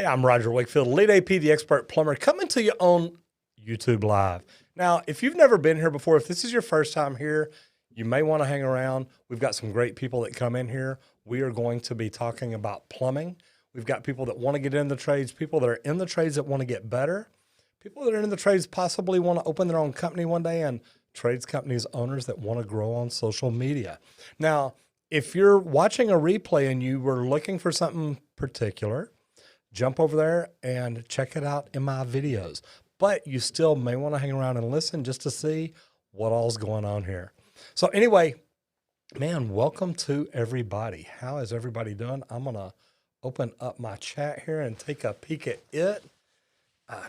Hey, I'm Roger Wakefield, lead AP, the expert plumber, coming to you on YouTube Live. Now, if you've never been here before, if this is your first time here, you may want to hang around. We've got some great people that come in here. We are going to be talking about plumbing. We've got people that want to get in the trades, people that are in the trades that want to get better, people that are in the trades possibly want to open their own company one day, and trades companies owners that want to grow on social media. Now, if you're watching a replay and you were looking for something particular, jump over there and check it out in my videos. But you still may want to hang around and listen just to see what all's going on here. So anyway, man, welcome to everybody. How is everybody doing? I'm going to open up my chat here and take a peek at it.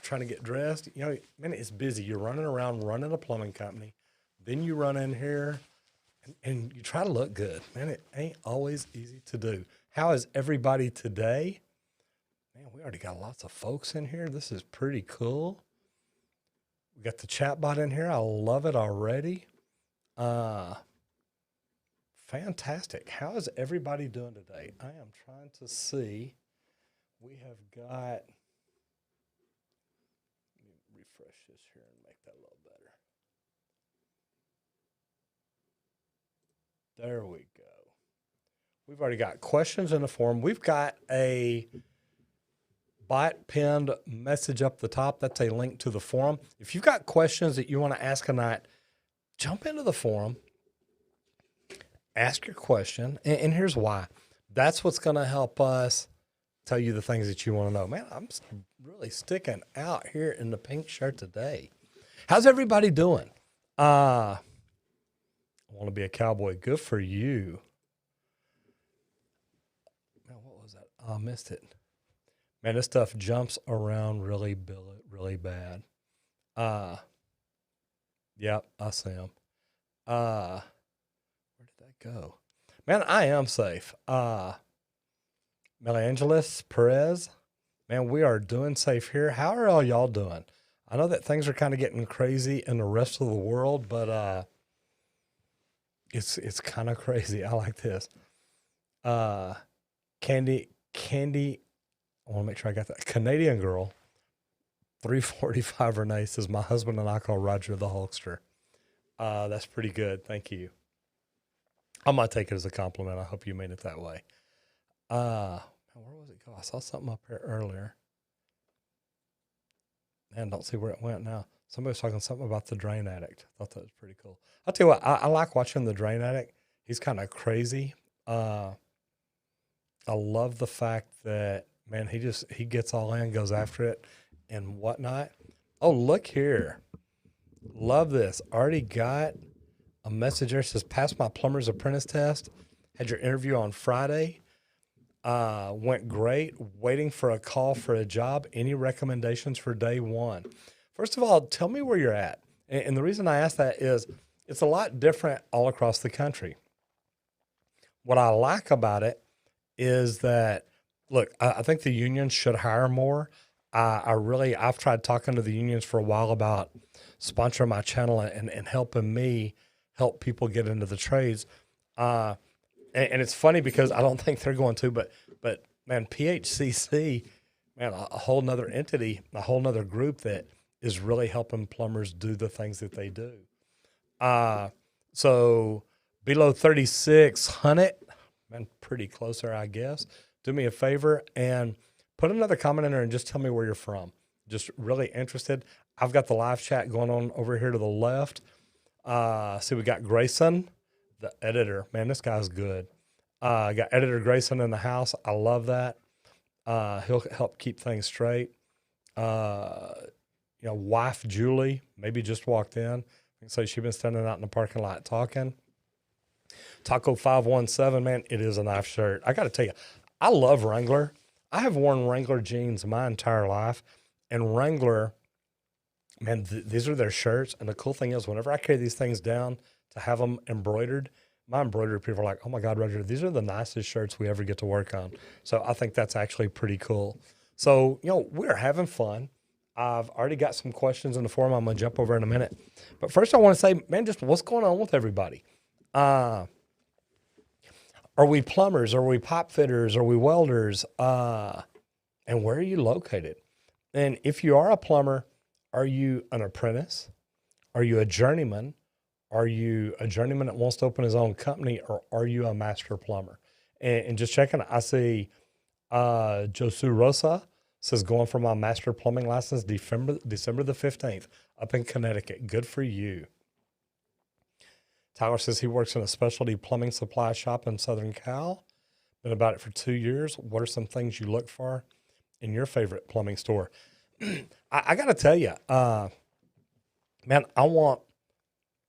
Trying to get dressed. You know, man, it's busy. You're running around running a plumbing company. Then you run in here and you try to look good. Man, it ain't always easy to do. How is everybody today? Man, we already got lots of folks in here. This is pretty cool. We got the chat bot in here. I love it already. Fantastic. How is everybody doing today? I am trying to see. We have got, let me refresh this here and make that a little better. There we go. We've already got questions in the forum. We've got a bot pinned message up the top. That's a link to the forum. If you've got questions that you want to ask tonight, jump into the forum, ask your question. And here's why. That's what's going to help us tell you the things that you want to know. Man, I'm really sticking out here in the pink shirt today. How's everybody doing? I want to be a cowboy. Good for you. Man, what was that? I missed it. Man, this stuff jumps around really bad. Yep, I see him. Where did that go? Man, I am safe. Melangelis Perez, man, we are doing safe here. How are all y'all doing? I know that things are kind of getting crazy in the rest of the world, but it's kind of crazy. I like this. Candy. I want to make sure I got that. Canadian girl, 345 Renee says, my husband and I call Roger the Hulkster. That's pretty good. Thank you. I'm going to take it as a compliment. I hope you made it that way. Where was it go? I saw something up here earlier. Man, don't see where it went now. Somebody was talking something about the drain addict. I thought that was pretty cool. I'll tell you what, I like watching the drain addict. He's kind of crazy. I love the fact that, man, he gets all in, goes after it and whatnot. Oh, look here. Love this. Already got a message there. It says, passed my plumber's apprentice test. Had your interview on Friday. Went great. Waiting for a call for a job. Any recommendations for day one? First of all, tell me where you're at. And the reason I ask that is it's a lot different all across the country. What I like about it is that, look, I think the unions should hire more. I've tried talking to the unions for a while about sponsoring my channel and helping me help people get into the trades. And it's funny because I don't think they're going to, but man, PHCC, man, a whole nother entity, a whole nother group that is really helping plumbers do the things that they do. So below 3,600, man, pretty close there, I guess. Do me a favor and put another comment in there and just tell me where you're from. Just really interested. I've got the live chat going on over here to the left. See, we got Grayson, the editor. Man, this guy's good. Got editor Grayson in the house. I love that. He'll help keep things straight. Wife Julie maybe just walked in. So she's been standing out in the parking lot talking. Taco 517, man, it is a nice shirt. I got to tell you, I love Wrangler. I have worn Wrangler jeans my entire life, and Wrangler, man, these are their shirts. And the cool thing is, whenever I carry these things down to have them embroidered, my embroidery people are like, oh my God, Roger, these are the nicest shirts we ever get to work on. So I think that's actually pretty cool. So, we're having fun. I've already got some questions in the forum. I'm going to jump over in a minute. But first I want to say, man, just what's going on with everybody? Are we plumbers? Are we pipe fitters? Are we welders? and where are you located? And if you are a plumber, are you an apprentice? Are you a journeyman? Are you a journeyman that wants to open his own company, or are you a master plumber? And just checking, I see Josu Rosa says going for my master plumbing license December the 15th up in Connecticut. Good for you. Tyler says he works in a specialty plumbing supply shop in Southern Cal. Been about it for 2 years. What are some things you look for in your favorite plumbing store? I got to tell you, man, I want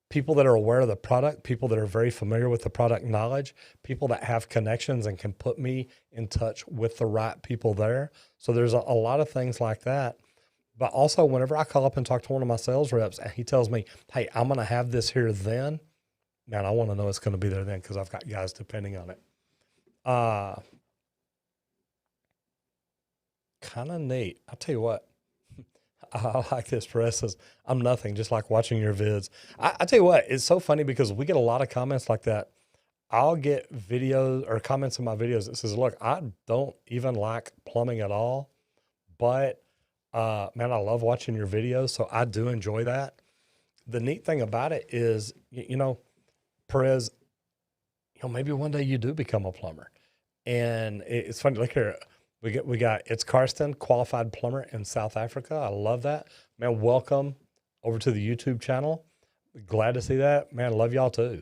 people that are aware of the product, people that are very familiar with the product knowledge, people that have connections and can put me in touch with the right people there. So there's a lot of things like that. But also, whenever I call up and talk to one of my sales reps and he tells me, hey, I'm going to have this here then, man, I want to know it's going to be there then because I've got guys depending on it. Kind of neat. I'll tell you what. I like this. Perez says, I'm nothing, just like watching your vids. I tell you what, it's so funny because we get a lot of comments like that. I'll get videos or comments in my videos that says, look, I don't even like plumbing at all, but man, I love watching your videos. So I do enjoy that. The neat thing about it is, you know, Perez, you know, maybe one day you do become a plumber. And it's funny, look here. We got it's Karsten, qualified plumber in South Africa. I love that. Man, welcome over to the YouTube channel. Glad to see that. Man, love y'all too.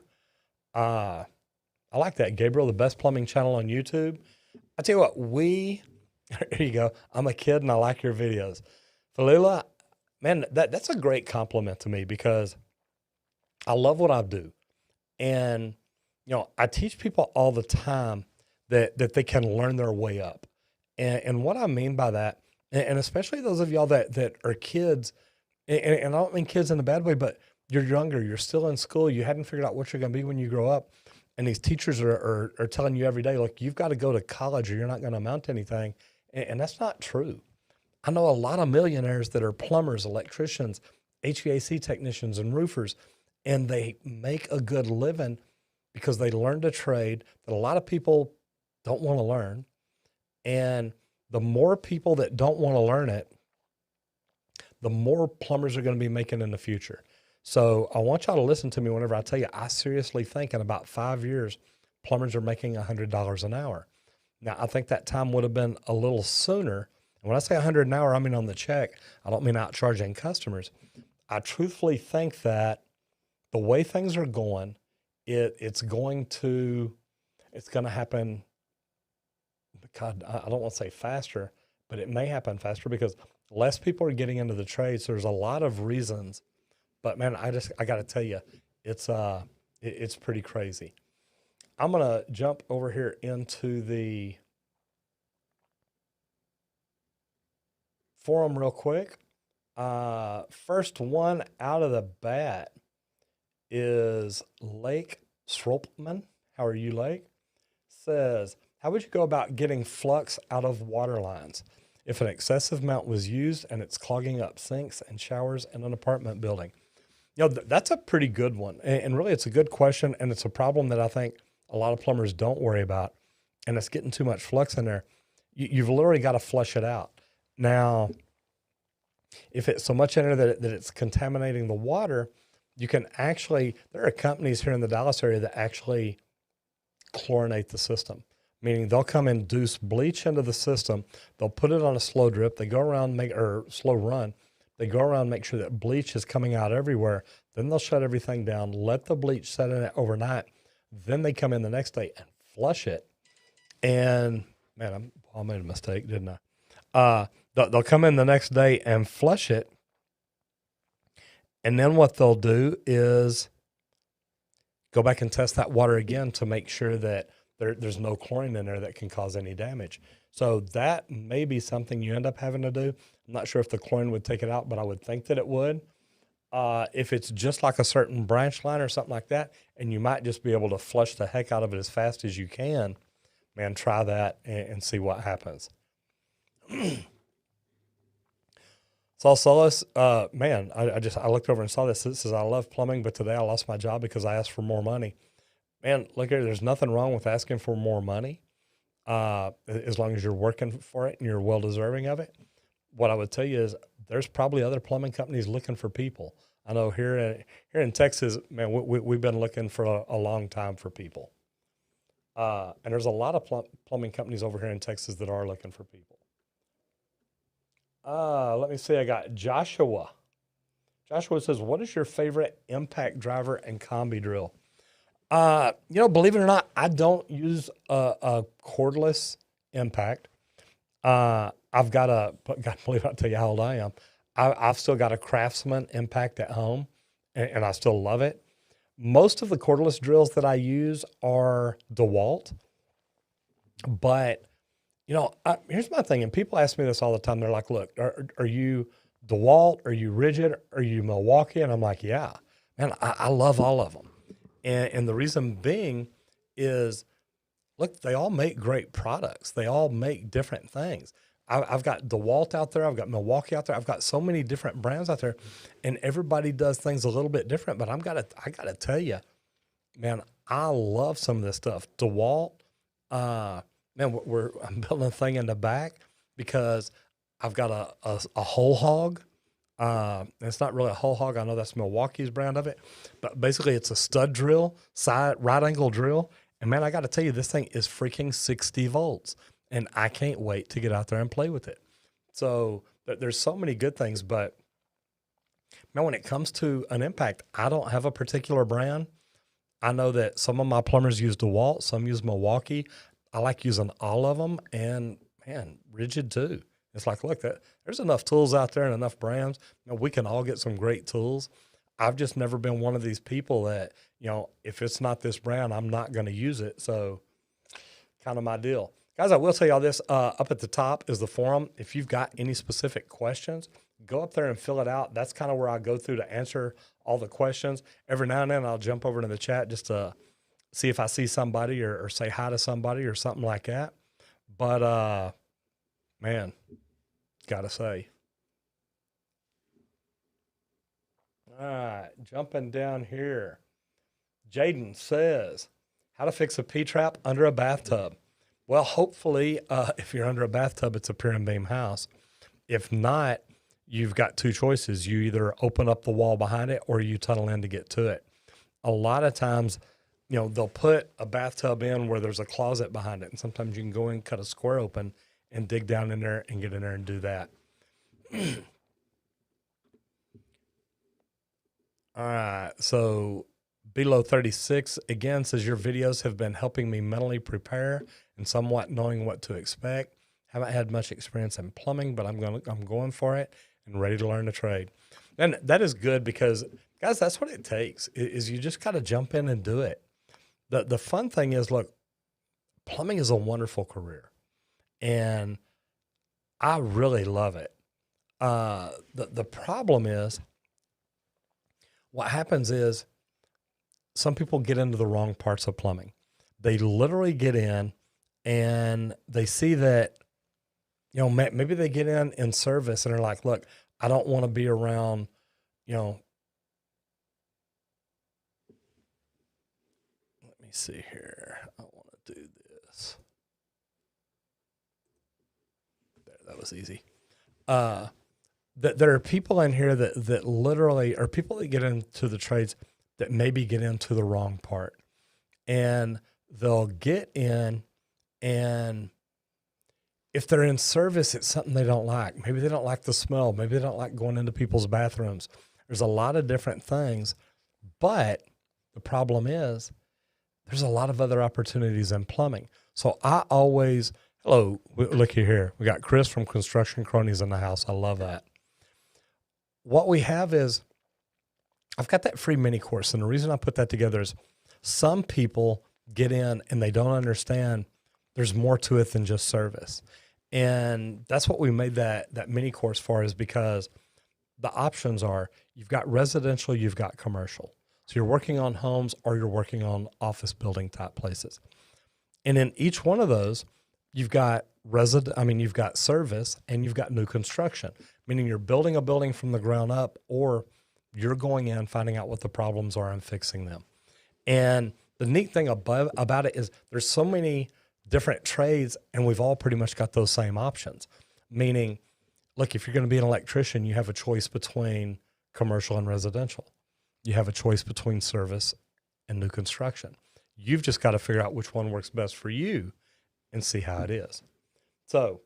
I like that. Gabriel, the best plumbing channel on YouTube. I tell you what, here you go. I'm a kid and I like your videos. Falila, man, that's a great compliment to me because I love what I do. And, you know, I teach people all the time that they can learn their way up. And what I mean by that, and especially those of y'all that are kids, and I don't mean kids in a bad way, but you're younger, you're still in school, you hadn't figured out what you're going to be when you grow up. And these teachers are telling you every day, look, you've got to go to college or you're not going to amount to anything. And that's not true. I know a lot of millionaires that are plumbers, electricians, HVAC technicians, and roofers, and they make a good living because they learned a trade that a lot of people don't want to learn. And the more people that don't want to learn it, the more plumbers are going to be making in the future. So I want y'all to listen to me whenever I tell you, I seriously think in about 5 years, plumbers are making $100 an hour. Now, I think that time would have been a little sooner. And when I say 100 an hour, I mean on the check. I don't mean out charging customers. I truthfully think that the way things are going, it's going to happen. God, I don't want to say faster, but it may happen faster because less people are getting into the trade. So there's a lot of reasons, but man, I got to tell you, it's pretty crazy. I'm going to jump over here into the forum real quick. First one out of the bat is Lake Sropman. How are you, Lake? Says, how would you go about getting flux out of water lines if an excessive amount was used and it's clogging up sinks and showers in an apartment building? You know, that's a pretty good one. And really, it's a good question. And it's a problem that I think a lot of plumbers don't worry about. And it's getting too much flux in there. You've literally got to flush it out. Now, if it's so much in there that it's contaminating the water, you can actually, there are companies here in the Dallas area that actually chlorinate the system. Meaning they'll come induce bleach into the system. They'll put it on a slow drip. They go around, slow run. They go around, make sure that bleach is coming out everywhere. Then they'll shut everything down, let the bleach set in it overnight. Then they come in the next day and flush it. And man, I made a mistake, didn't I? They'll come in the next day and flush it. And then what they'll do is go back and test that water again to make sure that there's no chlorine in there that can cause any damage. So that may be something you end up having to do. I'm not sure if the chlorine would take it out, but I would think that it would. If it's just like a certain branch line or something like that, and you might just be able to flush the heck out of it as fast as you can, man, try that and see what happens. Saul Solis, man, I looked over and saw this. It says, I love plumbing, but today I lost my job because I asked for more money. Man, look here, there's nothing wrong with asking for more money. as long as you're working for it and you're well deserving of it. What I would tell you is there's probably other plumbing companies looking for people. I know here in Texas, man, we've been looking for a long time for people. And there's a lot of plumbing companies over here in Texas that are looking for people. Let me see. I got Joshua. Joshua says, what is your favorite impact driver and combi drill? Believe it or not, I don't use a cordless impact. I've got God, believe I'll tell you how old I am. I've still got a Craftsman impact at home, and I still love it. Most of the cordless drills that I use are DeWalt, but here's my thing, and people ask me this all the time. They're like, look, are you DeWalt? Are you Rigid? Are you Milwaukee? And I'm like, yeah, man, I love all of them. And the reason being is, look, they all make great products. They all make different things. I've got DeWalt out there. I've got Milwaukee out there. I've got so many different brands out there, and everybody does things a little bit different. But I gotta tell you, man, I love some of this stuff. DeWalt, man, I'm building a thing in the back because I've got a whole hog. It's not really a whole hog. I know that's Milwaukee's brand of it, but basically it's a stud drill, right angle drill. And man, I got to tell you, this thing is freaking 60 volts, and I can't wait to get out there and play with it. So there's so many good things, but man, when it comes to an impact, I don't have a particular brand. I know that some of my plumbers use DeWalt, some use Milwaukee. I like using all of them, and man, Rigid too. It's like, look, there's enough tools out there and enough brands. We can all get some great tools. I've just never been one of these people that, if it's not this brand, I'm not going to use it. So kind of my deal. Guys, I will tell you all this. Up at the top is the forum. If you've got any specific questions, go up there and fill it out. That's kind of where I go through to answer all the questions. Every now and then I'll jump over to the chat just to see if I see somebody or say hi to somebody or something like that. But, man, gotta say. All right, jumping down here. Jaden says, how to fix a P-trap under a bathtub. Well, hopefully, if you're under a bathtub, it's a pier and beam house. If not, you've got two choices. You either open up the wall behind it or you tunnel in to get to it. A lot of times, they'll put a bathtub in where there's a closet behind it. And sometimes you can go in, cut a square open, and dig down in there and get in there and do that. All right. So Below 36 again says your videos have been helping me mentally prepare and somewhat knowing what to expect. Haven't had much experience in plumbing, but I'm going for it and ready to learn the trade. And that is good because, guys, that's what it takes is you just got to jump in and do it. The fun thing is, look, plumbing is a wonderful career, and I really love it. The problem is what happens is some people get into the wrong parts of plumbing. They literally get in and they see that, maybe they get in service and they're like, look, I don't want to be around, let me see here. I want to do this. There, that was easy. There are people in here that literally are people that get into the trades that maybe get into the wrong part, and they'll get in, and if they're in service, it's something they don't like. Maybe they don't like the smell. Maybe they don't like going into people's bathrooms. There's a lot of different things, but the problem is there's a lot of other opportunities in plumbing. So I always, hello, looky here. We got Chris from Construction Cronies in the house. I love that. What we have is, I've got that free mini course, and the reason I put that together is some people get in and they don't understand there's more to it than just service. And that's what we made that mini course for, is because the options are, you've got residential, you've got commercial. So you're working on homes or you're working on office building type places. And in each one of those, you've got you've got service and you've got new construction, meaning you're building a building from the ground up, or you're going in, finding out what the problems are and fixing them. And the neat thing about it is there's so many different trades, and we've all pretty much got those same options. Meaning, look, if you're going to be an electrician, you have a choice between commercial and residential. You have a choice between service and new construction. You've just got to figure out which one works best for you and see how it is. So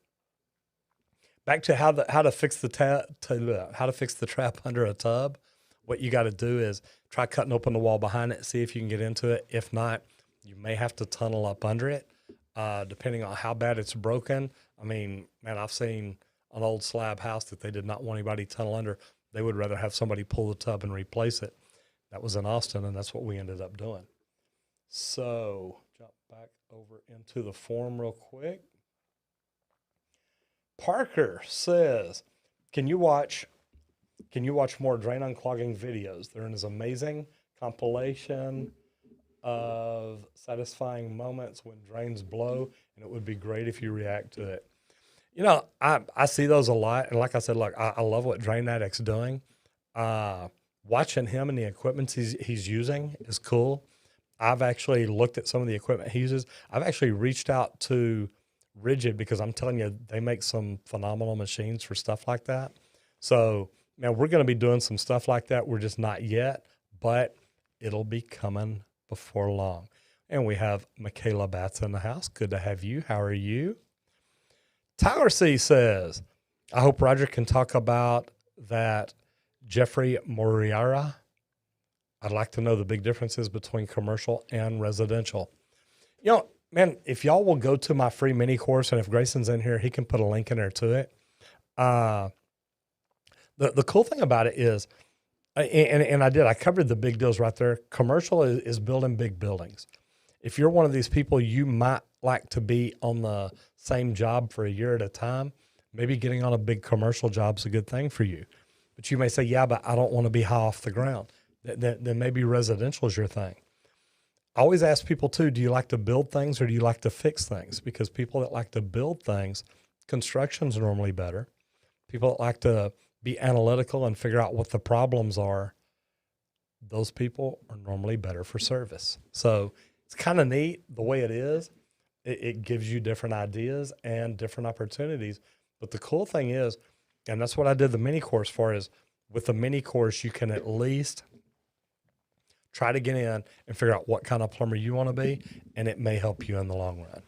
back to how to fix the trap under a tub. What you got to do is try cutting open the wall behind it, see if you can get into it. If not, you may have to tunnel up under it, depending on how bad it's broken. I mean, man, I've seen an old slab house that they did not want anybody to tunnel under. They would rather have somebody pull the tub and replace it. That was in Austin, and that's what we ended up doing. So jump back over into the form real quick. Parker says, can you watch more drain unclogging videos? There is amazing compilation of satisfying moments when drains blow, and it would be great if you react to it. You know, I see those a lot, and like I said, look, I love what Drain Addict's doing. Watching him and the equipment he's using is cool. I've actually looked at some of the equipment he uses. I've actually reached out to Rigid because I'm telling you, they make some phenomenal machines for stuff like that. So now we're going to be doing some stuff like that. We're just not yet, but it'll be coming before long. And we have Michaela Batts in the house. Good to have you. How are you? Tyler C says, I hope Roger can talk about that Jeffrey Moriara. I'd like to know the big differences between commercial and residential. You know, man, if y'all will go to my free mini course, and if Grayson's in here, he can put a link in there to it. The cool thing about it is, and I covered the big deals right there. Commercial is building big buildings. If you're one of these people, you might like to be on the same job for a year at a time. Maybe getting on a big commercial job is a good thing for you. But you may say, yeah, but I don't want to be high off the ground. Then maybe residential is your thing. I always ask people too, do you like to build things or do you like to fix things? Because people that like to build things, construction's normally better. People that like to be analytical and figure out what the problems are, those people are normally better for service. So it's kind of neat the way it is. It gives you different ideas and different opportunities. But the cool thing is, and that's what I did the mini course for, is with the mini course, you can at least try to get in and figure out what kind of plumber you want to be, and it may help you in the long run.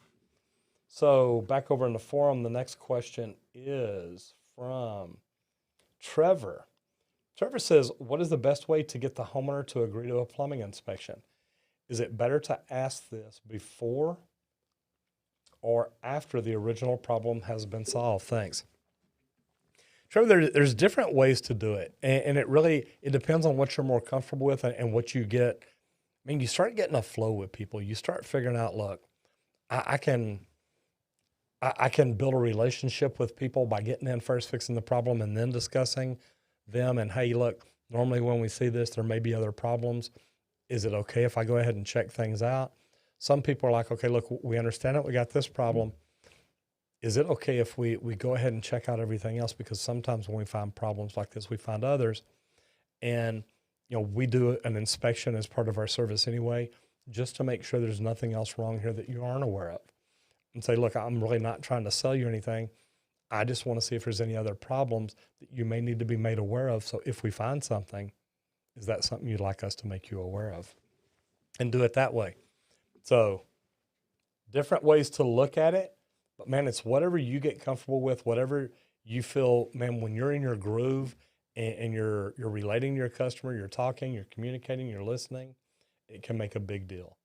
So back over in the forum, the next question is from Trevor. Trevor says, what is the best way to get the homeowner to agree to a plumbing inspection? Is it better to ask this before or after the original problem has been solved? Thanks. Trevor, there's different ways to do it, and it depends on what you're more comfortable with and what you get. I mean, you start getting a flow with people. You start figuring out, look, I can build a relationship with people by getting in first, fixing the problem, and then discussing them. And hey, look, normally when we see this, there may be other problems. Is it okay if I go ahead and check things out? Some people are like, okay, look, we understand it. We got this problem. Is it okay if we go ahead and check out everything else? Because sometimes when we find problems like this, we find others. And, you know, we do an inspection as part of our service anyway, just to make sure there's nothing else wrong here that you aren't aware of. And say, look, I'm really not trying to sell you anything. I just want to see if there's any other problems that you may need to be made aware of. So if we find something, is that something you'd like us to make you aware of? And do it that way. So different ways to look at it. But, man, it's whatever you get comfortable with, whatever you feel, man, when you're in your groove and you're relating to your customer, you're talking, you're communicating, you're listening, it can make a big deal.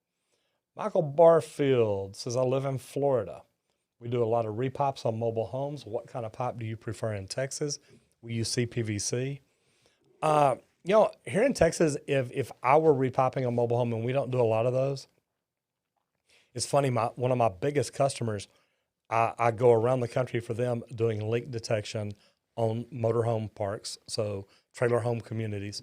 Michael Barfield says, I live in Florida. We do a lot of repops on mobile homes. What kind of pipe do you prefer in Texas? We use cpvc. You know, here in Texas, if I were repopping a mobile home, and we don't do a lot of those, it's funny, one of my biggest customers, I go around the country for them doing leak detection on motorhome parks, so trailer home communities.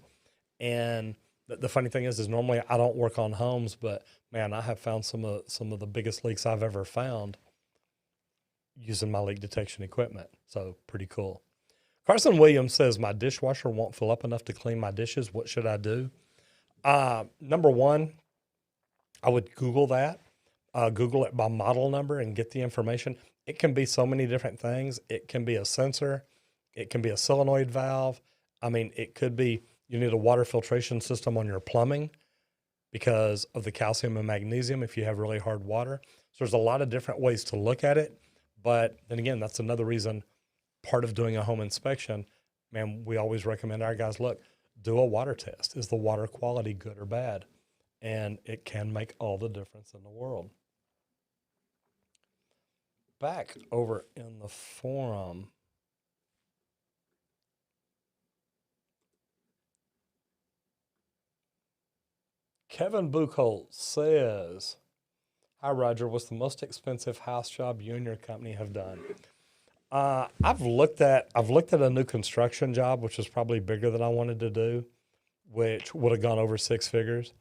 And the funny thing is normally I don't work on homes, but man, I have found some of the biggest leaks I've ever found using my leak detection equipment. So pretty cool. Carson Williams says, my dishwasher won't fill up enough to clean my dishes. What should I do? Number one, I would Google that. Google it by model number and get the information. It can be so many different things. It can be a sensor. It can be a solenoid valve. I mean, it could be you need a water filtration system on your plumbing because of the calcium and magnesium if you have really hard water. So there's a lot of different ways to look at it. But then again, that's another reason, part of doing a home inspection, man, we always recommend our guys, look, do a water test. Is the water quality good or bad? And it can make all the difference in the world. Back over in the forum. Kevin Buchholz says, hi, Roger. What's the most expensive house job you and your company have done? I've looked at a new construction job, which was probably bigger than I wanted to do, which would have gone over 6 figures.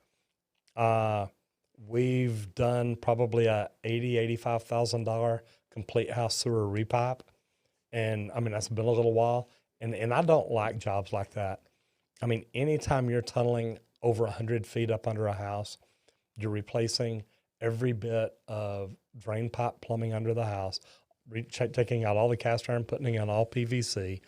We've done probably a $80,000-$85,000 complete house sewer repipe. And I mean, that's been a little while. And I don't like jobs like that. I mean, anytime you're tunneling over 100 feet up under a house, you're replacing every bit of drain pipe plumbing under the house, taking out all the cast iron, putting in all PVC.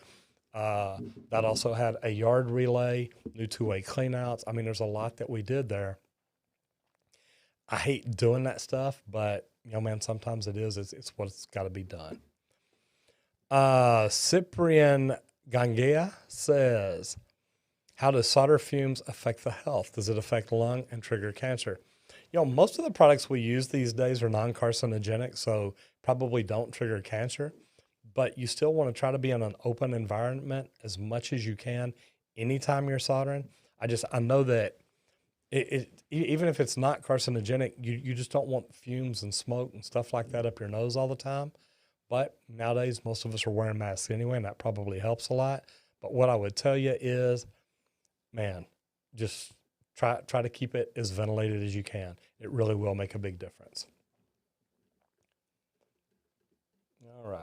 That also had a yard relay, new two-way cleanouts. I mean, there's a lot that we did there. I hate doing that stuff, but, you know, man, sometimes it's what's got to be done. Cyprian Gangea says, how does solder fumes affect the health? Does it affect lung and trigger cancer? You know, most of the products we use these days are non-carcinogenic, so probably don't trigger cancer, but you still want to try to be in an open environment as much as you can anytime you're soldering. I know that even if it's not carcinogenic, you just don't want fumes and smoke and stuff like that up your nose all the time. But nowadays, most of us are wearing masks anyway, and that probably helps a lot. But what I would tell you is, man, just try to keep it as ventilated as you can. It really will make a big difference. All right.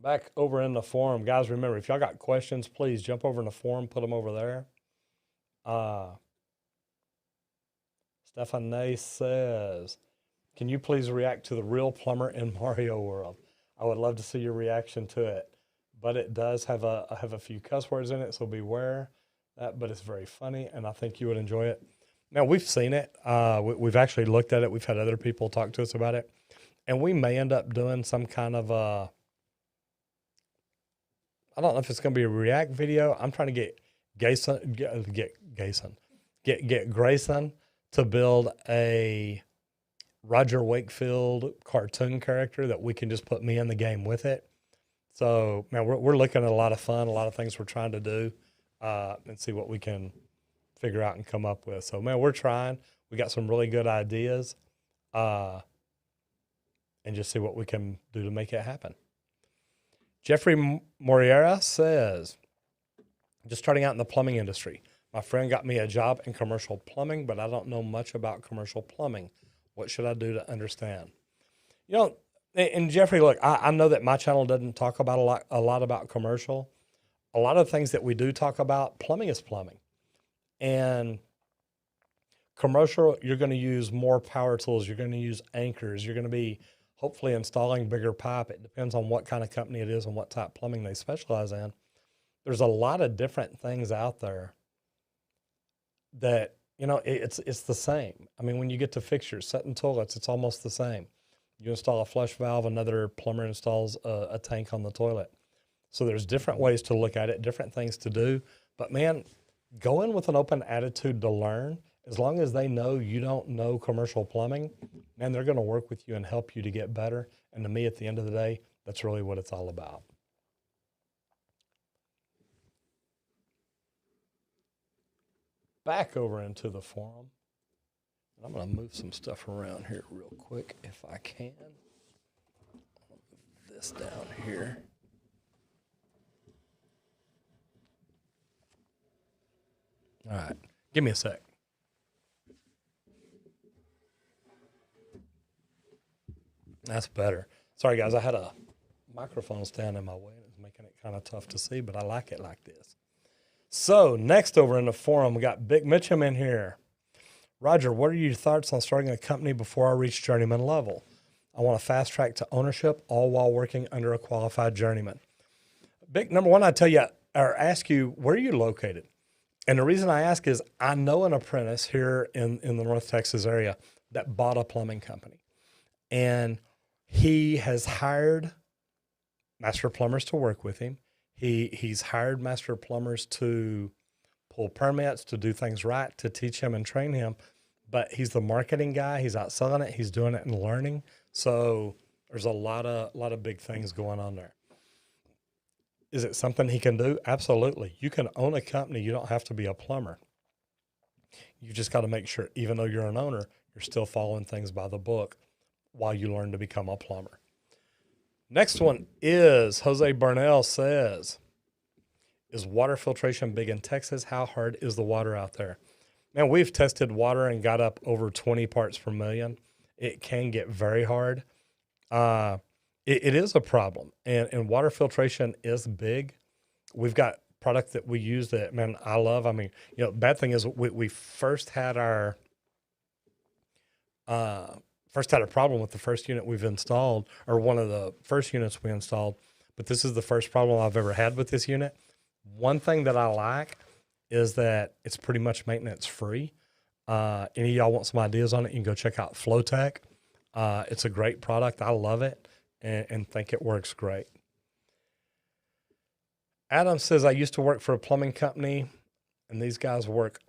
Back over in the forum. Guys, remember, if y'all got questions, please jump over in the forum, put them over there. Stefan Ney says, can you please react to the real plumber in Mario World? I would love to see your reaction to it, but it does have a few cuss words in it, so beware that, but it's very funny, and I think you would enjoy it. Now, we've seen it. We've actually looked at it. We've had other people talk to us about it, and we may end up doing some kind of I don't know if it's going to be a react video. I'm trying to get Grayson to build a Roger Wakefield cartoon character that we can just put me in the game with it. So, man, we're looking at a lot of fun, a lot of things we're trying to do, and see what we can figure out and come up with. So, man, we're trying. We got some really good ideas, and just see what we can do to make it happen. Jeffrey Moriera says, just starting out in the plumbing industry. My friend got me a job in commercial plumbing, but I don't know much about commercial plumbing. What should I do to understand? You know, and Jeffrey, look, I know that my channel doesn't talk about a lot about commercial. A lot of things that we do talk about, plumbing is plumbing. And commercial, you're going to use more power tools. You're going to use anchors. You're going to be hopefully installing bigger pipe. It depends on what kind of company it is and what type of plumbing they specialize in. There's a lot of different things out there that, you know, it's the same. I mean, when you get to fixtures, setting toilets, it's almost the same. You install a flush valve, another plumber installs a tank on the toilet. So there's different ways to look at it, different things to do. But man, go in with an open attitude to learn. As long as they know you don't know commercial plumbing, man, they're going to work with you and help you to get better. And to me, at the end of the day, that's really what it's all about. Back over into the forum. I'm going to move some stuff around here real quick if I can. I'll move this down here. All right, give me a sec. That's better. Sorry, guys, I had a microphone stand in my way. It was making it kind of tough to see, but I like it like this. So next over in the forum, we got Big Mitchum in here. Roger, what are your thoughts on starting a company before I reach journeyman level? I want to fast track to ownership, all while working under a qualified journeyman. Big number one, I tell you, or ask you, where are you located? And the reason I ask is I know an apprentice here in the North Texas area that bought a plumbing company. And he has hired master plumbers to work with him. He's hired master plumbers to pull permits, to do things right, to teach him and train him. But he's the marketing guy. He's out selling it. He's doing it and learning. So there's a lot of big things going on there. Is it something he can do? Absolutely. You can own a company. You don't have to be a plumber. You just got to make sure, even though you're an owner, you're still following things by the book while you learn to become a plumber. Next one is Jose Burnell says, is water filtration big in Texas? How hard is the water out there? Man, we've tested water and got up over 20 parts per million. It can get very hard. It is a problem, and water filtration is big. We've got product that we use that, man, I love. I mean, bad thing is we first had a problem with the first unit we've installed, or one of the first units we installed, but this is the first problem I've ever had with this unit. One thing that I like is that it's pretty much maintenance free. Any of y'all want some ideas on it, you can go check out Flowtech. It's a great product. I love it and think it works great. Adam says, I used to work for a plumbing company and these guys work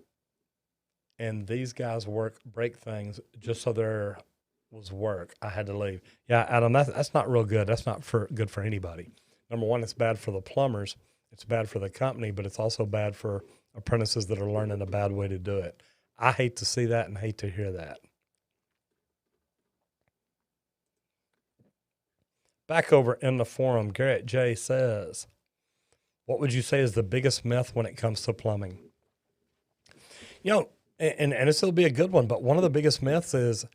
break things just so there was work. I had to leave. Yeah, Adam, that's not real good. That's not good for anybody. Number one, it's bad for the plumbers. It's bad for the company, but it's also bad for apprentices that are learning a bad way to do it. I hate to see that and hate to hear that. Back over in the forum, Garrett J says, what would you say is the biggest myth when it comes to plumbing? And this will be a good one, but one of the biggest myths is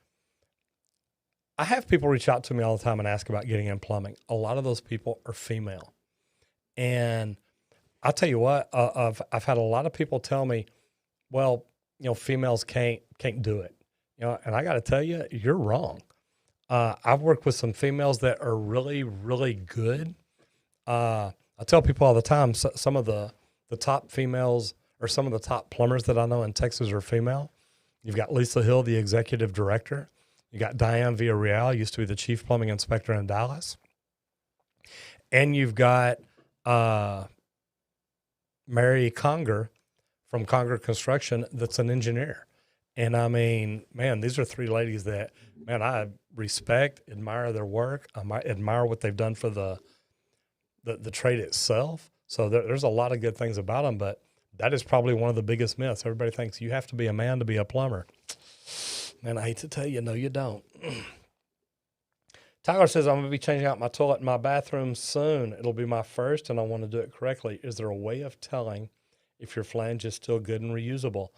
I have people reach out to me all the time and ask about getting in plumbing. A lot of those people are female. And I'll tell you what, I've had a lot of people tell me, well, females can't do it. And I got to tell you, you're wrong. I've worked with some females that are really, really good. I tell people all the time, some of the top females or some of the top plumbers that I know in Texas are female. You've got Lisa Hill, the executive director. You got Diane Villarreal, used to be the chief plumbing inspector in Dallas. And you've got Mary Conger from Conger Construction that's an engineer. And I mean, man, these are three ladies that, man, I respect, admire their work. I admire what they've done for the trade itself. So there's a lot of good things about them, but that is probably one of the biggest myths. Everybody thinks you have to be a man to be a plumber. Man, I hate to tell you, no, you don't. Tyler says, I'm going to be changing out my toilet in my bathroom soon. It'll be my first, and I want to do it correctly. Is there a way of telling if your flange is still good and reusable?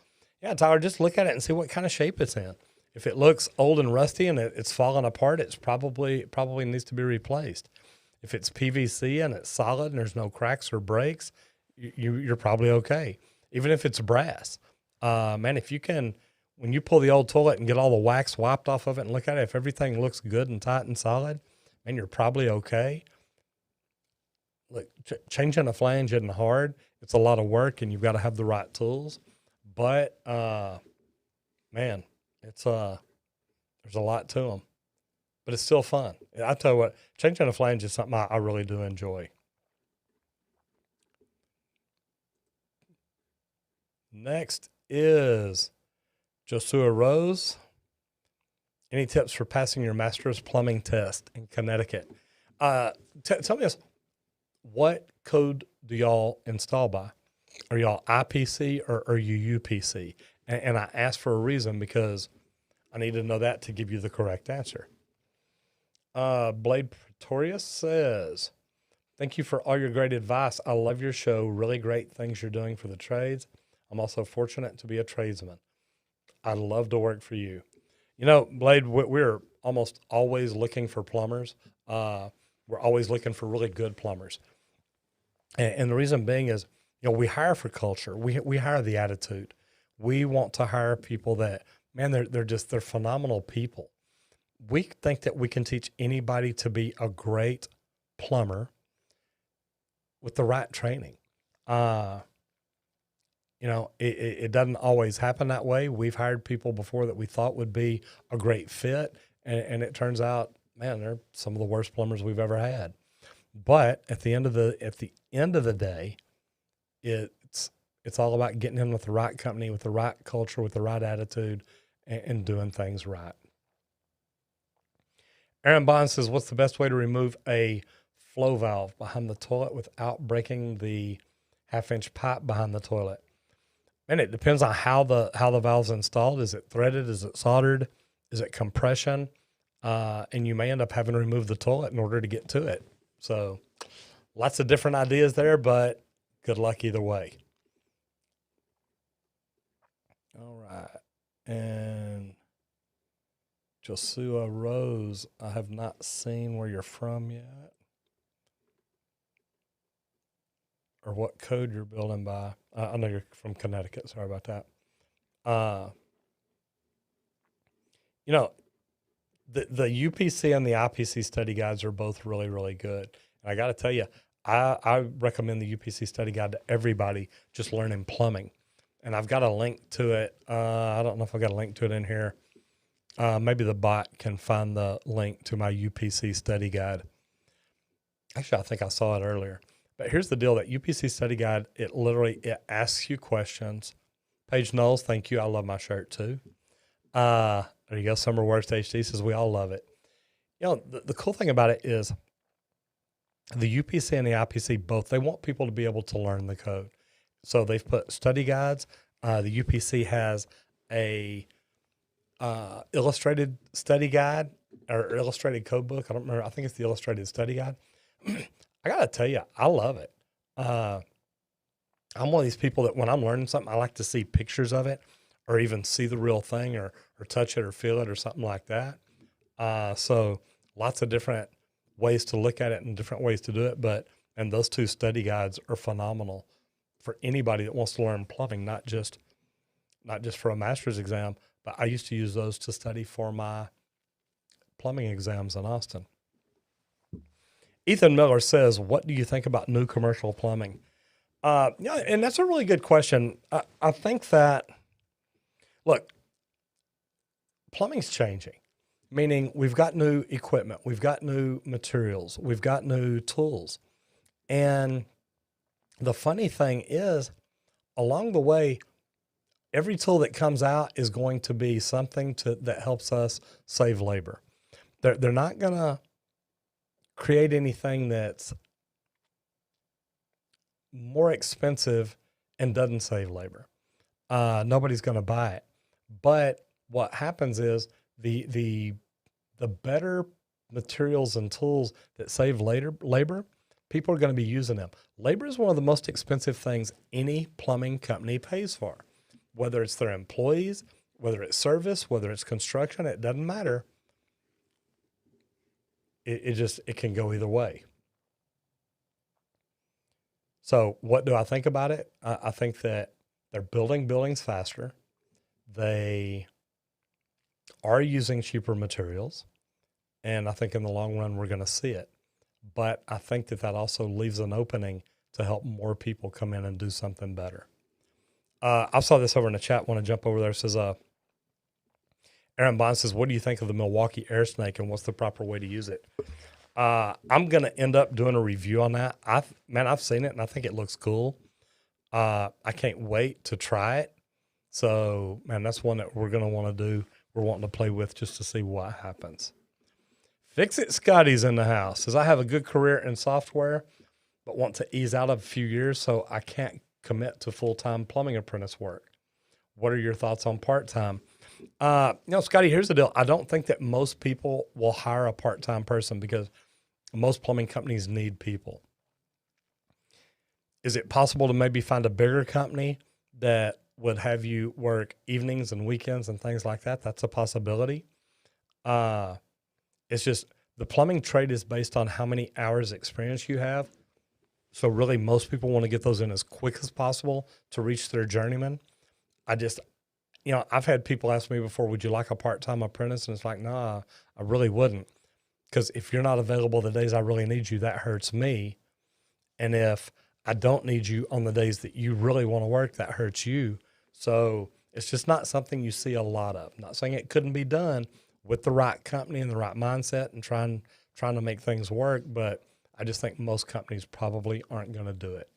Yeah, Tyler, just look at it and see what kind of shape it's in. If it looks old and rusty and it's falling apart, it's probably needs to be replaced. If it's PVC and it's solid and there's no cracks or breaks, you're probably okay. Even if it's brass. Man, if you can, when you pull the old toilet and get all the wax wiped off of it and look at it, if everything looks good and tight and solid, man, you're probably okay. Look, changing a flange isn't hard. It's a lot of work and you've got to have the right tools. But, man, it's, there's a lot to them, but it's still fun. I tell you what, changing a flange is something I really do enjoy. Next is Joshua Rose. Any tips for passing your master's plumbing test in Connecticut? Tell me this, what code do y'all install by? Are y'all IPC or are you UPC? And I ask for a reason because I need to know that to give you the correct answer. Blade Pretorius says, thank you for all your great advice. I love your show. Really great things you're doing for the trades. I'm also fortunate to be a tradesman. I'd love to work for you. Blade, we're almost always looking for plumbers. We're always looking for really good plumbers. And the reason being is, we hire for culture. We hire the attitude. We want to hire people that man, they're phenomenal people. We think that we can teach anybody to be a great plumber with the right training. It doesn't always happen that way. We've hired people before that we thought would be a great fit, and it turns out, man, they're some of the worst plumbers we've ever had. But at the end of the day, it's all about getting in with the right company, with the right culture, with the right attitude, and doing things right. Aaron Bond says, what's the best way to remove a flow valve behind the toilet without breaking the 1/2-inch pipe behind the toilet? And it depends on how the valve's installed. Is it threaded? Is it soldered? Is it compression? And you may end up having to remove the toilet in order to get to it. So lots of different ideas there, but good luck either way. All right. And Joshua Rose, I have not seen where you're from yet, or what code you're building by. I know you're from Connecticut. Sorry about that. The UPC and the IPC study guides are both really, really good. And I got to tell you, I recommend the UPC study guide to everybody just learning plumbing. And I've got a link to it. I don't know if I got a link to it in here. Maybe the bot can find the link to my UPC study guide. Actually, I think I saw it earlier. But here's the deal, that UPC study guide, it asks you questions. Paige Knowles, thank you. I love my shirt too. There you go. Summer Worst HD says we all love it. The cool thing about it is the UPC and the IPC both, they want people to be able to learn the code. So they've put study guides. The UPC has a illustrated study guide or illustrated code book. I don't remember. I think it's the illustrated study guide. I got to tell you, I love it. I'm one of these people that when I'm learning something, I like to see pictures of it or even see the real thing or touch it or feel it or something like that. So lots of different ways to look at it and different ways to do it. And those two study guides are phenomenal for anybody that wants to learn plumbing, not just for a master's exam, but I used to use those to study for my plumbing exams in Austin. Ethan Miller says, what do you think about new commercial plumbing? And that's a really good question. I think that, look, plumbing's changing, meaning we've got new equipment, we've got new materials, we've got new tools. And the funny thing is, along the way, every tool that comes out is going to be something that helps us save labor. They're not going to create anything that's more expensive and doesn't save labor. Nobody's going to buy it. But what happens is the better materials and tools that save labor, people are going to be using them. Labor is one of the most expensive things any plumbing company pays for. Whether it's their employees, whether it's service, whether it's construction, it doesn't matter. It can go either way. So what do I think about it? I think that they're building buildings faster. They are using cheaper materials. And I think in the long run, we're going to see it. But I think that also leaves an opening to help more people come in and do something better. I saw this over in the chat. Want to jump over there? It says, Aaron Bond says, what do you think of the Milwaukee Air Snake and what's the proper way to use it? I'm going to end up doing a review on that. I've seen it and I think it looks cool. I can't wait to try it. So, man, that's one that we're going to want to do. We're wanting to play with just to see what happens. Fix It Scotty's in the house. Says, I have a good career in software, but want to ease out of a few years so I can't commit to full-time plumbing apprentice work. What are your thoughts on part-time? Scotty, here's the deal. I don't think that most people will hire a part-time person because most plumbing companies need people. Is it possible to maybe find a bigger company that would have you work evenings and weekends and things like that? That's a possibility. It's just the plumbing trade is based on how many hours experience you have. So really most people want to get those in as quick as possible to reach their journeyman. I've had people ask me before, would you like a part-time apprentice? And it's like, nah, I really wouldn't. Because if you're not available the days I really need you, that hurts me. And if I don't need you on the days that you really want to work, that hurts you. So it's just not something you see a lot of. I'm not saying it couldn't be done with the right company and the right mindset and trying to make things work, but I just think most companies probably aren't going to do it.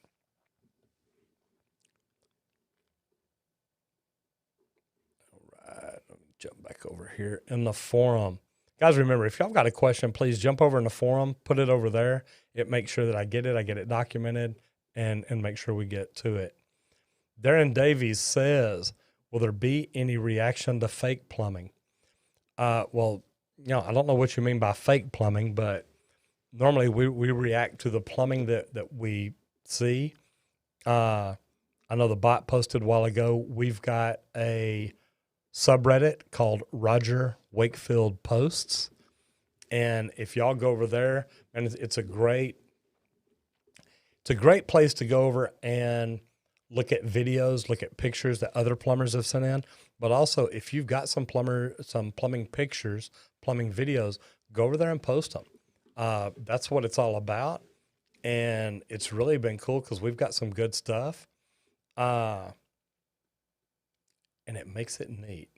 Jump back over here in the forum. Guys, remember, if y'all got a question, please jump over in the forum, put it over there. It makes sure that I get it documented, and make sure we get to it. Darren Davies says, will there be any reaction to fake plumbing? Well, I don't know what you mean by fake plumbing, but normally we react to the plumbing that we see. I know the bot posted a while ago, we've got a subreddit called Roger Wakefield Posts. And if y'all go over there, and it's a great place to go over and look at videos, look at pictures that other plumbers have sent in. But also, if you've got some plumbing pictures, plumbing videos, go over there and post them. That's what it's all about. And it's really been cool because we've got some good stuff. And it makes it neat.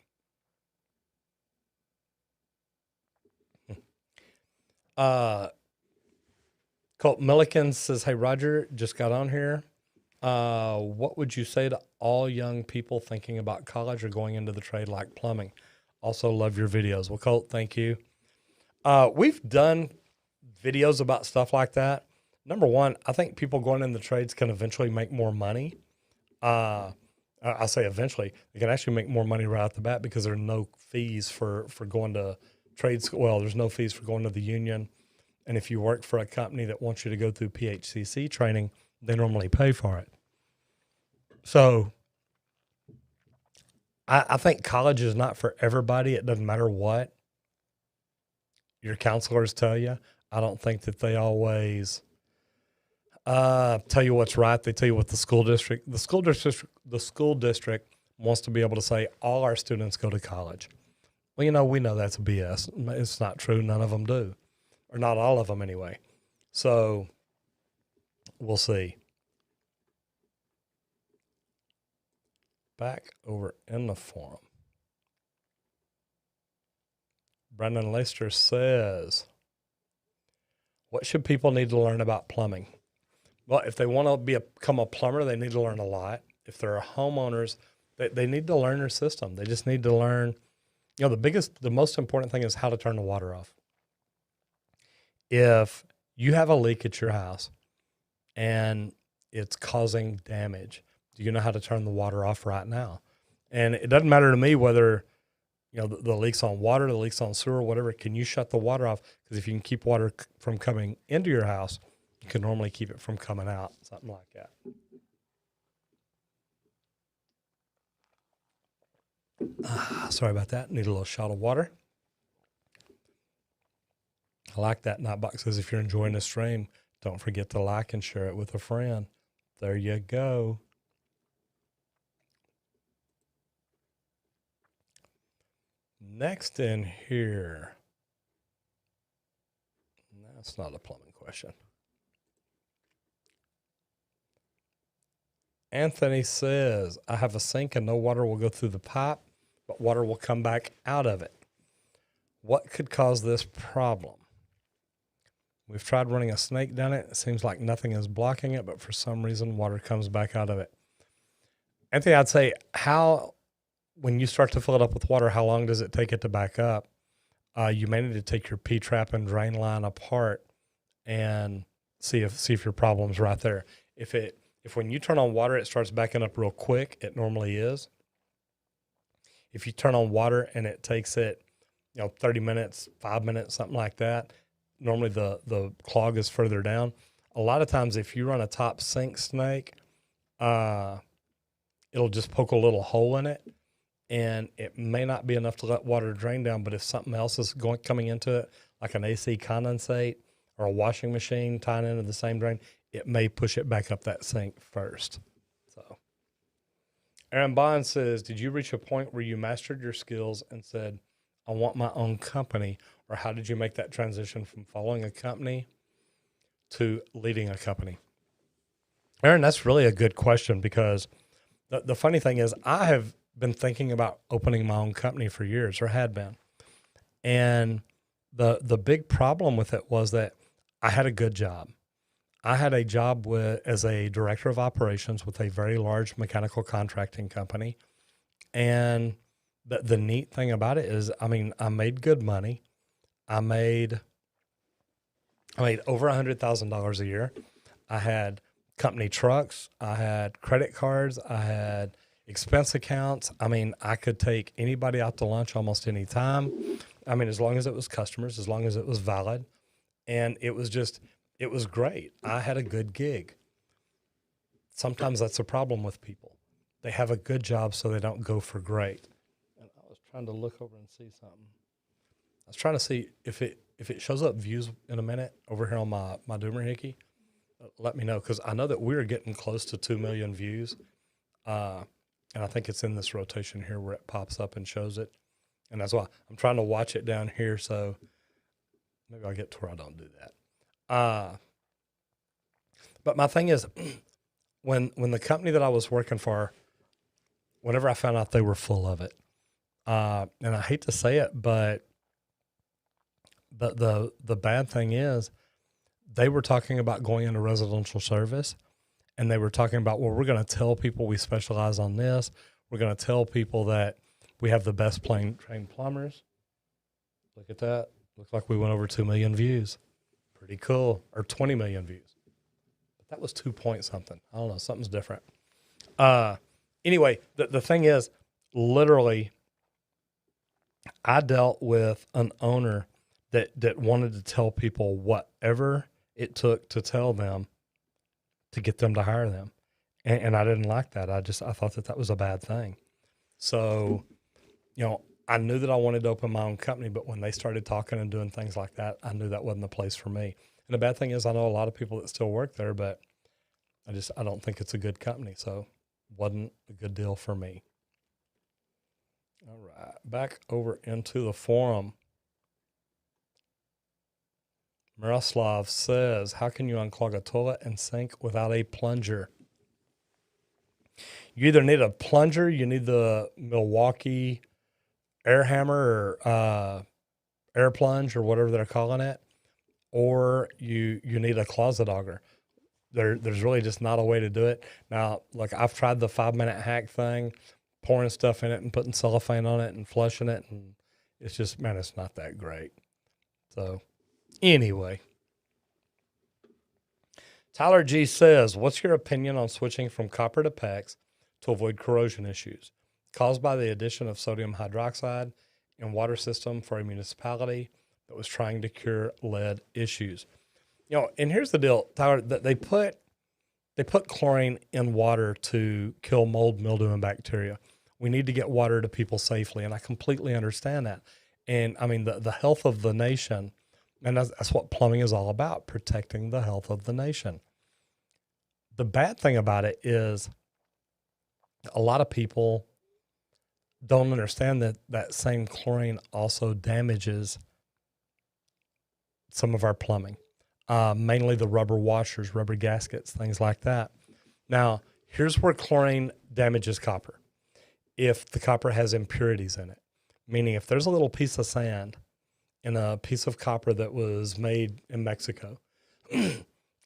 Colt Milliken says, hey, Roger, just got on here. What would you say to all young people thinking about college or going into the trade like plumbing? Also love your videos. Well, Colt, thank you. We've done videos about stuff like that. Number one, I think people going in the trades can eventually make more money. I say eventually, they can actually make more money right off the bat because there are no fees for going to trade school. Well, there's no fees for going to the union. And if you work for a company that wants you to go through PHCC training, they normally pay for it. So I think college is not for everybody. It doesn't matter what your counselors tell you. I don't think that they always tell you what's right. They tell you what the school district wants to be able to say, all our students go to college. Well, we know that's BS. It's not true. None of them do, or not all of them anyway. So we'll see. Back over in the forum. Brendan Lester says, what should people need to learn about plumbing? Well, if they want to become a plumber, they need to learn a lot. If they're homeowners, they need to learn their system. They just need to learn, the most important thing is how to turn the water off. If you have a leak at your house and it's causing damage, do you know how to turn the water off right now? And it doesn't matter to me whether, the leak's on water, the leak's on sewer, whatever. Can you shut the water off? Because if you can keep water from coming into your house, you can normally keep it from coming out, something like that. Sorry about that. Need a little shot of water. I like that. Nightbox says, if you're enjoying the stream, don't forget to like and share it with a friend. There you go. Next in here. That's not a plumbing question. Anthony says, I have a sink and no water will go through the pipe, but water will come back out of it. What could cause this problem? We've tried running a snake down it. It seems like nothing is blocking it, but for some reason, water comes back out of it. Anthony, I'd say when you start to fill it up with water, how long does it take it to back up? You may need to take your P-trap and drain line apart and see if your problem's right there. If when you turn on water, it starts backing up real quick, it normally is. If you turn on water and it takes it, 30 minutes, 5 minutes, something like that, normally the clog is further down. A lot of times if you run a top sink snake, it'll just poke a little hole in it, and it may not be enough to let water drain down, but if something else is coming into it, like an AC condensate or a washing machine tying into the same drain, it may push it back up that sink first. So Aaron Bond says, did you reach a point where you mastered your skills and said, I want my own company? Or how did you make that transition from following a company to leading a company? Aaron, that's really a good question, because the funny thing is I have been thinking about opening my own company for years, or had been. And the big problem with it was that I had a good job. I had a job as a director of operations with a very large mechanical contracting company. And the neat thing about it is, I mean, I made good money. I made over $100,000 a year. I had company trucks. I had credit cards. I had expense accounts. I mean, I could take anybody out to lunch almost any time. I mean, as long as it was customers, as long as it was valid. And it was great. I had a good gig. Sometimes that's a problem with people. They have a good job, so they don't go for great. And I was trying to look over and see something. I was trying to see if it shows up views in a minute over here on my Doomer Hickey. Let me know, because I know that we're getting close to 2 million views. And I think it's in this rotation here where it pops up and shows it. And that's why I'm trying to watch it down here, so maybe I'll get to where I don't do that. But my thing is, when the company that I was working for, whenever I found out they were full of it, and I hate to say it, but the bad thing is they were talking about going into residential service, and they were talking about, well, we're going to tell people we specialize on this. We're going to tell people that we have the best trained plumbers. Look at that. Looks like we went over 2 million views. Pretty cool. Or 20 million views. But that was 2 point something. I don't know. Something's different. Anyway, the thing is, literally, I dealt with an owner that wanted to tell people whatever it took to tell them to get them to hire them. And I didn't like that. I thought that was a bad thing. So, I knew that I wanted to open my own company, but when they started talking and doing things like that, I knew that wasn't the place for me. And the bad thing is, I know a lot of people that still work there, but I don't think it's a good company. So wasn't a good deal for me. All right, back over into the forum. Miroslav says, how can you unclog a toilet and sink without a plunger? You either need a plunger, you need the Milwaukee air hammer or air plunge or whatever they're calling it, or you need a closet auger. There's really just not a way to do it. Now, like, I've tried the 5-minute hack thing, pouring stuff in it and putting cellophane on it and flushing it, and it's just, man, it's not that great. So anyway, Tyler G says, what's your opinion on switching from copper to PEX to avoid corrosion issues caused by the addition of sodium hydroxide in water system for a municipality that was trying to cure lead issues? And here's the deal, Tyler, that they put chlorine in water to kill mold, mildew, and bacteria. We need to get water to people safely, and I completely understand that. And I mean, the health of the nation, and that's what plumbing is all about, protecting the health of the nation. The bad thing about it is a lot of people don't understand that same chlorine also damages some of our plumbing, mainly the rubber washers, rubber gaskets, things like that. Now, here's where chlorine damages copper. If the copper has impurities in it, meaning if there's a little piece of sand in a piece of copper that was made in Mexico,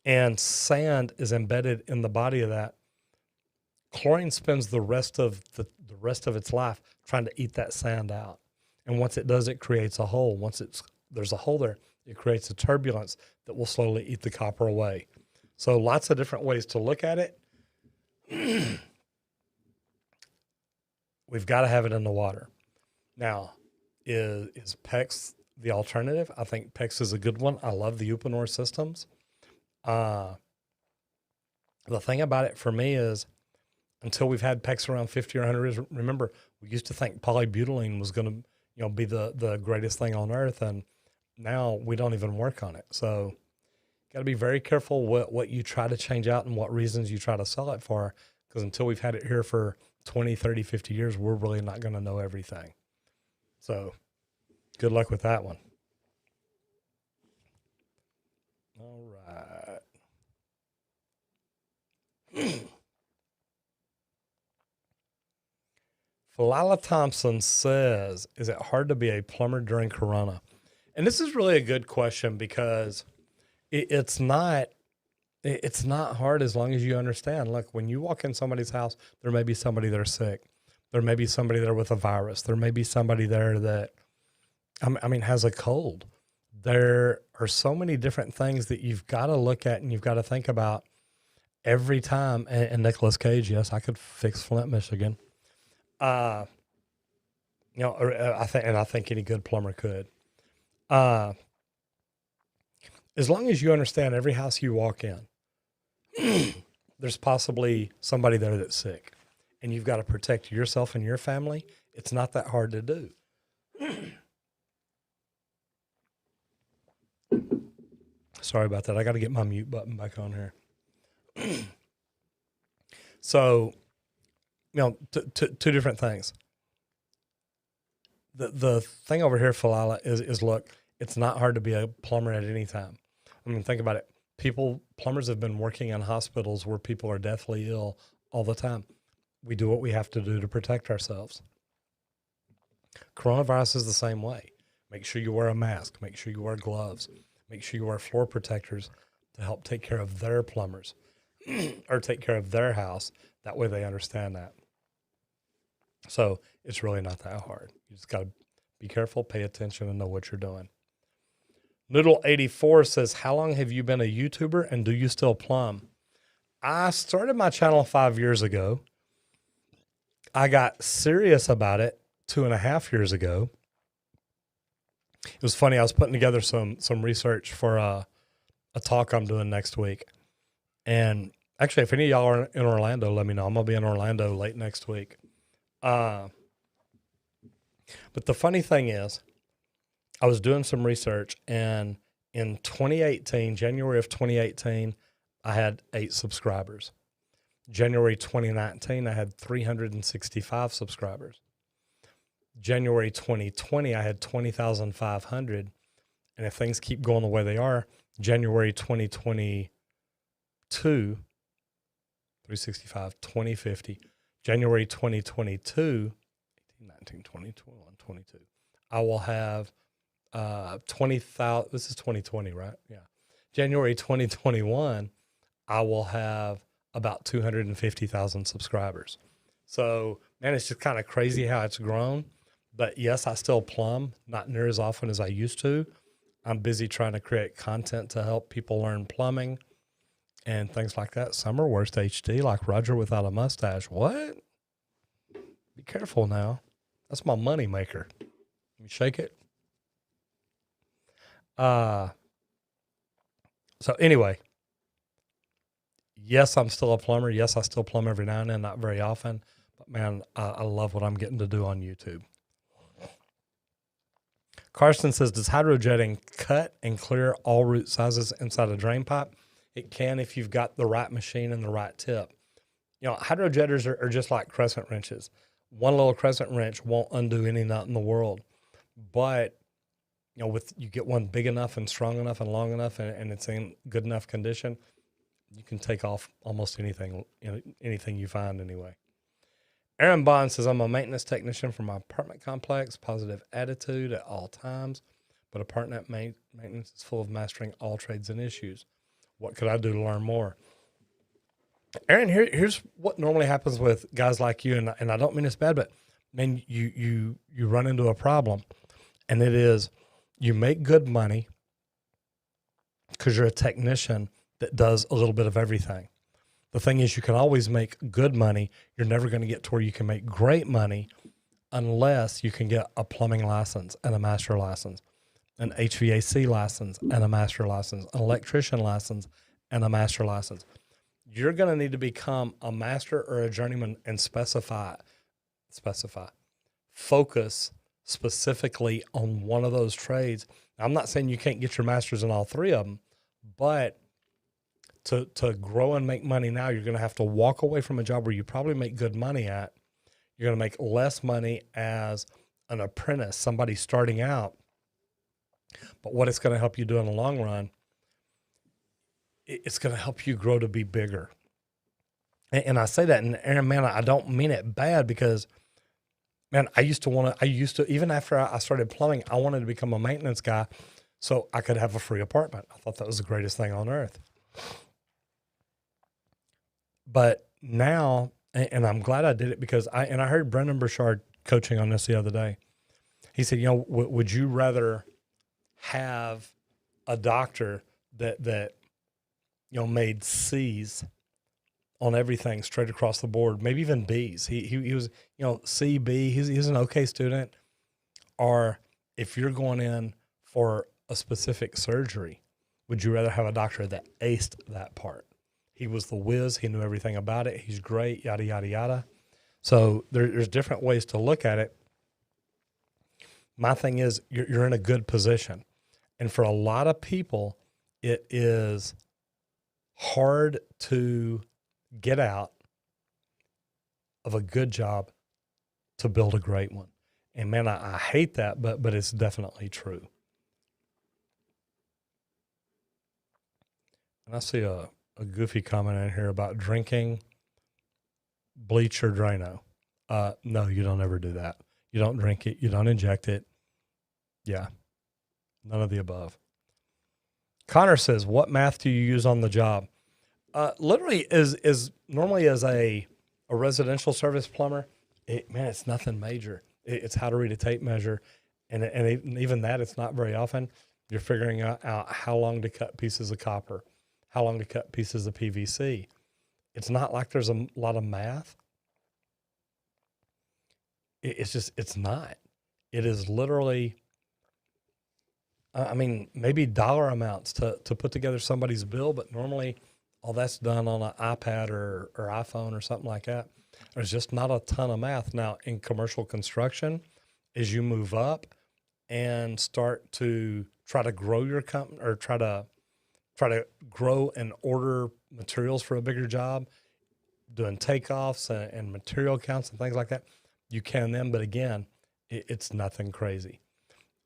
and sand is embedded in the body of that, chlorine spends the rest of its life trying to eat that sand out. And once it does, it creates a hole. Once there's a hole there, it creates a turbulence that will slowly eat the copper away. So lots of different ways to look at it. We've got to have it in the water. Now, is PEX the alternative? I think PEX is a good one. I love the Uponor systems. The thing about it for me is, until we've had PEX around 50 or 100, remember, we used to think polybutylene was going to be the greatest thing on earth, and now we don't even work on it. So got to be very careful what you try to change out and what reasons you try to sell it for, because until we've had it here for 20, 30, 50 years, we're really not going to know everything. So good luck with that one. All right. Falala Thompson says, is it hard to be a plumber during Corona? And this is really a good question because it's not hard as long as you understand. Look, when you walk in somebody's house, there may be somebody that are sick. There may be somebody there with a virus. There may be somebody there that, has a cold. There are so many different things that you've got to look at and you've got to think about every time. And Nicolas Cage, yes, I could fix Flint, Michigan. I think any good plumber could. As long as you understand every house you walk in, there's possibly somebody there that's sick, and you've got to protect yourself and your family. It's not that hard to do. Sorry about that. I got to get my mute button back on here. So, two different things. The thing over here, Falala, is look, it's not hard to be a plumber at any time. Think about it. Plumbers have been working in hospitals where people are deathly ill all the time. We do what we have to do to protect ourselves. Coronavirus is the same way. Make sure you wear a mask. Make sure you wear gloves. Make sure you wear floor protectors to help take care of their plumbers or take care of their house. That way they understand that. So it's really not that hard. You just got to be careful, pay attention, and know what you're doing. Noodle84 says, how long have you been a YouTuber and do you still plumb? I started my channel 5 years ago. I got serious about it 2.5 years ago. It was funny. I was putting together some research for a talk I'm doing next week. And actually, if any of y'all are in Orlando, let me know. I'm going to be in Orlando late next week. But the funny thing is, I was doing some research, and in 2018, January of 2018, I had 8 subscribers. January 2019, I had 365 subscribers. January 2020, I had 20,500. And if things keep going the way they are, January 2022, 365, 2050, January 2022, 19, 20, 21, 22, I will have 20,000. This is 2020, right? Yeah. January 2021, I will have about 250,000 subscribers. So, man, it's just kind of crazy how it's grown. But yes, I still plumb, not near as often as I used to. I'm busy trying to create content to help people learn plumbing and things like that. Some are worst HD, like Roger without a mustache. What? Be careful now. That's my money maker. Let me shake it. So anyway, yes, I'm still a plumber. Yes, I still plumb every now and then, not very often. But man, I love what I'm getting to do on YouTube. Carson says, does hydrojetting cut and clear all root sizes inside a drain pipe? It can if you've got the right machine and the right tip. Hydrojetters are just like crescent wrenches. One little crescent wrench won't undo any nut in the world. But, you get one big enough and strong enough and long enough and it's in good enough condition, you can take off almost anything you find anyway. Aaron Bond says, I'm a maintenance technician for my apartment complex, positive attitude at all times, but apartment maintenance is full of mastering all trades and issues. What could I do to learn more? Aaron, here's what normally happens with guys like you, and I don't mean this bad, but man, you run into a problem, and it is you make good money because you're a technician that does a little bit of everything. The thing is, you can always make good money. You're never going to get to where you can make great money unless you can get a plumbing license and a master license, an HVAC license and a master license, an electrician license and a master license. You're going to need to become a master or a journeyman and focus specifically on one of those trades. Now, I'm not saying you can't get your masters in all 3 of them, but to grow and make money now, you're going to have to walk away from a job where you probably make good money at. You're going to make less money as an apprentice, somebody starting out. But what it's going to help you do in the long run, it's going to help you grow to be bigger. And I say that, and man, I don't mean it bad, because, man, I used to, even after I started plumbing, I wanted to become a maintenance guy so I could have a free apartment. I thought that was the greatest thing on earth. But now, and I'm glad I did it, because I heard Brendan Burchard coaching on this the other day. He said, would you rather have a doctor that made C's on everything straight across the board, maybe even B's? He was, C, B, he's an okay student. Or if you're going in for a specific surgery, would you rather have a doctor that aced that part? He was the whiz. He knew everything about it. He's great, yada, yada, yada. So there's different ways to look at it. My thing is, you're in a good position. And for a lot of people, it is hard to get out of a good job to build a great one. And man, I hate that, but it's definitely true. And I see a goofy comment in here about drinking bleach or Drano. No, you don't ever do that. You don't drink it. You don't inject it. Yeah. None of the above. Connor says, what math do you use on the job? Literally is normally as a residential service plumber, it's nothing major. It's how to read a tape measure. And even that, it's not very often. You're figuring out how long to cut pieces of copper, how long to cut pieces of PVC. It's not like there's a lot of math. It's not. It is literally, maybe dollar amounts to put together somebody's bill, but normally all that's done on an iPad or iPhone or something like that. There's just not a ton of math. Now, in commercial construction, as you move up and start to try to grow your company, or try to grow and order materials for a bigger job, doing takeoffs and material counts and things like that, you can then. But again, it's nothing crazy.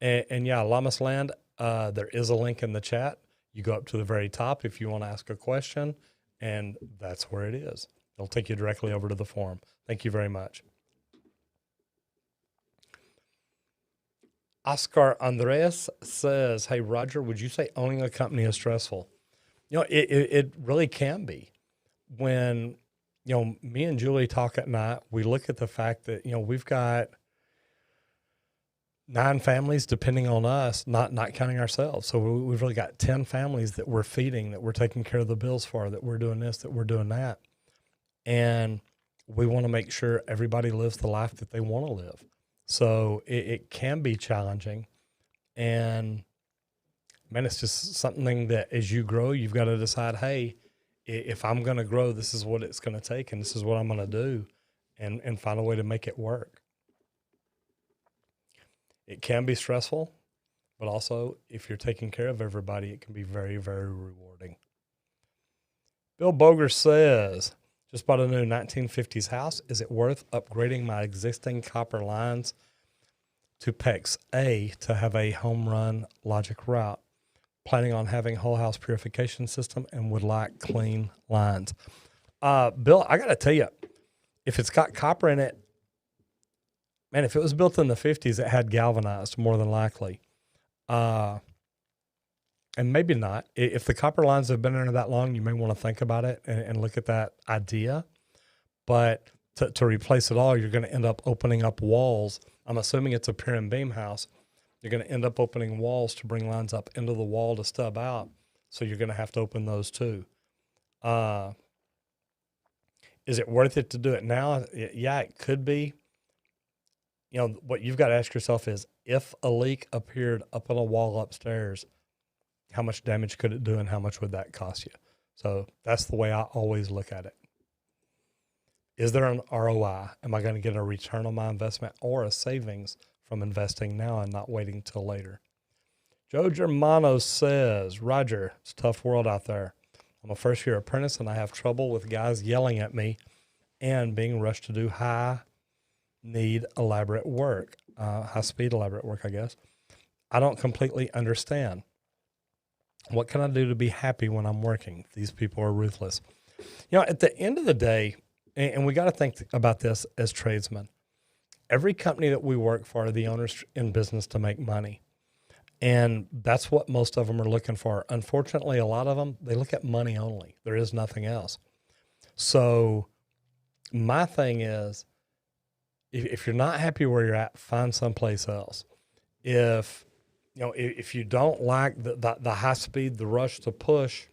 And yeah, Llamas Land, there is a link in the chat. You go up to the very top if you want to ask a question, and that's where it is. It'll take you directly over to the forum. Thank you very much. Oscar Andreas says, hey, Roger, would you say owning a company is stressful? It really can be. When, me and Julie talk at night, we look at the fact that, we've got 9 families depending on us, not counting ourselves. So we've really got 10 families that we're feeding, that we're taking care of the bills for, that we're doing this, that we're doing that. And we want to make sure everybody lives the life that they want to live. So it can be challenging. And man, it's just something that as you grow, you've got to decide, hey, if I'm going to grow, this is what it's going to take, and this is what I'm going to do, and find a way to make it work. It can be stressful, but also if you're taking care of everybody, it can be very, very rewarding. Bill Boger says, just bought a new 1950s house. Is it worth upgrading my existing copper lines to PEX A to have a home run logic route? Planning on having whole house purification system and would like clean lines. Bill, I got to tell you, if it's got copper in it, man, if it was built in the 50s, it had galvanized more than likely. And maybe not. If the copper lines have been in there that long, you may want to think about it and look at that idea. But to replace it all, you're going to end up opening up walls. I'm assuming it's a pier and beam house. You're going to end up opening walls to bring lines up into the wall to stub out. So you're going to have to open those too. Is it worth it to do it now? Yeah, it could be. What you've got to ask yourself is, if a leak appeared up on a wall upstairs, how much damage could it do and how much would that cost you? So that's the way I always look at it. Is there an ROI? Am I going to get a return on my investment or a savings from investing now and not waiting till later? Joe Germano says, Roger, it's a tough world out there. I'm a first-year apprentice, and I have trouble with guys yelling at me and being rushed to do high-speed elaborate work, I guess. I don't completely understand. What can I do to be happy when I'm working? These people are ruthless. You know, at the end of the day, and we got to think about this as tradesmen, every company that we work for, the owners in business to make money. And that's what most of them are looking for. Unfortunately, a lot of them, they look at money only. There is nothing else. So my thing is, if you're not happy where you're at, find someplace else. If you don't like the high speed, the rush to push,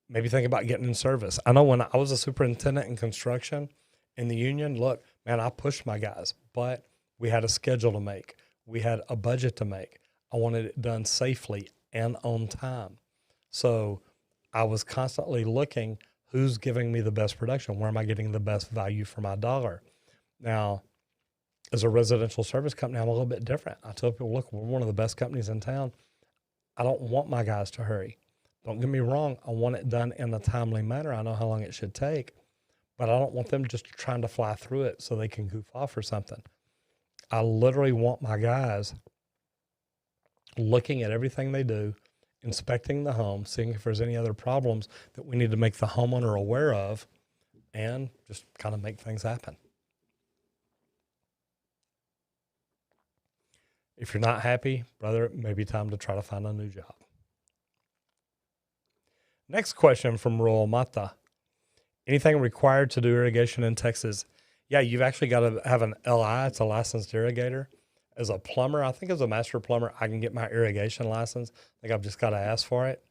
maybe think about getting in service. I know when I was a superintendent in construction in the union, look, man, I pushed my guys, but we had a schedule to make. We had a budget to make. I wanted it done safely and on time. So I was constantly looking, who's giving me the best production? Where am I getting the best value for my dollar? Now, as a residential service company, I'm a little bit different. I tell people, look, we're one of the best companies in town. I don't want my guys to hurry. Don't get me wrong. I want it done in a timely manner. I know how long it should take, but I don't want them just trying to fly through it so they can goof off or something. I literally want my guys looking at everything they do, inspecting the home, seeing if there's any other problems that we need to make the homeowner aware of, and just kind of make things happen. If you're not happy, brother, it may be time to try to find a new job. Next question from Royal Mata. Anything required to do irrigation in Texas? Yeah, you've actually got to have an LI. It's a licensed irrigator. As a plumber, I think as a master plumber, I can get my irrigation license. I think I've just got to ask for it.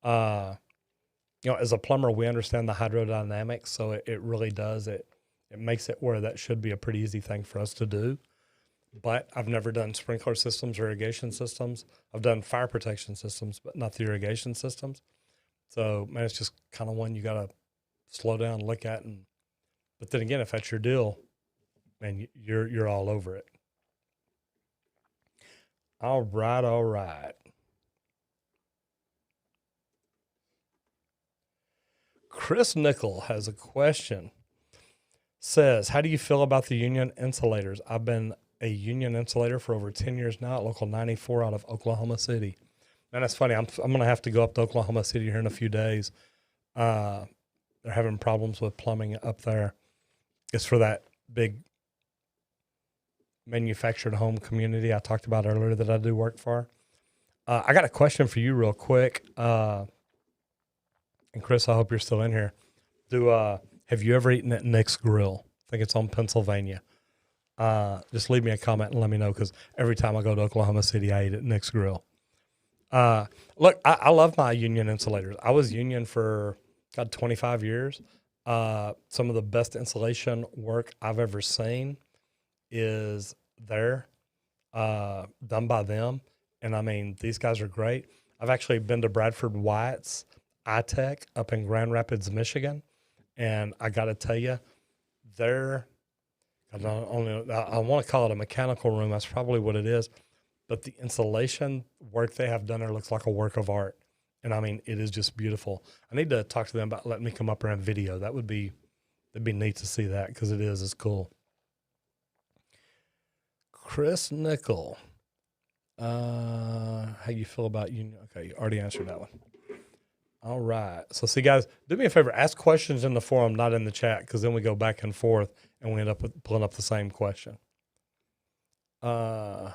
As a plumber, we understand the hydrodynamics, so it really does. It makes it where that should be a pretty easy thing for us to do. But I've never done sprinkler systems or irrigation systems. I've done fire protection systems, but not the irrigation systems. So, man, it's just kind of one you got to slow down, look at, but then again, if that's your deal, man, you're all over it. All right. Chris Nickel has a question. Says, how do you feel about the union insulators? I've been a union insulator for over 10 years now at Local 94 out of Oklahoma City. Man, that's funny. I'm going to have to go up to Oklahoma City here in a few days. They're having problems with plumbing up there. It's for that big manufactured home community I talked about earlier that I do work for. I got a question for you real quick. And Chris, I hope you're still in here. Have you ever eaten at Nick's Grill? I think it's on Pennsylvania. Just leave me a comment and let me know, because every time I go to Oklahoma City, I eat at Nick's Grill. Look, I love my union insulators. I was union for 25 years. Some of the best insulation work I've ever seen is there, done by them. And I mean, these guys are great. I've actually been to Bradford Wyatt's iTech up in Grand Rapids, Michigan. And I got to tell you, I want to call it a mechanical room. That's probably what it is. But the insulation work they have done there looks like a work of art. And I mean, it is just beautiful. I need to talk to them about letting me come up there and video. That'd be neat to see that, because it's cool. Chris Nickel, how you feel about union? Okay, you already answered that one. All right. So see, guys, do me a favor. Ask questions in the forum, not in the chat, because then we go back and forth and we end up pulling up the same question. Let's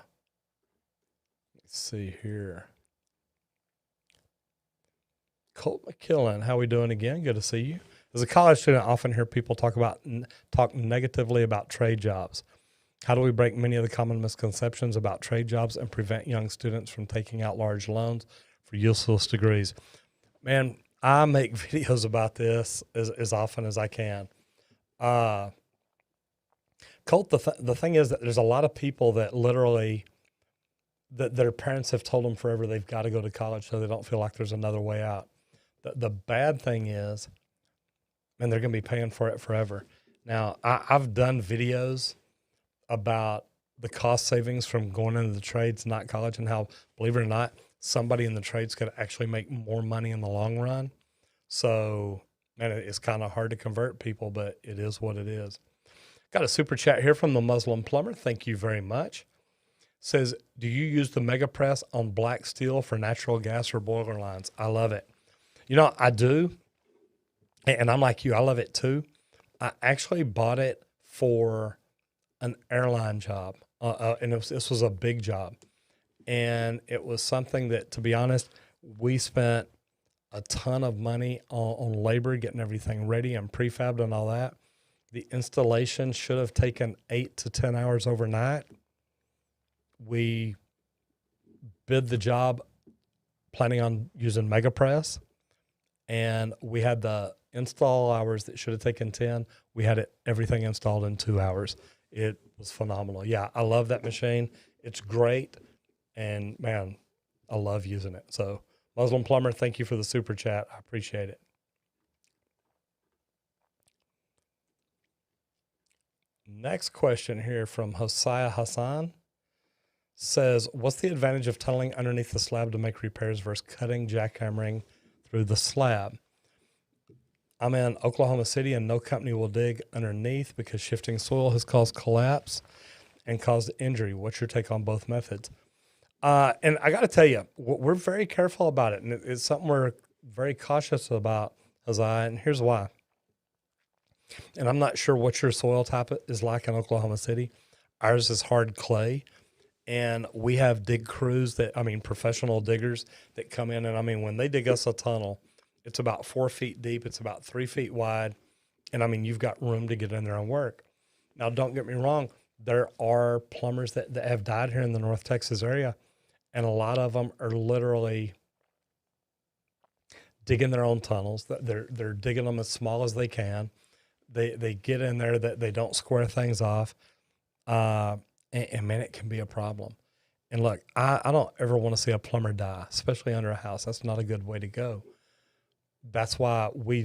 see here. Colt McKillen, how we doing again? Good to see you. As a college student, I often hear people talk negatively about trade jobs. How do we break many of the common misconceptions about trade jobs and prevent young students from taking out large loans for useless degrees? Man, I make videos about this as often as I can. Colt, the thing is that there's a lot of people that literally, that their parents have told them forever they've got to go to college so they don't feel like there's another way out. The bad thing is, and they're going to be paying for it forever. Now, I've done videos about the cost savings from going into the trades, not college, and how, believe it or not, somebody in the trades could actually make more money in the long run. So, man, it's kind of hard to convert people, but it is what it is. Got a super chat here from the Muslim plumber. Thank you very much. Says, do you use the mega press on black steel for natural gas or boiler lines? I love it. You know, I do. And I'm like you, I love it too. I actually bought it for an airline job. And this was a big job. And it was something that, to be honest, we spent a ton of money on labor, getting everything ready and prefabbed and all that. The installation should have taken 8 to 10 hours overnight. We bid the job planning on using mega press, and we had the install hours that should have taken 10. We had everything installed in 2 hours. It was phenomenal. Yeah, I love that machine. It's great. And man, I love using it. So Muslim Plumber, thank you for the super chat. I appreciate it. Next question here from Hosea Hassan says, what's the advantage of tunneling underneath the slab to make repairs versus cutting, jackhammering through the slab? I'm in Oklahoma City and no company will dig underneath because shifting soil has caused collapse and caused injury. What's your take on both methods? And I got to tell you, we're very careful about it. And it's something we're very cautious about, Hosea, and here's why. And I'm not sure what your soil type is like in Oklahoma City. Ours is hard clay. And we have dig crews professional diggers that come in. And when they dig us a tunnel, it's about 4 feet deep. It's about 3 feet wide. And you've got room to get in there and work. Now, don't get me wrong. There are plumbers that have died here in the North Texas area. And a lot of them are literally digging their own tunnels. They're digging them as small as they can. They get in there, that they don't square things off. And man, it can be a problem. And look, I don't ever want to see a plumber die, especially under a house. That's not a good way to go. That's why we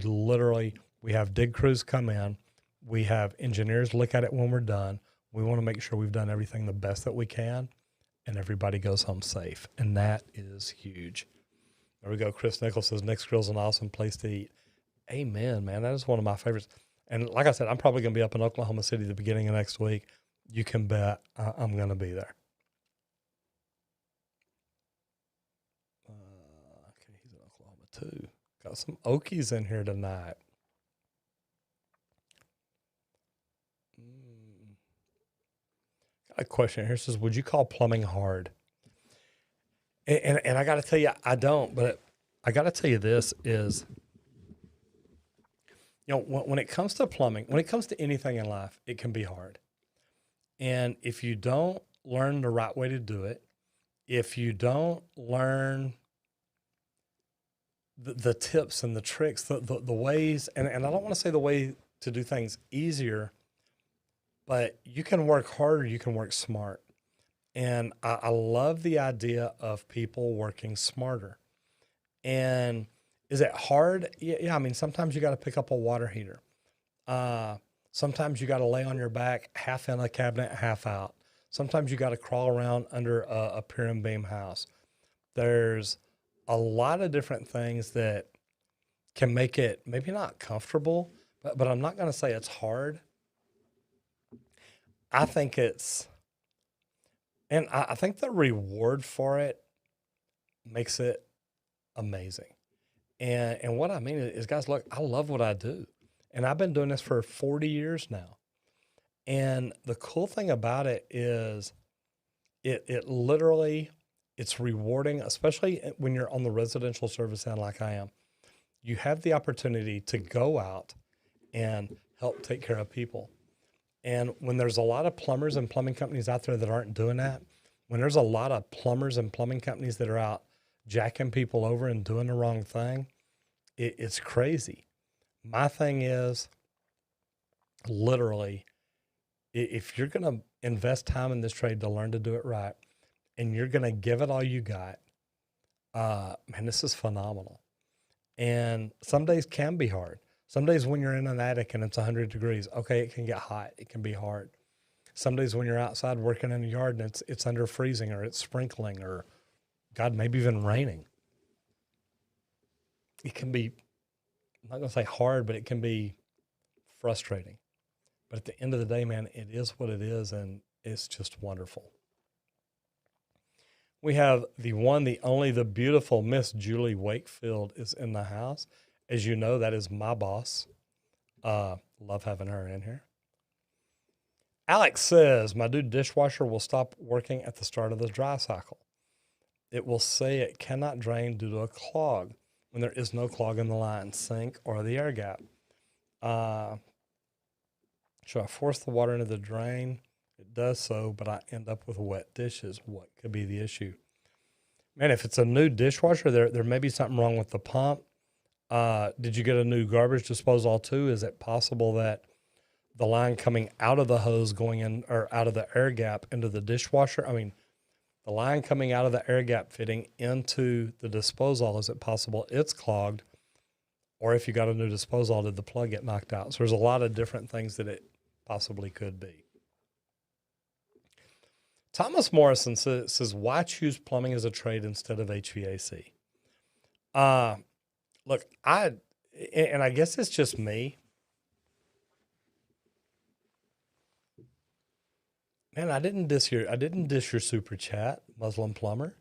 have dig crews come in. We have engineers look at it when we're done. We want to make sure we've done everything the best that we can, and everybody goes home safe. And that is huge. There we go. Chris Nichols says, Nick's Grill's an awesome place to eat. Amen, man. That is one of my favorites. And like I said, I'm probably going to be up in Oklahoma City the beginning of next week. You can bet I'm going to be there. Okay, he's in Oklahoma too. Got some Okies in here tonight. Got a question here. It says, would you call plumbing hard? And I got to tell you, I don't. But I got to tell you this is, when it comes to plumbing, when it comes to anything in life, it can be hard. And if you don't learn the right way to do it, if you don't learn the tips and the tricks, the ways, and I don't want to say the way to do things easier, but you can work harder, you can work smart. And I love the idea of people working smarter. And is it hard? Yeah. Sometimes you got to pick up a water heater. Sometimes you got to lay on your back, half in a cabinet, half out. Sometimes you got to crawl around under a pier and beam house. There's a lot of different things that can make it maybe not comfortable, but I'm not going to say it's hard. I think I think the reward for it makes it amazing. And what I mean is, guys, look, I love what I do. And I've been doing this for 40 years now. And the cool thing about it is it literally, it's rewarding, especially when you're on the residential service end like I am. You have the opportunity to go out and help take care of people. And when there's a lot of plumbers and plumbing companies out there that aren't doing that, when there's a lot of plumbers and plumbing companies that are out jacking people over and doing the wrong thing, it's crazy. My thing is, literally, if you're going to invest time in this trade to learn to do it right, and you're going to give it all you got, man, this is phenomenal. And some days can be hard. Some days when you're in an attic and it's 100 degrees, okay, it can get hot. It can be hard. Some days when you're outside working in the yard and it's under freezing or it's sprinkling or God, maybe even raining. It can be, I'm not going to say hard, but it can be frustrating. But at the end of the day, man, it is what it is, and it's just wonderful. We have the one, the only, the beautiful Miss Julie Wakefield is in the house. As you know, that is my boss. Love having her in here. Alex says, my new dishwasher will stop working at the start of the dry cycle. It will say it cannot drain due to a clog when there is no clog in the line, sink, or the air gap. Should I force the water into the drain? It does so, but I end up with wet dishes. What could be the issue? Man, if it's a new dishwasher, there may be something wrong with the pump. Did you get a new garbage disposal too? Is it possible that the line coming out of the hose going in, or out of the air gap into the dishwasher? I mean, the line coming out of the air gap fitting into the disposal, is it possible it's clogged? Or if you got a new disposal, did the plug get knocked out? So there's a lot of different things that it possibly could be. Thomas Morrison says, why choose plumbing as a trade instead of HVAC? Look, and I guess it's just me. Man, I didn't dish your super chat, Muslim plumber.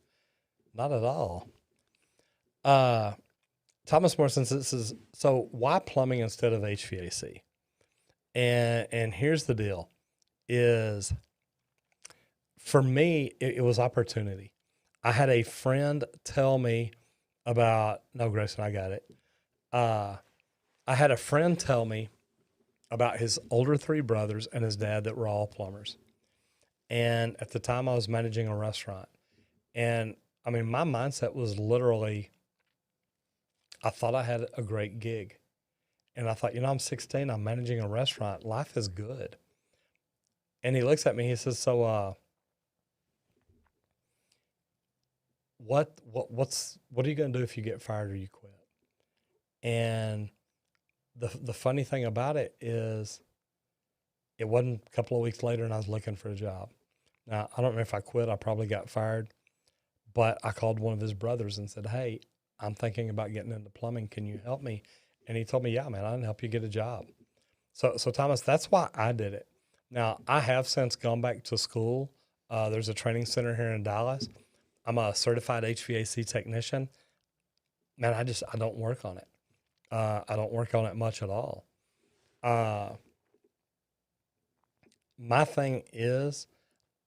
Not at all. Thomas Morrison says, so why plumbing instead of HVAC? And here's the deal is, for me, it was opportunity. I had a friend tell me about, no, Grayson, I got it. I had a friend tell me about his older 3 brothers and his dad that were all plumbers. And at the time I was managing a restaurant. And I mean, my mindset was literally, I thought I had a great gig. And I thought, I'm 16, I'm managing a restaurant. Life is good. And he looks at me, he says, so, what are you going to do if you get fired or you quit? And the funny thing about it is, it wasn't a couple of weeks later and I was looking for a job. Now, I don't know if I quit, I probably got fired, but I called one of his brothers and said, hey, I'm thinking about getting into plumbing. Can you help me? And he told me, yeah, man, I can help you get a job. So Thomas, that's why I did it. Now, I have since gone back to school. There's a training center here in Dallas. I'm a certified HVAC technician. Man, I don't work on it. I don't work on it much at all. My thing is,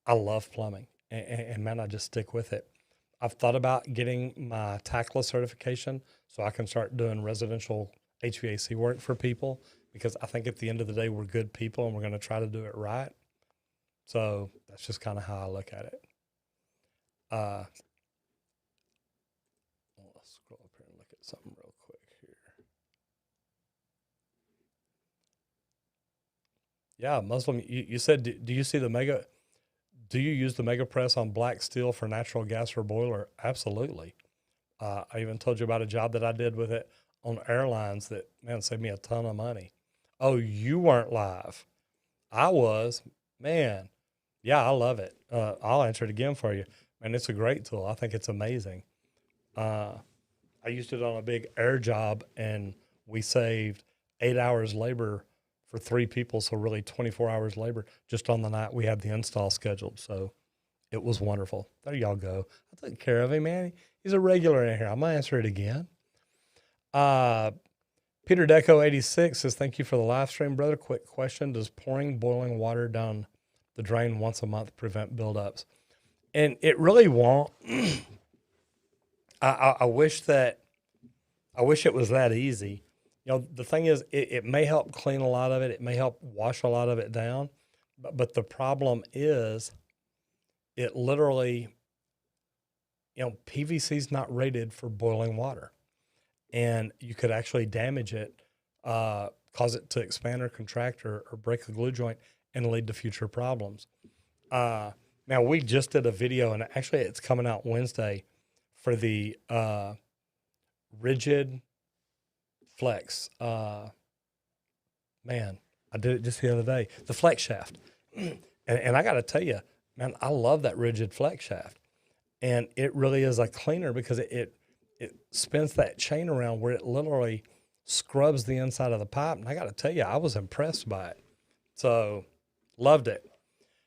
I love plumbing, and man, I just stick with it. I've thought about getting my TACLA certification so I can start doing residential HVAC work for people, because I think at the end of the day, we're good people and we're going to try to do it right. So that's just kind of how I look at it. Let's scroll up here and look at something real quick here. Yeah, Muslim, you said, do you see the mega, do you use the mega press on black steel for natural gas or boiler? Absolutely. I even told you about a job that I did with it on airlines that, man, saved me a ton of money. Oh, you weren't live. I was. Man, yeah, I love it. I'll answer it again for you. Man, it's a great tool. I think it's amazing. I used it on a big air job, and we saved 8 hours labor for 3 people, so really 24 hours labor just on the night we had the install scheduled. So it was wonderful. There y'all go. I took care of him, man. He's a regular in here. I'm going to answer it again. Peter Deco 86 says, thank you for the live stream, brother. Quick question. Does pouring boiling water down the drain once a month prevent buildups? And it really won't. I wish it was that easy. The thing is, it may help clean a lot of it. It may help wash a lot of it down. But the problem is, it literally, PVC is not rated for boiling water. And you could actually damage it, cause it to expand or contract or break a glue joint and lead to future problems. Now, we just did a video, and actually it's coming out Wednesday, for the rigid flex. Man, I did it just the other day. The flex shaft. And I got to tell you, man, I love that rigid flex shaft. And it really is a cleaner because it spins that chain around where it literally scrubs the inside of the pipe. And I got to tell you, I was impressed by it. So loved it.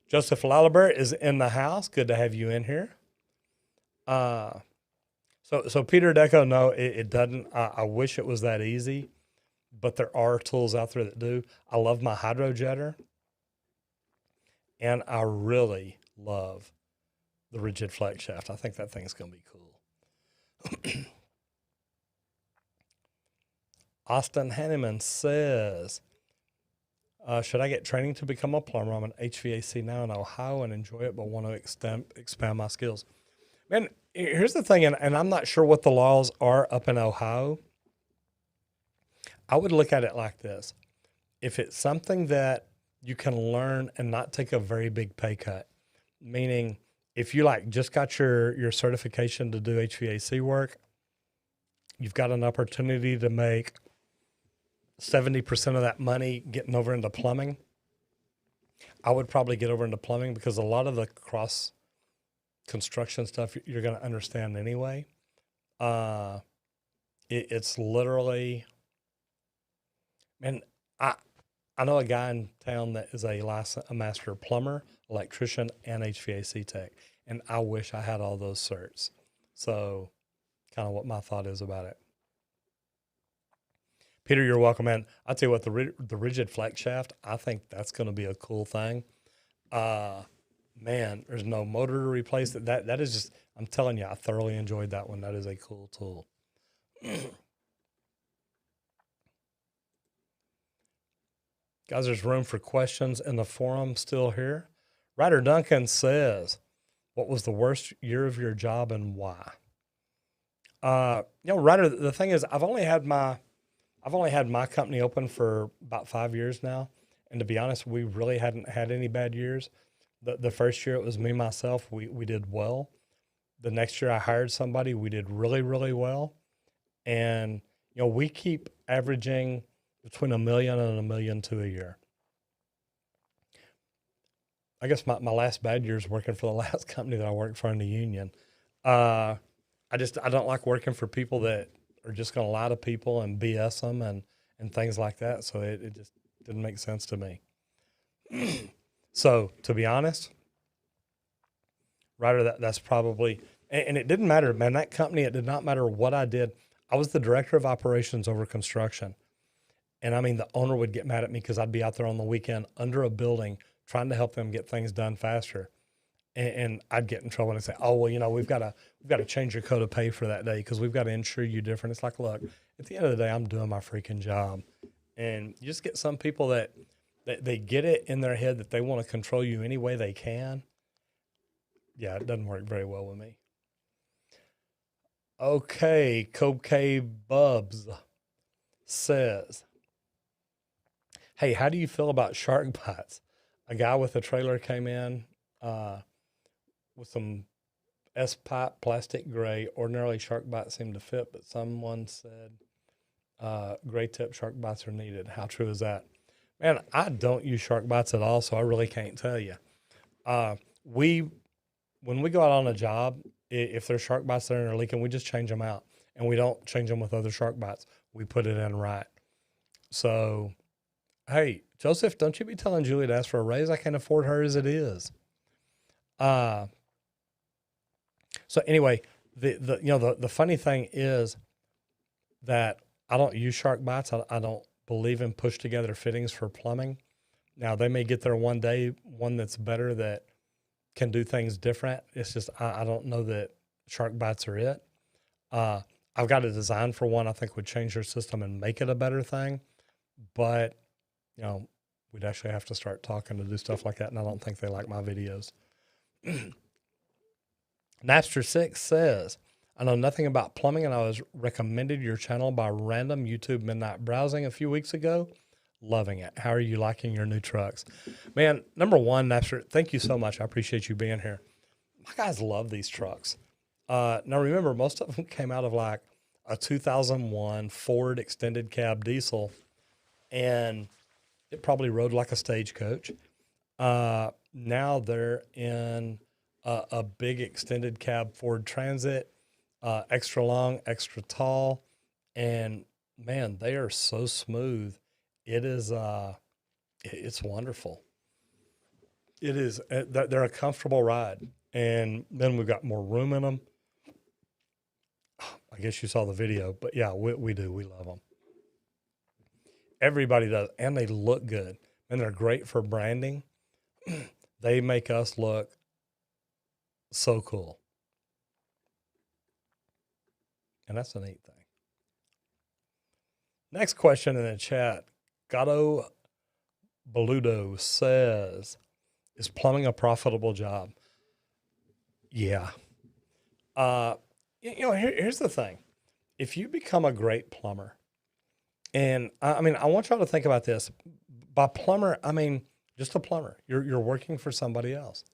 Joseph Lalibert is in the house. Good to have you in here. So Peter Deco, no, it doesn't. I wish it was that easy, but there are tools out there that do. I love my hydrojetter, and I really love the rigid flex shaft. I think that thing's going to be cool. Austin Hanneman says, should I get training to become a plumber? I'm an HVAC now in Ohio and enjoy it, but want to expand my skills. Man, here's the thing, and I'm not sure what the laws are up in Ohio. I would look at it like this. If it's something that you can learn and not take a very big pay cut, meaning if you like just got your certification to do HVAC work, you've got an opportunity to make 70% of that money getting over into plumbing. I would probably get over into plumbing because a lot of the cross construction stuff you're going to understand anyway. It's literally, man, I know a guy in town that is a master plumber, electrician, and HVAC tech, and I wish I had all those certs. So kind of what my thought is about it. Peter, you're welcome, man. I'll tell you what, the rigid flex shaft, I think that's going to be a cool thing. Man, there's no motor to replace it. That is just, I'm telling you, I thoroughly enjoyed that one. That is a cool tool. Guys, there's room for questions in the forum still here. Ryder Duncan says, what was the worst year of your job and why? Ryder, the thing is, I've only had my company open for about 5 years now. And to be honest, we really hadn't had any bad years. The first year it was me, myself, we did well. The next year I hired somebody, we did really, really well. And, we keep averaging between $1 million and $1.2 million a year. I guess my last bad year is working for the last company that I worked for in the union. I don't like working for people that are just going to lie to people and BS them and things like that. So it just didn't make sense to me. So to be honest, Ryder, that's probably, and it didn't matter, man, that company, it did not matter what I did. I was the director of operations over construction. And I mean, the owner would get mad at me because I'd be out there on the weekend under a building trying to help them get things done faster. And I'd get in trouble and say, oh, well, we've got to change your code of pay for that day because we've got to insure you different. It's like, look, at the end of the day, I'm doing my freaking job. And you just get some people that they get it in their head that they want to control you any way they can. Yeah, it doesn't work very well with me. Okay, Cobe K. Bubs says, hey, how do you feel about shark bites? A guy with a trailer came in with some S-pipe plastic gray. Ordinarily, shark bites seem to fit, but someone said gray tip shark bites are needed. How true is that? Man, I don't use shark bites at all, so I really can't tell you. When we go out on a job, if there's shark bites there and they're leaking, we just change them out. And we don't change them with other shark bites. We put it in right. So, hey, Joseph, don't you be telling Julie to ask for a raise. I can't afford her as it is. So anyway, the funny thing is that I don't use shark bites. I don't believe in push together fittings for plumbing. Now they may get there one day, one that's better that can do things different. It's just, I don't know that shark bites are it. I've got a design for one I think would change their system and make it a better thing. But, we'd actually have to start talking to do stuff like that. And I don't think they like my videos. Napster6 says, I know nothing about plumbing and I was recommended your channel by random YouTube midnight browsing a few weeks ago. Loving it. How are you liking your new trucks? Man, number one, Napster, thank you so much. I appreciate you being here. My guys love these trucks. Now remember, most of them came out of like a 2001 Ford extended cab diesel, and it probably rode like a stagecoach. Now they're in a big extended cab Ford Transit, extra long, extra tall, and man, they are so smooth. It is, it's wonderful. It is. They're a comfortable ride, and then we've got more room in them. I guess you saw the video, but yeah, we do. We love them. Everybody does, and they look good, and they're great for branding. They make us look so cool, and that's a neat thing. Next question in the chat, Gato Beludo says, "Is plumbing a profitable job?" Yeah. Here's the thing: if you become a great plumber, and I mean, I want y'all to think about this. By plumber, I mean just a plumber. You're working for somebody else.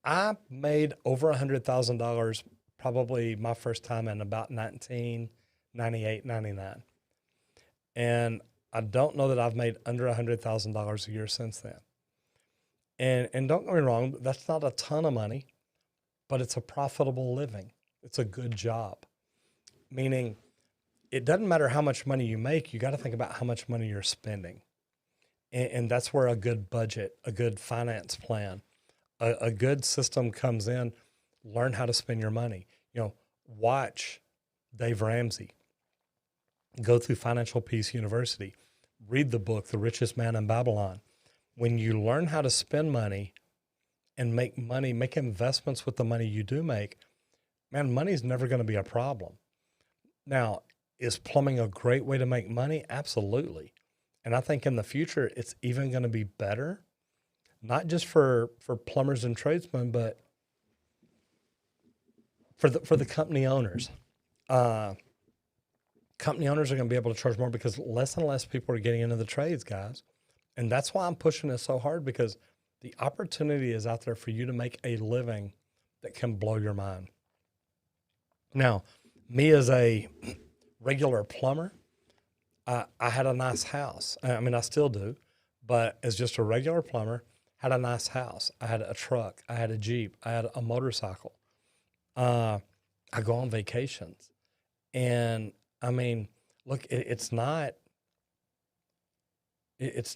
I made over $100,000 probably my first time in about 1998, 99. And I don't know that I've made under $100,000 a year since then. And don't get me wrong, that's not a ton of money, but it's a profitable living. It's a good job. Meaning it doesn't matter how much money you make, you got to think about how much money you're spending. And that's where a good budget, a good finance plan, a good system comes in. Learn how to spend your money. Watch Dave Ramsey. Go through Financial Peace University. Read the book, The Richest Man in Babylon. When you learn how to spend money and make money, make investments with the money you do make, man, money's never going to be a problem. Now, is plumbing a great way to make money? Absolutely. And I think in the future, it's even going to be better, not just for plumbers and tradesmen, but for the company owners. Company owners are going to be able to charge more because less and less people are getting into the trades, guys. And that's why I'm pushing this so hard, because the opportunity is out there for you to make a living that can blow your mind. Now, me as a regular plumber, I had a nice house. I mean, I still do, but as just a regular plumber, had a nice house. I had a truck. I had a Jeep. I had a motorcycle. I go on vacations. And I mean, look, it's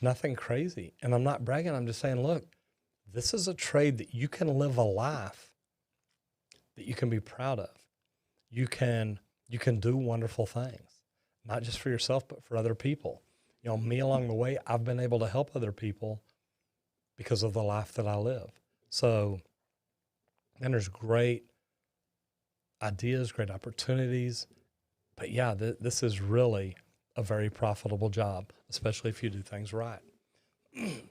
nothing crazy. And I'm not bragging. I'm just saying, look, this is a trade that you can live a life that you can be proud of. You can do wonderful things, not just for yourself, but for other people. Me along the way, I've been able to help other people because of the life that I live. So, and there's great ideas, great opportunities. But yeah, this is really a very profitable job, especially if you do things right. Didn't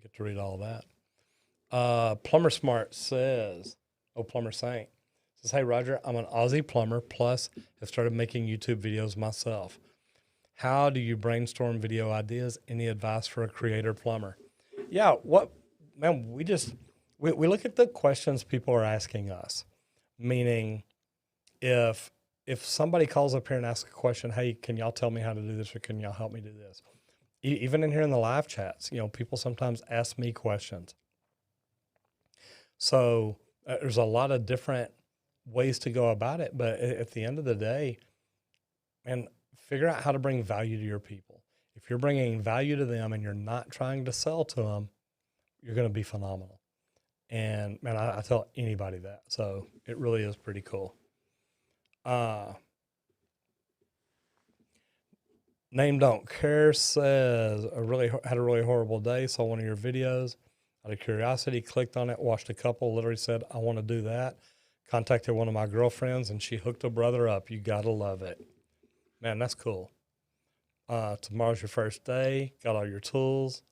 get to read all that. Plumber Smart says, Plumber Saint says, "Hey Roger, I'm an Aussie plumber, plus have started making YouTube videos myself. How do you brainstorm video ideas? Any advice for a creator plumber?" Yeah, man, we look at the questions people are asking us. Meaning, if somebody calls up here and asks a question, "Hey, can y'all tell me how to do this, or can y'all help me do this?" Even in here in the live chats, people sometimes ask me questions. So there's a lot of different ways to go about it. But at the end of the day, man, figure out how to bring value to your people. If you're bringing value to them and you're not trying to sell to them, you're going to be phenomenal. And man, I tell anybody that. So it really is pretty cool. Name Don't Care says, "I had a really horrible day. Saw one of your videos. Out of curiosity, clicked on it, watched a couple, literally said, I want to do that. Contacted one of my girlfriends and she hooked a brother up. You got to love it." Man, that's cool. Tomorrow's your first day. Got all your tools.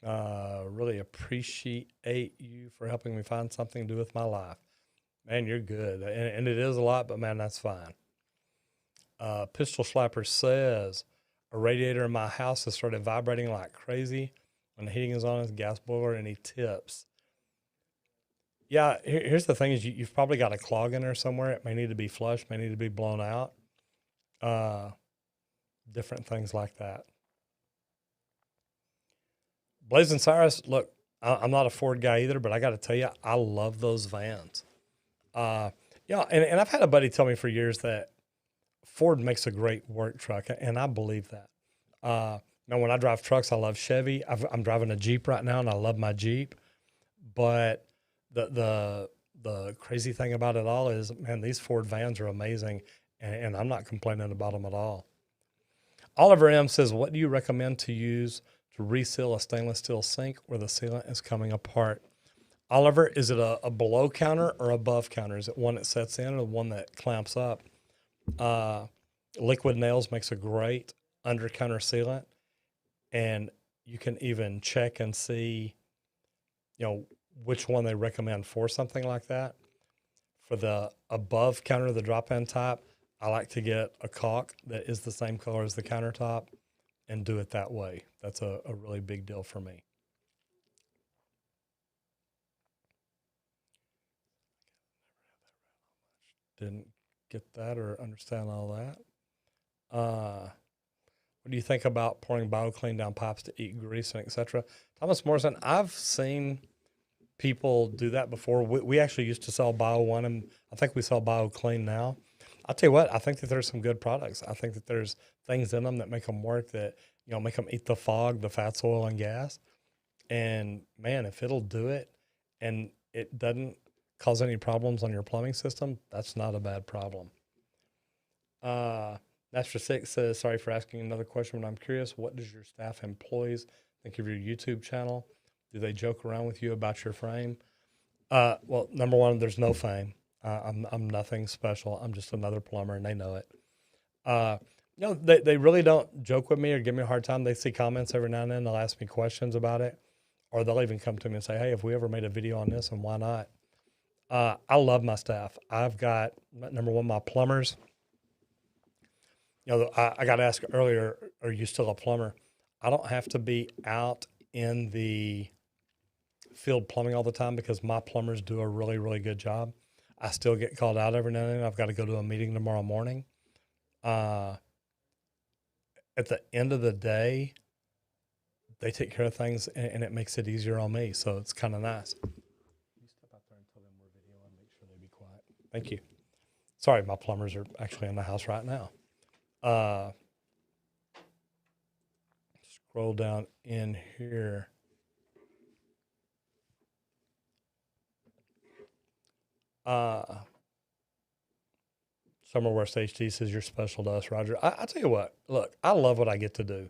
Really appreciate you for helping me find something to do with my life. Man, you're good. And it is a lot, but man, that's fine. Pistol Slapper says, "A radiator in my house has started vibrating like crazy when the heating is on his gas boiler." Any tips? Yeah, here's the thing is you've probably got a clog in there somewhere. It may need to be flushed, may need to be blown out. different things like that. Blazing Cyrus, look, I'm not a Ford guy either, but I got to tell you, I love those vans. Yeah, and I've had a buddy tell me for years that Ford makes a great work truck, and I believe that. Now, when I drive trucks, I love Chevy. I'm driving a Jeep right now, and I love my Jeep. But the crazy thing about it all is, man, these Ford vans are amazing, and I'm not complaining about them at all. Oliver M. says, what do you recommend to use to reseal a stainless steel sink where the sealant is coming apart? Oliver, is it a below counter or above counter? Is it one that sets in or one that clamps up? Liquid Nails makes a great under counter sealant, and you can even check and see, which one they recommend for something like that. For the above counter, the drop-in type, I like to get a caulk that is the same color as the countertop and do it that way. That's a really big deal for me. Didn't get that or understand all that. What do you think about pouring BioClean down pipes to eat grease and etc.? Thomas Morrison, I've seen people do that before. We actually used to sell Bio One, and I think we sell BioClean now. I'll tell you what, I think that there's some good products. I think that there's things in them that make them work, that make them eat the fog, the fats, oil, and gas. And man, if it'll do it and it doesn't cause any problems on your plumbing system, that's not a bad problem. Master Six says, sorry for asking another question, but I'm curious, what does your staff employees think of your YouTube channel? Do they joke around with you about your frame? Well, number one, there's no fame. I'm nothing special. I'm just another plumber, and they know it. They really don't joke with me or give me a hard time. They see comments every now and then. They'll ask me questions about it, or they'll even come to me and say, hey, have we ever made a video on this, and why not? I love my staff. I've got, number one, my plumbers. I got asked earlier, are you still a plumber? I don't have to be out in the field plumbing all the time because my plumbers do a really, really good job. I still get called out every now and then. I've got to go to a meeting tomorrow morning. At the end of the day, they take care of things, and it makes it easier on me. So it's kind of nice. You step out there and tell them we're videoing and make sure they be quiet. Thank you. Sorry, my plumbers are actually in the house right now. Scroll down in here. Summer West HT says you're special to us, Roger. I tell you what, look, I love what I get to do,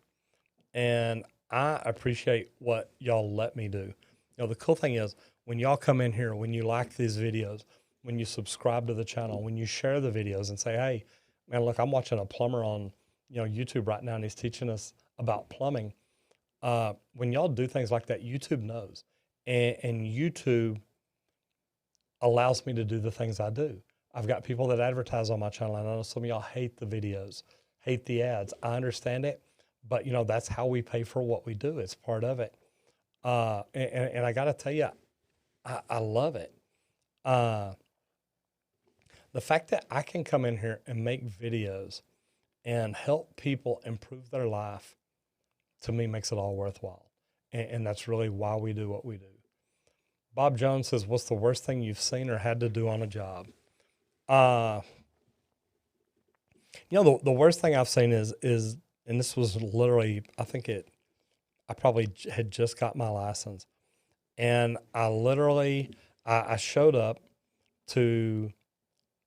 and I appreciate what y'all let me do. The cool thing is when y'all come in here, when you like these videos, when you subscribe to the channel, when you share the videos and say, hey, man, look, I'm watching a plumber on YouTube right now, and he's teaching us about plumbing. When y'all do things like that, YouTube knows, and YouTube allows me to do the things I do. I've got people that advertise on my channel. I know some of y'all hate the videos, hate the ads. I understand it, but that's how we pay for what we do. It's part of it. And I got to tell you, I love it. The fact that I can come in here and make videos and help people improve their life, to me, makes it all worthwhile. And that's really why we do what we do. Bob Jones says, what's the worst thing you've seen or had to do on a job? The worst thing I've seen is, and this was literally, I probably had just got my license, and I showed up to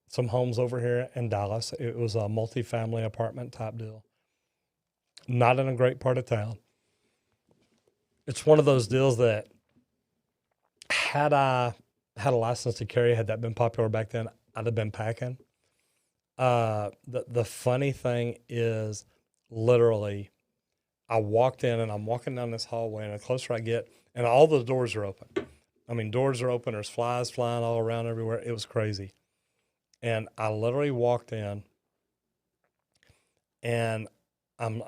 some homes over here in Dallas. It was a multifamily apartment type deal. Not in a great part of town. It's one of those deals that had I had a license to carry, had that been popular back then, I'd have been packing. The funny thing is, literally, I walked in and I'm walking down this hallway, and the closer I get, and all the doors are open. I mean, doors are open. There's flies flying all around everywhere. It was crazy. And I literally walked in, and I'm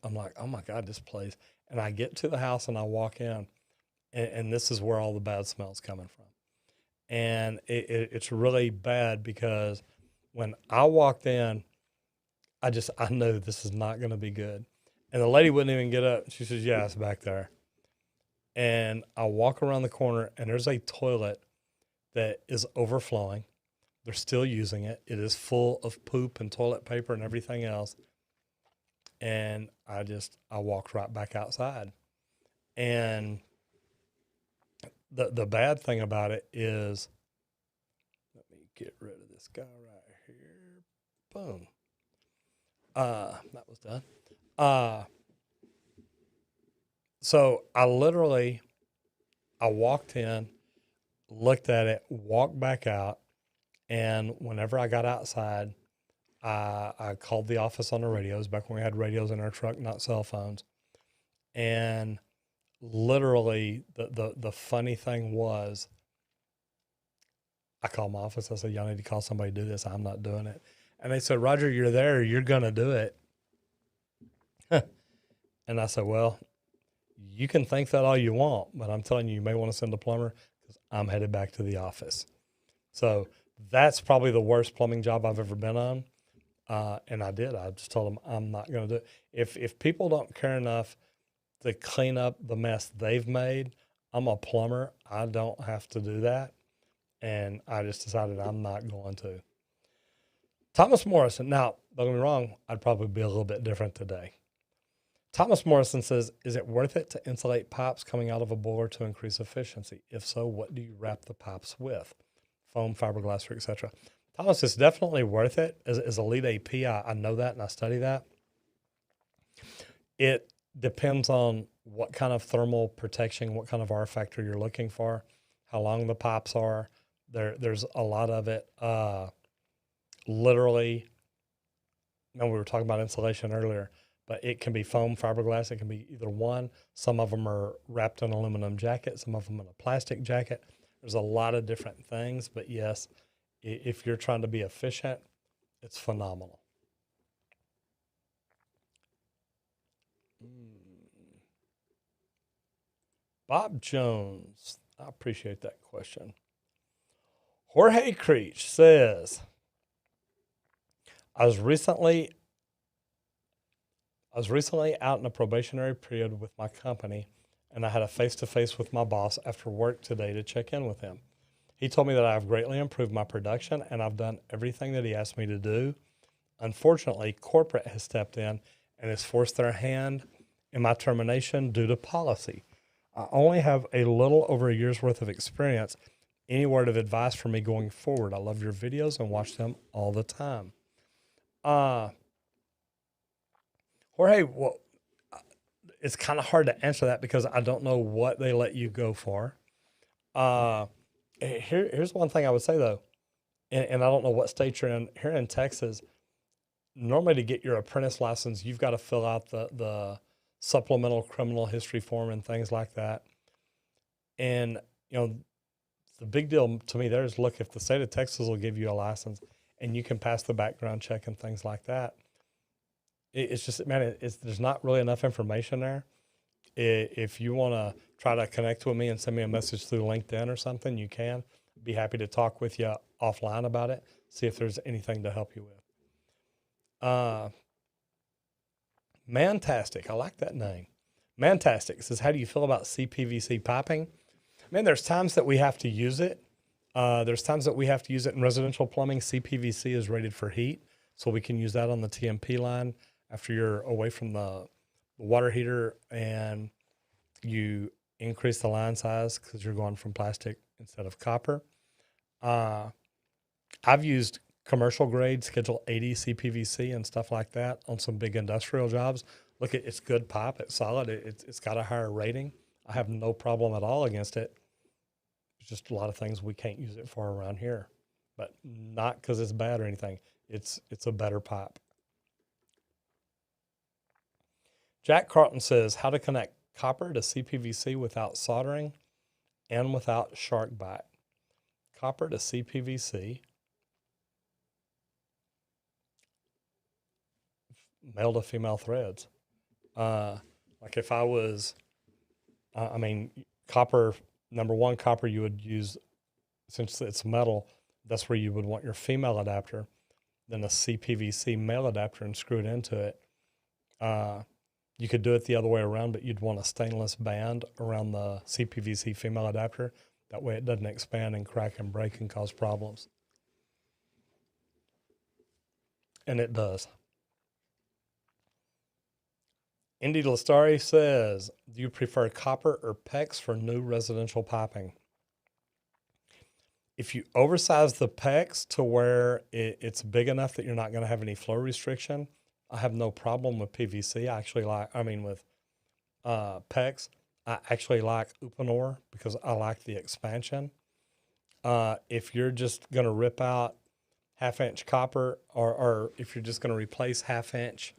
like, oh my God, this place. And I get to the house and I walk in, and this is where all the bad smell's coming from. And it's really bad because when I walked in, I know this is not going to be good. And the lady wouldn't even get up. She says, yeah, it's back there. And I walk around the corner and there's a toilet that is overflowing. They're still using it. It is full of poop and toilet paper and everything else. And I walked right back outside. And the bad thing about it is, let me get rid of this guy right here. Boom. That was done. So I walked in, looked at it, walked back out, and whenever I got outside, I called the office on the radios, back when we had radios in our truck, not cell phones. And literally the funny thing was, I called my office. I said, y'all need to call somebody to do this. I'm not doing it. And they said, Roger, you're there. You're going to do it. And I said, well, you can think that all you want, but I'm telling you, you may want to send a plumber because I'm headed back to the office. So that's probably the worst plumbing job I've ever been on. And I did. I just told them I'm not going to do it. If people don't care enough to clean up the mess they've made, I'm a plumber. I don't have to do that. And I just decided I'm not going to. Thomas Morrison. Now, don't get me wrong, I'd probably be a little bit different today. Thomas Morrison says, is it worth it to insulate pipes coming out of a boiler to increase efficiency? If so, what do you wrap the pipes with? Foam, fiberglass, etc. Thomas, it's definitely worth it. As a lead AP, I know that and I study that. It depends on what kind of thermal protection, what kind of R factor you're looking for, how long the pipes are. There's a lot of it. Literally, we were talking about insulation earlier, but it can be foam, fiberglass. It can be either one. Some of them are wrapped in aluminum jacket. Some of them in a plastic jacket. There's a lot of different things, but yes, if you're trying to be efficient, it's phenomenal. Bob Jones, I appreciate that question. Jorge Creech says, I was recently out in a probationary period with my company, and I had a face-to-face with my boss after work today to check in with him. He told me that I have greatly improved my production, and I've done everything that he asked me to do. Unfortunately, corporate has stepped in and has forced their hand in my termination due to policy. I only have a little over a year's worth of experience. Any word of advice for me going forward? I love your videos and watch them all the time. Jorge, well, it's kind of hard to answer that because I don't know what they let you go for. Here's one thing I would say, though, and I don't know what state you're in. Here in Texas, normally to get your apprentice license, you've got to fill out the supplemental criminal history form and things like that. And, the big deal to me there is, look, if the state of Texas will give you a license and you can pass the background check and things like that, it's just, man, there's not really enough information there. If you want to try to connect with me and send me a message through LinkedIn or something, you can. Be happy to talk with you offline about it, see if there's anything to help you with. Mantastic, I like that name. Mantastic says, how do you feel about CPVC piping? Man, there's times that we have to use it. There's times that we have to use it in residential plumbing. CPVC is rated for heat, so we can use that on the TMP line after you're away from the water heater and you increase the line size because you're going from plastic instead of copper. I've used commercial grade Schedule 80 CPVC and stuff like that on some big industrial jobs. Look, it's good pipe. It's solid. It's got a higher rating. I have no problem at all against it. There's just a lot of things we can't use it for around here, but not because it's bad or anything. It's a better pipe. Jack Carlton says, how to connect copper to CPVC without soldering and without shark bite. Copper to CPVC. Male to female threads. Like if I was, copper, number one, copper you would use, since it's metal, that's where you would want your female adapter. then a cpvc male adapter and screw it into it. You could do it the other way around, but you'd want a stainless band around the cpvc female adapter. That way it doesn't expand and crack and break and cause problems. And it does. Indy Lastari says, do you prefer copper or PEX for new residential piping? If you oversize the PEX to where it's big enough that you're not going to have any flow restriction, I have no problem with PVC. With PEX. I actually like Uponor because I like the expansion. If you're just going to rip out half-inch copper, or if you're just going to replace half-inch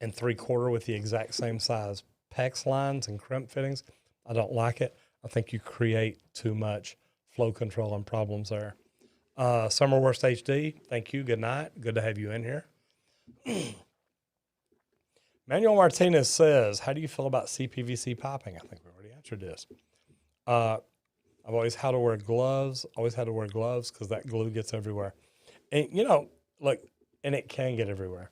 and 3/4 with the exact same size PEX lines and crimp fittings, I don't like it. I think you create too much flow control and problems there. Summer Worst HD, thank you. Good night. Good to have you in here. Manuel Martinez says, how do you feel about cpvc piping? I think we already answered this. I've always had to wear gloves. Because that glue gets everywhere. And, and it can get everywhere.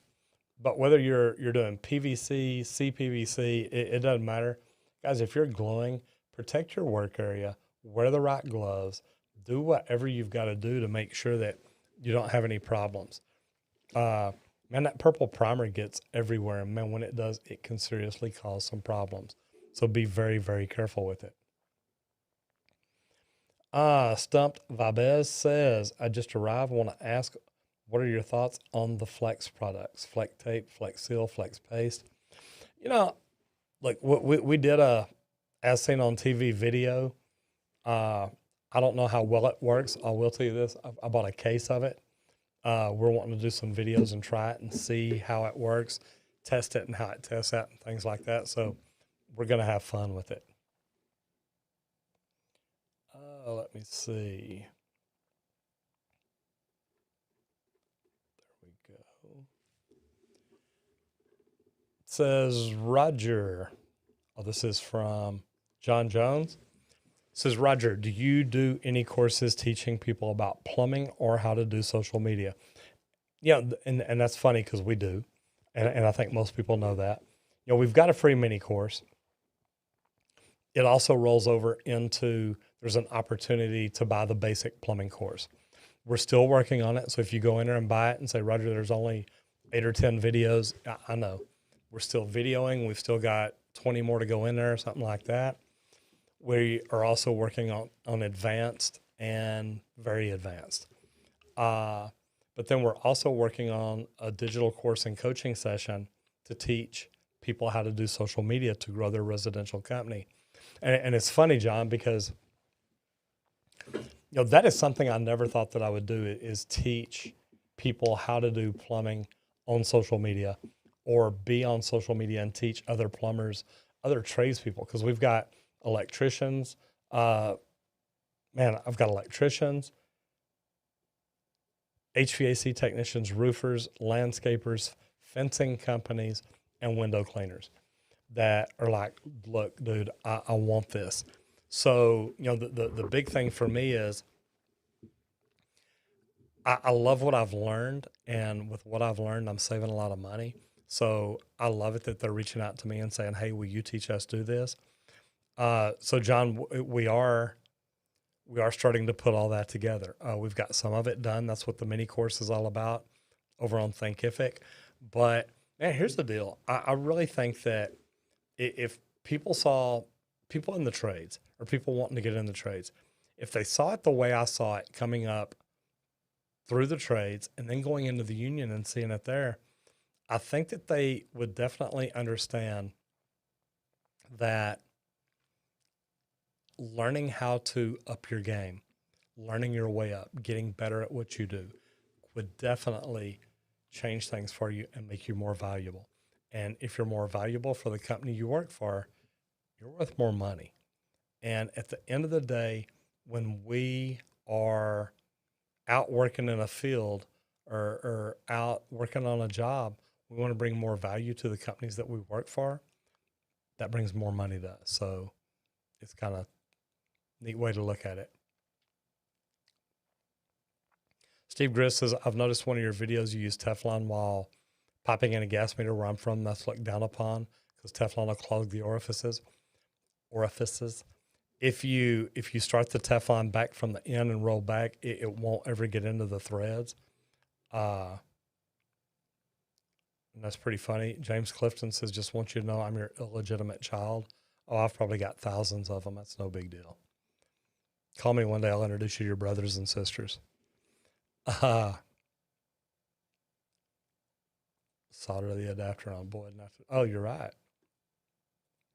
But whether you're doing PVC, cpvc, it doesn't matter. Guys, if you're gluing, protect your work area, wear the right gloves, do whatever you've got to do to make sure that you don't have any problems. Man, that purple primer gets everywhere. And man, when it does, it can seriously cause some problems. So be very, very careful with it. Stumped Vabez says, I just arrived. I want to ask, what are your thoughts on the Flex products? Flex tape, Flex seal, Flex paste. We did a as seen on TV video. I don't know how well it works. I will tell you this. I bought a case of it. We're wanting to do some videos and try it and see how it works, test it and how it tests out and things like that. So we're going to have fun with it. Let me see. There we go. It says, Roger. Oh, this is from John Jones. It says, Roger, do you do any courses teaching people about plumbing or how to do social media? Yeah, and that's funny because we do. And I think most people know that. We've got a free mini course. It also rolls over into, there's an opportunity to buy the basic plumbing course. We're still working on it. So if you go in there and buy it and say, Roger, there's only 8 or 10 videos, I know. We're still videoing. We've still got 20 more to go in there, something like that. We are also working on advanced and very advanced. But then we're also working on a digital course and coaching session to teach people how to do social media to grow their residential company. And it's funny, John, because that is something I never thought that I would do, is teach people how to do plumbing on social media, or be on social media and teach other plumbers, other tradespeople, because we've got electricians. I've got electricians, HVAC technicians, roofers, landscapers, fencing companies, and window cleaners that are like, look, dude, I want this. So, the big thing for me is I love what I've learned, and with what I've learned, I'm saving a lot of money. So I love it that they're reaching out to me and saying, hey, will you teach us do this? So John, we are starting to put all that together. We've got some of it done. That's what the mini course is all about over on Thinkific. But man, here's the deal. I really think that if people saw people in the trades, or people wanting to get in the trades, if they saw it the way I saw it coming up through the trades and then going into the union and seeing it there, I think that they would definitely understand that learning how to up your game, learning your way up, getting better at what you do would definitely change things for you and make you more valuable. And if you're more valuable for the company you work for, you're worth more money. And at the end of the day, when we are out working in a field or out working on a job, we want to bring more value to the companies that we work for. That brings more money to us. So it's kind of a neat way to look at it. Steve Gris says, I've noticed one of your videos you use Teflon while popping in a gas meter where I'm from. That's looked down upon because Teflon will clog the orifices. If you start the Teflon back from the end and roll back, it won't ever get into the threads. And that's pretty funny. James Clifton says, just want you to know I'm your illegitimate child. Oh, I've probably got thousands of them. That's no big deal. Call me one day. I'll introduce you to your brothers and sisters. Solder the adapter on. Boy, oh, you're right.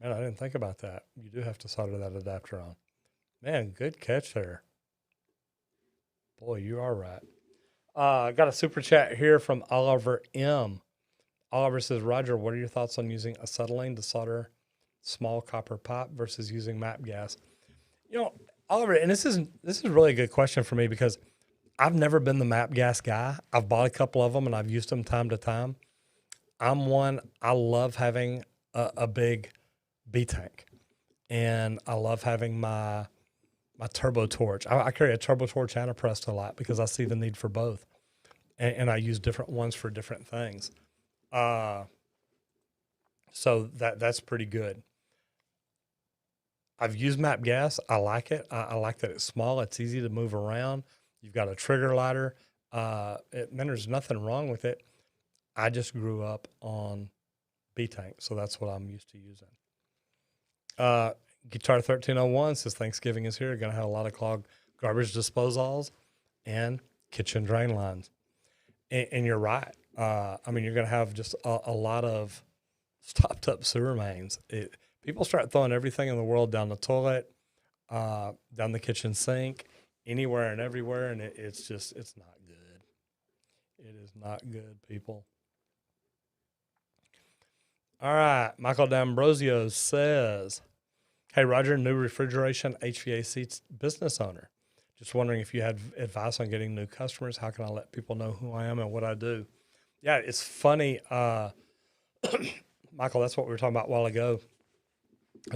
Man, I didn't think about that. You do have to solder that adapter on. Man, good catch there. Boy, you are right. I got a super chat here from Oliver M. Oliver says, Roger, what are your thoughts on using acetylene to solder small copper pipe versus using MAP gas? You know, Oliver, and this is really a good question for me because I've never been the MAP gas guy. I've bought a couple of them and I've used them time to time. I love having a big B tank, and I love having my turbo torch. I carry a turbo torch and a Presto light because I see the need for both, and I use different ones for different things. So that's pretty good. I've used MAP gas. I like it. I like that it's small. It's easy to move around. You've got a trigger lighter. Man, there's nothing wrong with it. I just grew up on B tank, so that's what I'm used to using. Guitar 1301 says Thanksgiving is here. You're going to have a lot of clogged garbage disposals and kitchen drain lines. And you're right. I mean, you're going to have just a lot of stopped up sewer mains. People start throwing everything in the world down the toilet, down the kitchen sink, anywhere and everywhere, and it's not good. It is not good, people. All right, Michael D'Ambrosio says, hey, Roger, new refrigeration HVAC business owner. Just wondering if you had advice on getting new customers. How can I let people know who I am and what I do? Yeah, it's funny. Michael, that's what we were talking about a while ago.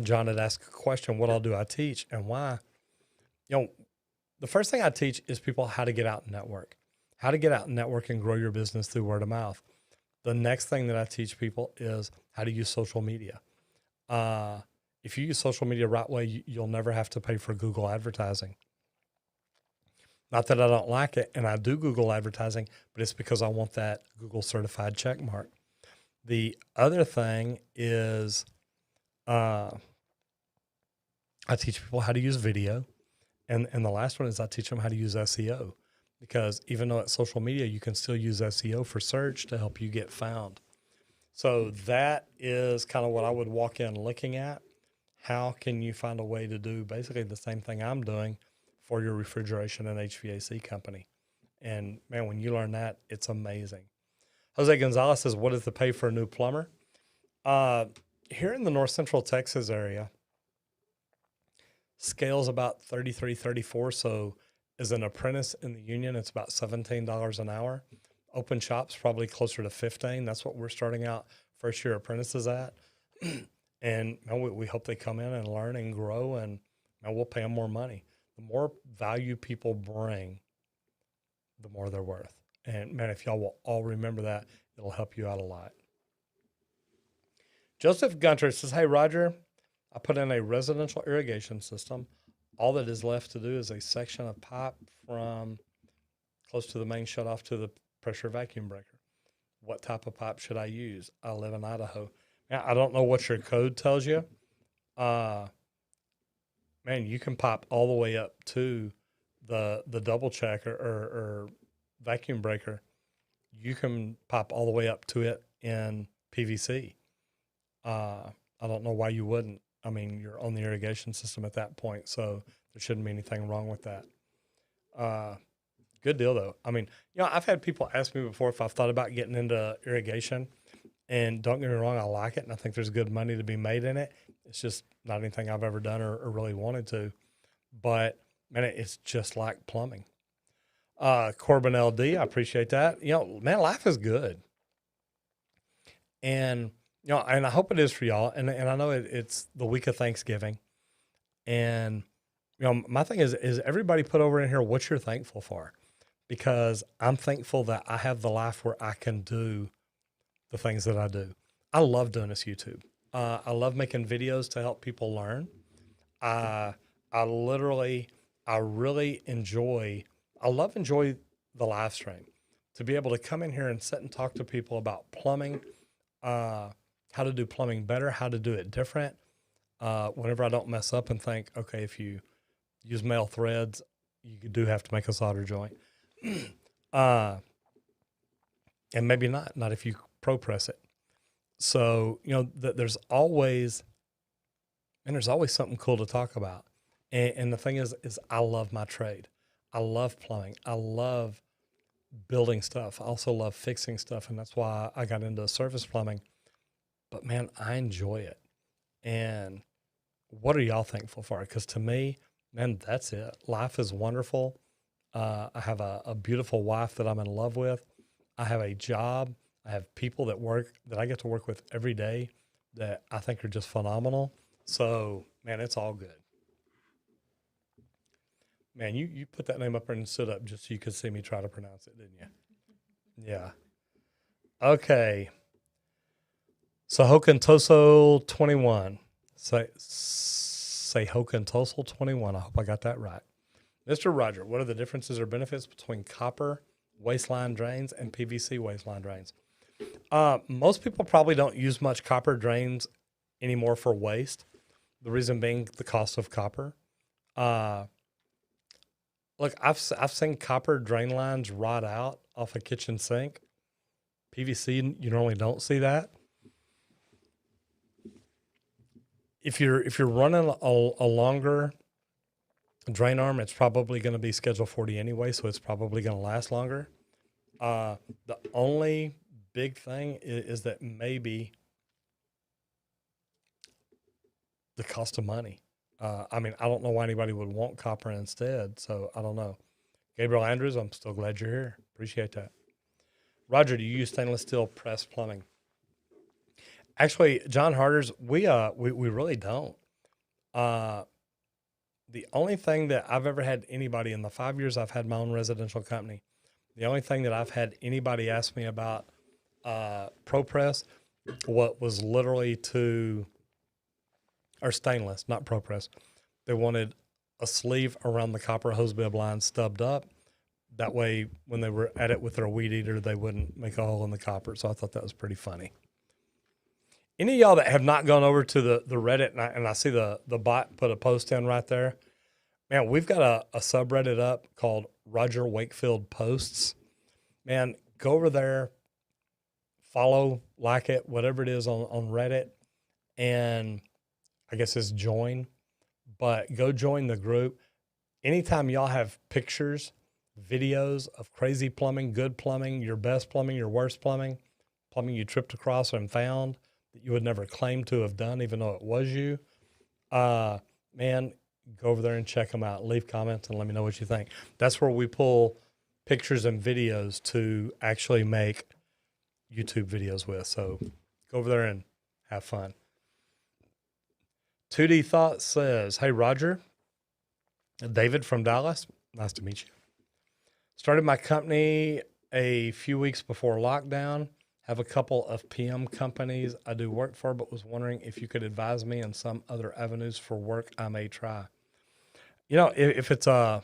John had asked a question, what all do I teach and why? You know, the first thing I teach is people how to get out and network, and grow your business through word of mouth. The next thing that I teach people is how to use social media. If you use social media right way, you'll never have to pay for Google advertising. Not that I don't like it, and I do Google advertising, but it's because I want that Google certified check mark. The other thing is I teach people how to use video. And the last one is I teach them how to use SEO. Because even though it's social media, you can still use SEO for search to help you get found. So that is kind of what I would walk in looking at. How can you find a way to do basically the same thing I'm doing for your refrigeration and HVAC company? And man, when you learn that, it's amazing. Jose Gonzalez says, what is the pay for a new plumber? Here in the North Central Texas area, scale's about 33, 34. So as an apprentice in the union, it's about $17 an hour. Open shop's probably closer to 15. That's what we're starting out first year apprentices at. And man, we hope they come in and learn and grow, and man, we'll pay them more money. The more value people bring, the more they're worth. And man, if y'all will all remember that, it'll help you out a lot. Joseph Gunter says, hey, Roger, I put in a residential irrigation system. All that is left to do is a section of pipe from close to the main shutoff to the pressure vacuum breaker. What type of pipe should I use? I live in Idaho. Now, I don't know what your code tells you. Man, you can pipe all the way up to the double check or vacuum breaker. You can pipe all the way up to it in PVC. I don't know why you wouldn't. I mean, you're on the irrigation system at that point, so there shouldn't be anything wrong with that. Good deal, though. I mean, I've had people ask me before if I've thought about getting into irrigation, and don't get me wrong, I like it, and I think there's good money to be made in it. It's just not anything I've ever done or really wanted to. But, man, it's just like plumbing. Corbin LD, I appreciate that. Man, life is good. And and I hope it is for y'all. And I know it's the week of Thanksgiving. And, my thing is everybody put over in here what you're thankful for. because I'm thankful that I have the life where I can do the things that I do. I love doing this YouTube. I love making videos to help people learn. I I literally I really enjoy enjoy the live stream, to be able to come in here and sit and talk to people about plumbing, how to do plumbing better, how to do it different. Whenever I don't mess up and think, okay, if you use male threads, you do have to make a solder joint. And maybe not if you pro press it. So, there's always something cool to talk about. And the thing is I love my trade. I love plumbing. I love building stuff. I also love fixing stuff. And that's why I got into surface plumbing. But man, I enjoy it. And what are y'all thankful for? Because to me, man, that's it. Life is wonderful. I have a beautiful wife that I'm in love with. I have a job. I have people that I get to work with every day that I think are just phenomenal. So, man, it's all good. Man, you put that name up there and stood up just so you could see me try to pronounce it, didn't you? Yeah. Okay. So Hokentoso 21. Say Hokentoso 21. I hope I got that right. Mr. Roger, what are the differences or benefits between copper waistline drains and PVC waistline drains? Most people probably don't use much copper drains anymore for waste. The reason being the cost of copper. Look, I've seen copper drain lines rot out off a kitchen sink. PVC, you normally don't see that. If you're running a longer drain arm, it's probably going to be Schedule 40 anyway, so it's probably going to last longer. The only big thing is that maybe the cost of money. I don't know why anybody would want copper instead, so I don't know. Gabriel Andrews, I'm still glad you're here. Appreciate that. Roger, do you use stainless steel press plumbing? Actually, John Harders, we really don't. The only thing that I've ever had anybody in the 5 years I've had my own residential company, the only thing that I've had anybody ask me about ProPress, what was literally or stainless, not ProPress. They wanted a sleeve around the copper hose bib line stubbed up. That way, when they were at it with their weed eater, they wouldn't make a hole in the copper. So I thought that was pretty funny. Any of y'all that have not gone over to the Reddit, and I see the bot put a post in right there, man, we've got a subreddit up called Roger Wakefield Posts. Man, go over there, follow, like it, whatever it is on Reddit, and I guess it's join, but go join the group. Anytime y'all have pictures, videos of crazy plumbing, good plumbing, your best plumbing, your worst plumbing you tripped across and found that you would never claim to have done, even though it was you, man, go over there and check them out. Leave comments and let me know what you think. That's where we pull pictures and videos to actually make YouTube videos with. So go over there and have fun. 2D Thought says, hey, Roger, David from Dallas. Nice to meet you. Started my company a few weeks before lockdown. Have a couple of PM companies I do work for, but was wondering if you could advise me on some other avenues for work I may try. If it's a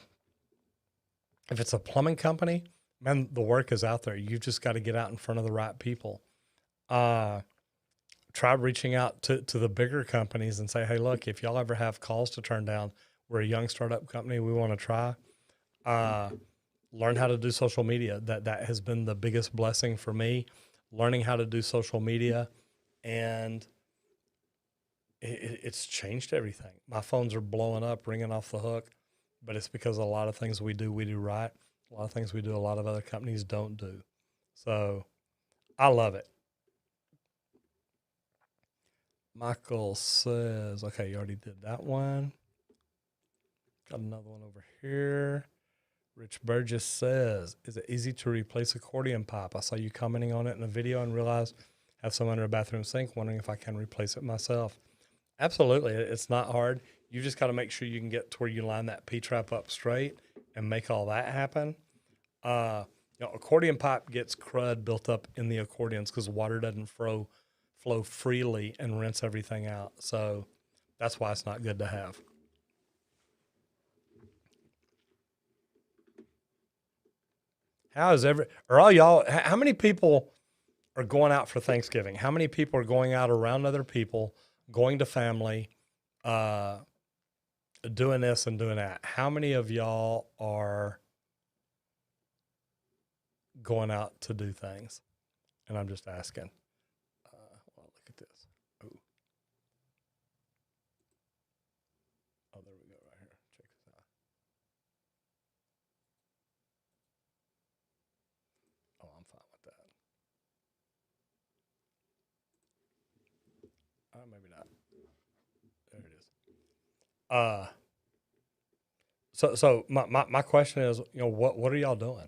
plumbing company, man, the work is out there. You've just got to get out in front of the right people. Try reaching out to the bigger companies and say, hey, look, if y'all ever have calls to turn down, we're a young startup company. We want to try. Learn how to do social media. That has been the biggest blessing for me, learning how to do social media. And it's changed everything. My phones are blowing up, ringing off the hook, but it's because a lot of things we do right. A lot of things we do, a lot of other companies don't do. So I love it. Michael says, okay, you already did that one. Got another one over here. Rich Burgess says, is it easy to replace accordion pipe? I saw you commenting on it in a video and realized I have some under a bathroom sink, wondering if I can replace it myself. Absolutely. It's not hard. You just got to make sure you can get to where you line that P-trap up straight and make all that happen. Accordion pipe gets crud built up in the accordions because water doesn't flow freely and rinse everything out. So that's why it's not good to have. How many people are going out for Thanksgiving? How many people are going out around other people, going to family, doing this and doing that? How many of y'all are going out to do things? And I'm just asking. Look at this. Oh, there we go right here. Check this out. Oh, I'm fine with that. Maybe not. There it is. So my question is, what are y'all doing?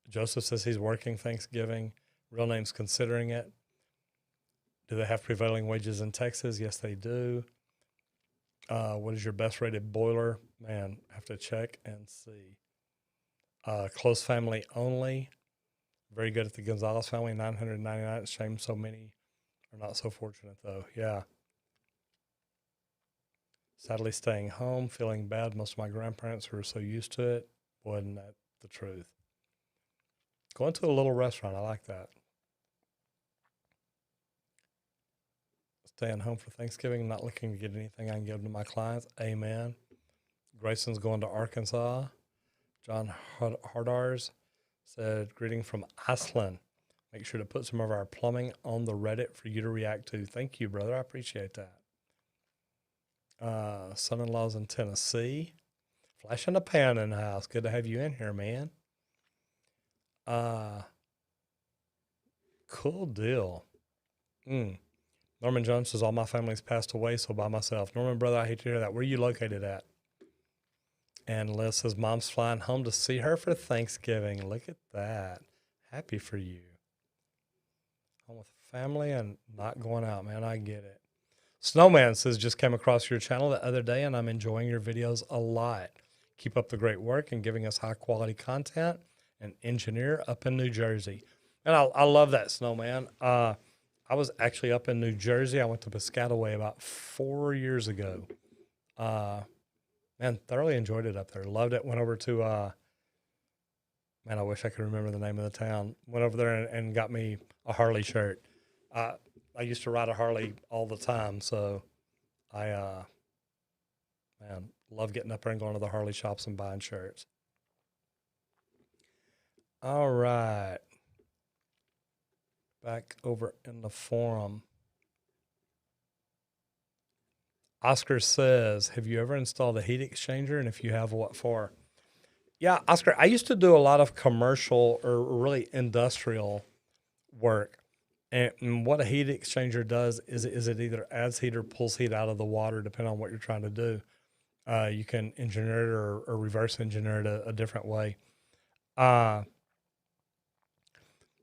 Joseph says he's working Thanksgiving. Real name's considering it. Do they have prevailing wages in Texas? Yes, they do. What is your best rated boiler? Man, I have to check and see. Close family only. Very good at the Gonzalez family, 999. It's a shame so many are not so fortunate, though. Yeah. Sadly, staying home, feeling bad. Most of my grandparents were so used to it. Wasn't that the truth? Going to a little restaurant. I like that. Staying home for Thanksgiving, not looking to get anything I can give to my clients. Amen. Grayson's going to Arkansas. John Hardars said, greeting from Iceland. Make sure to put some of our plumbing on the Reddit for you to react to. Thank you, brother. I appreciate that. Son-in-law's in Tennessee. Flash in the pan in the house. Good to have you in here, man. Cool deal. Norman Jones says, all my family's passed away, so by myself. Norman, brother, I hate to hear that. Where are you located at? And Liz says, mom's flying home to see her for Thanksgiving. Look at that. Happy for you. Home with family and not going out, man. I get it. Snowman says, just came across your channel the other day, and I'm enjoying your videos a lot. Keep up the great work and giving us high-quality content. An engineer up in New Jersey. And I love that, Snowman. I was actually up in New Jersey. I went to Piscataway about 4 years ago. Man, thoroughly enjoyed it up there. Loved it. Went over to, man, I wish I could remember the name of the town. Went over there and got me a Harley shirt. I used to ride a Harley all the time, so man, love getting up there and going to the Harley shops and buying shirts. All right. Back over in the forum. Oscar says, have you ever installed a heat exchanger? And if you have, what for? Yeah, Oscar, I used to do a lot of commercial or really industrial work. And what a heat exchanger does is it either adds heat or pulls heat out of the water, depending on what you're trying to do. You can engineer it or reverse engineer it a different way.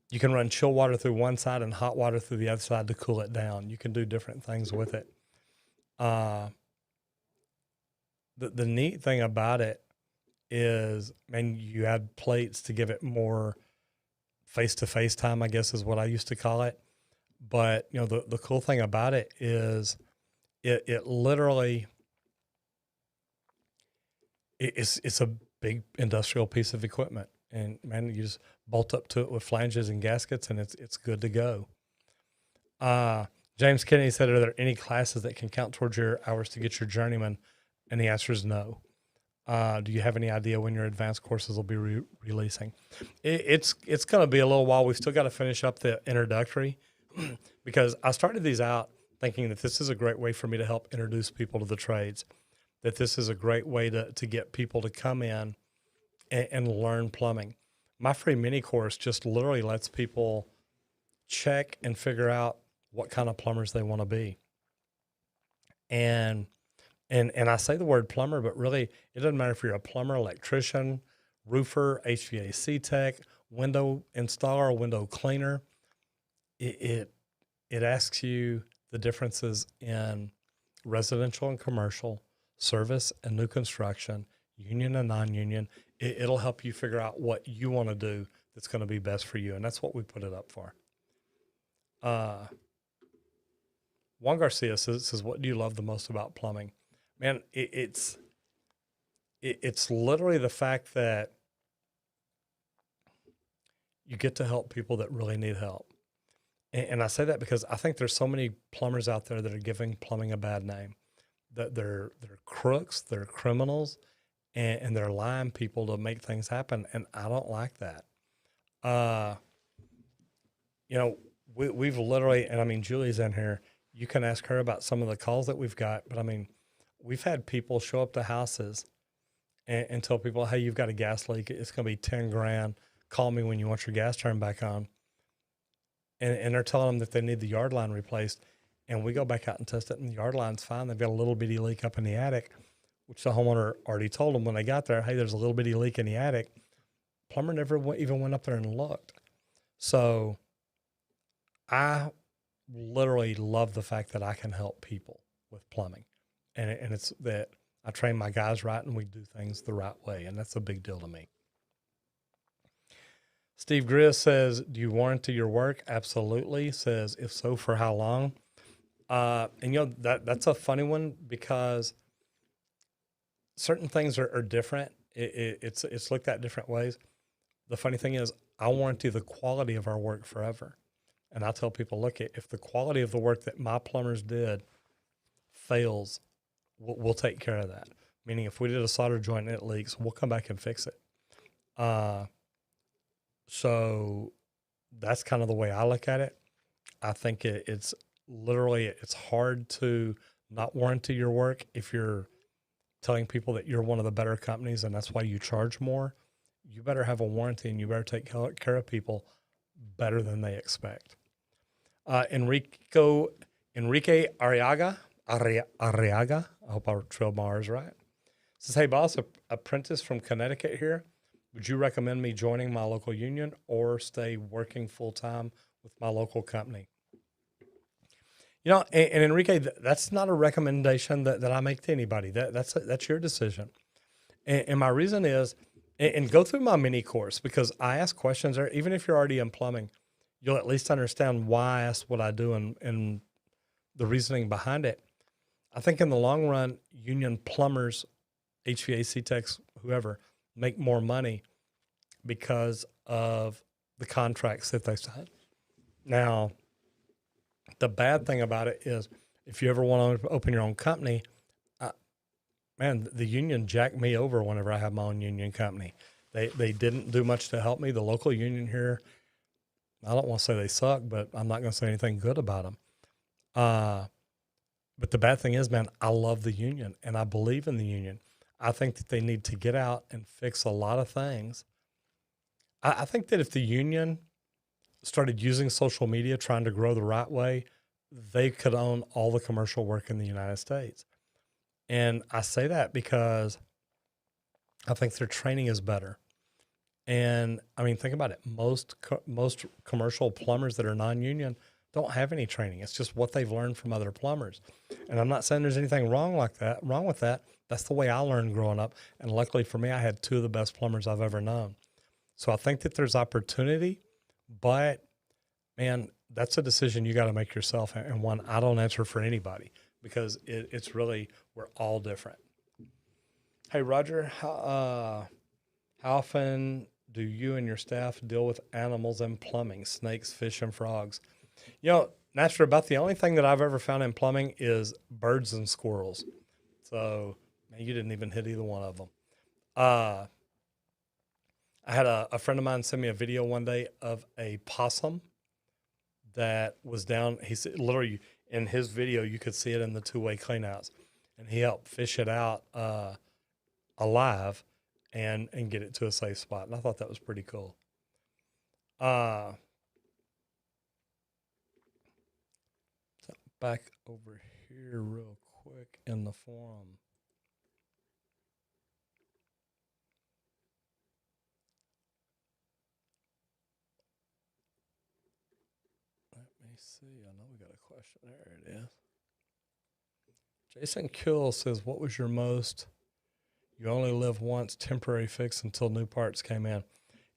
You can run chill water through one side and hot water through the other side to cool it down. You can do different things with it. The neat thing about it is, man, you add plates to give it more face-to-face time, I guess is what I used to call it. But, the cool thing about it is it literally, it's a big industrial piece of equipment. And, man, you just bolt up to it with flanges and gaskets, and it's good to go. James Kennedy said, are there any classes that can count towards your hours to get your journeyman? And the answer is no. Do you have any idea when your advanced courses will be releasing? It's going to be a little while. We've still got to finish up the introductory because I started these out thinking that this is a great way for me to help introduce people to the trades, that this is a great way to get people to come in and learn plumbing. My free mini course just literally lets people check and figure out what kind of plumbers they want to be. And I say the word plumber, but really it doesn't matter if you're a plumber, electrician, roofer, HVAC tech, window installer, window cleaner. It asks you the differences in residential and commercial, service and new construction, union and non-union. It'll help you figure out what you want to do that's going to be best for you. And that's what we put it up for. Juan Garcia says, what do you love the most about plumbing? Man, it's literally the fact that you get to help people that really need help. And I say that because I think there's so many plumbers out there that are giving plumbing a bad name. That they're crooks, they're criminals, and they're lying people to make things happen. And I don't like that. We've literally, and I mean, Julie's in here. You can ask her about some of the calls that we've got. But I mean, we've had people show up to houses and tell people, hey, you've got a gas leak. It's going to be 10 grand. Call me when you want your gas turned back on. And they're telling them that they need the yard line replaced. And we go back out and test it, and the yard line's fine. They've got a little bitty leak up in the attic, which the homeowner already told them when they got there, hey, there's a little bitty leak in the attic. Plumber never even went up there and looked. So I literally love the fact that I can help people with plumbing. And it's that I train my guys right and we do things the right way. And that's a big deal to me. Steve Grizz says, do you warranty your work? Absolutely. Says, if so, for how long? And that's a funny one because certain things are different. It's looked at different ways. The funny thing is I warranty the quality of our work forever. And I tell people, look, if the quality of the work that my plumbers did fails, we'll take care of that. Meaning if we did a solder joint and it leaks, we'll come back and fix it. So that's kind of the way I look at it. I think it's hard to not warranty your work if you're telling people that you're one of the better companies and that's why you charge more. You better have a warranty and you better take care of people better than they expect. Enrique Arriaga, I hope I trailed my R's right, says, hey boss, apprentice from Connecticut here. Would you recommend me joining my local union or stay working full-time with my local company? And Enrique, that's not a recommendation that I make to anybody. That's your decision. And my reason is, and go through my mini course because I ask questions there. Even if you're already in plumbing, you'll at least understand why I ask what I do and the reasoning behind it. I think in the long run, union plumbers, HVAC techs, whoever, make more money because of the contracts that they sign. Now, the bad thing about it is if you ever want to open your own company, the union jacked me over whenever I had my own union company. They didn't do much to help me. The local union here, I don't want to say they suck, but I'm not going to say anything good about them. But the bad thing is, man, I love the union and I believe in the union. I think that they need to get out and fix a lot of things. I think that if the union started using social media, trying to grow the right way, they could own all the commercial work in the United States. And I say that because I think their training is better. And I mean, think about it. Most commercial plumbers that are non-union don't have any training. It's just what they've learned from other plumbers. And I'm not saying there's anything wrong with that. That's the way I learned growing up. And luckily for me, I had two of the best plumbers I've ever known. So I think that there's opportunity, but man, that's a decision you got to make yourself. And one, I don't answer for anybody because it's really, we're all different. Hey, Roger, how often do you and your staff deal with animals in plumbing, snakes, fish, and frogs? Naturally, about the only thing that I've ever found in plumbing is birds and squirrels. So, man, you didn't even hit either one of them. I had a friend of mine send me a video one day of a possum that was down. He said, literally, in his video, you could see it in the two-way cleanouts. And he helped fish it out alive and get it to a safe spot. And I thought that was pretty cool. Back over here real quick in the forum. Let me see. I know we got a question. There it is. Jason Kill says, what was your most You only live once, temporary fix until new parts came in.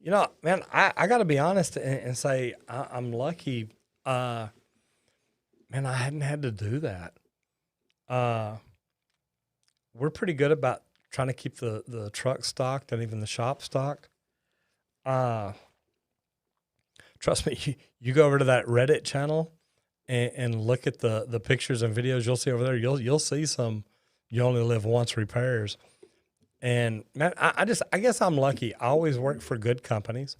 You know, man, I got to be honest and say I'm lucky. Man, I hadn't had to do that. We're pretty good about trying to keep the truck stocked and even the shop stocked. Trust me, you go over to that Reddit channel and look at the pictures and videos you'll see over there. You'll see some you only live once repairs. And man, I guess I'm lucky. I always work for good companies.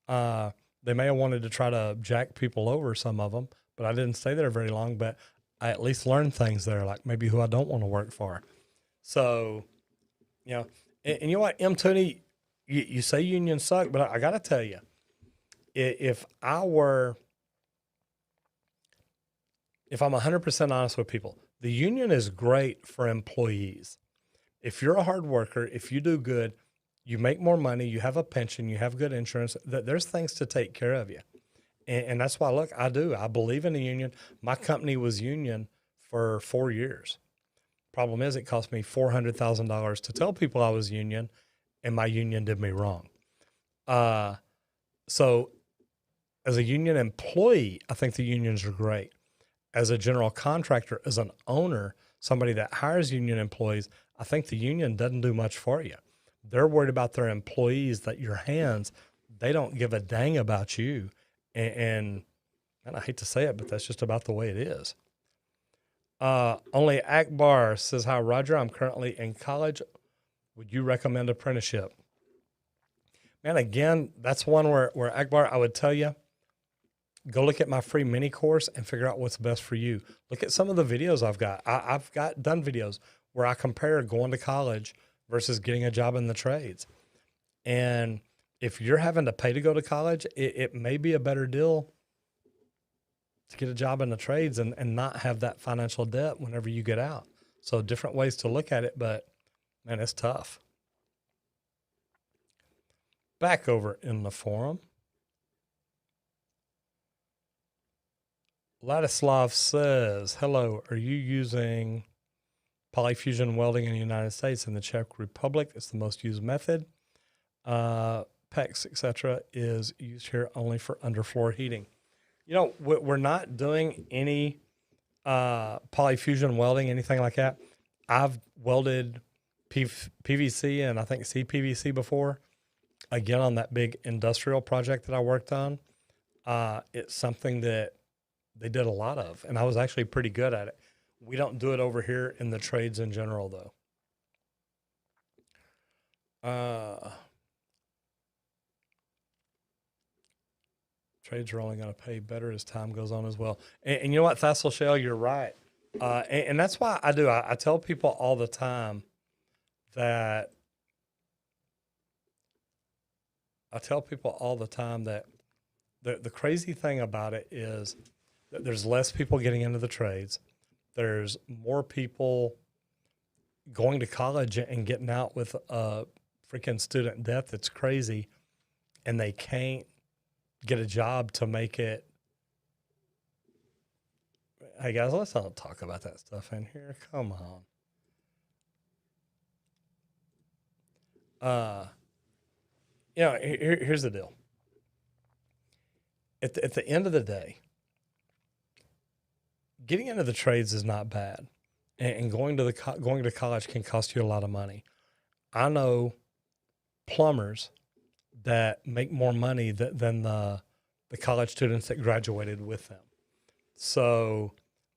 They may have wanted to try to jack people over, some of them, but I didn't stay there very long. But I at least learned things there, like maybe who I don't want to work for. So, you know, and you know what, M. Tooney, you say unions suck, but I got to tell you, if I'm 100% honest with people, the union is great for employees. If you're a hard worker, if you do good, you make more money, you have a pension, you have good insurance, there's things to take care of you. And that's why, look, I believe in the union. My company was union for 4 years. Problem is, it cost me $400,000 to tell people I was union, and my union did me wrong. So as a union employee, I think the unions are great. As a general contractor, as an owner, somebody that hires union employees, I think the union doesn't do much for you. They're worried about their employees, that your hands, they don't give a dang about you. And I hate to say it, but that's just about the way it is. Only Akbar says, hi, Roger, I'm currently in college. Would you recommend apprenticeship? Man, again, that's one where Akbar, I would tell you, go look at my free mini course and figure out what's best for you. Look at some of the videos I've got. I've done videos where I compare going to college versus getting a job in the trades. And if you're having to pay to go to college, it may be a better deal to get a job in the trades and not have that financial debt whenever you get out. So different ways to look at it, but man, it's tough. Back over in the forum. Ladislav says, hello, are you using polyfusion welding in the United States? In the Czech Republic, it's the most used method. PEX, etc., is used here only for underfloor heating. You know, we're not doing any polyfusion welding, anything like that. I've welded PVC and I think cpvc before, again, on that big industrial project that I worked on. It's something that they did a lot of, and I was actually pretty good at it. We don't do it over here in the trades in general, though. Trades are only going to pay better as time goes on as well. And you know what, Thassel Shell, you're right. And that's why I tell people all the time that the crazy thing about it is that there's less people getting into the trades. There's more people going to college and getting out with a freaking student debt that's crazy, and they can't get a job to make it. Hey guys, let's not talk about that stuff in here. Come on. You know, here's the deal. At the end of the day, getting into the trades is not bad, and going to college can cost you a lot of money. I know plumbers that make more money than the college students that graduated with them. So,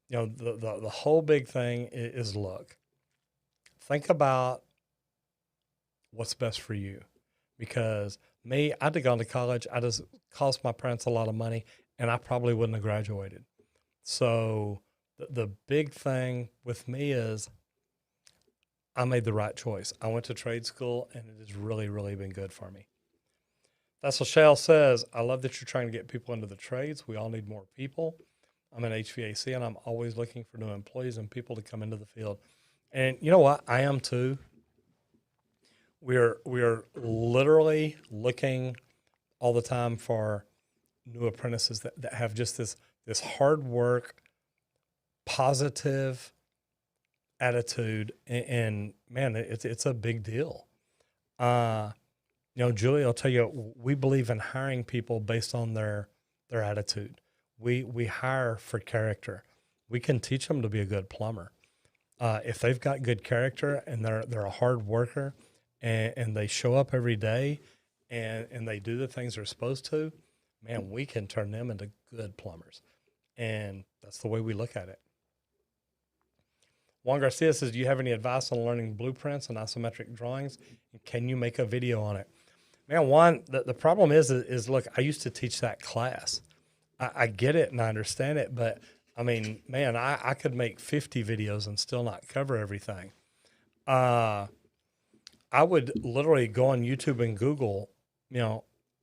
you know, the whole big thing is look, think about what's best for you. Because me, I'd have gone to college. I just cost my parents a lot of money, and I probably wouldn't have graduated. So the big thing with me is I made the right choice. I went to trade school, and it has really, really been good for me. That's what Shell says. I love that you're trying to get people into the trades. We all need more people. I'm in HVAC, and I'm always looking for new employees and people to come into the field. And you know what? I am too. We are literally looking all the time for new apprentices that have just this hard work, positive attitude, and man, it's a big deal. Julie, I'll tell you, we believe in hiring people based on their attitude. We hire for character. We can teach them to be a good plumber. If they've got good character and they're a hard worker and they show up every day and they do the things they're supposed to, man, we can turn them into good plumbers. And that's the way we look at it. Juan Garcia says, do you have any advice on learning blueprints and isometric drawings? Can you make a video on it? Man, Juan, the problem is look, I used to teach that class. I get it and I understand it, but I mean, man, I could make 50 videos and still not cover everything. I would literally go on YouTube and Google,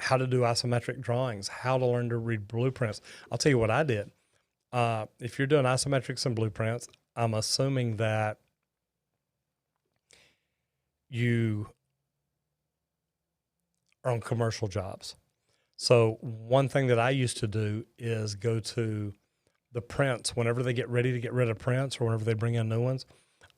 how to do isometric drawings, how to learn to read blueprints. I'll tell you what I did. If you're doing isometrics and blueprints, I'm assuming that you are on commercial jobs. So one thing that I used to do is go to the prints whenever they get ready to get rid of prints or whenever they bring in new ones.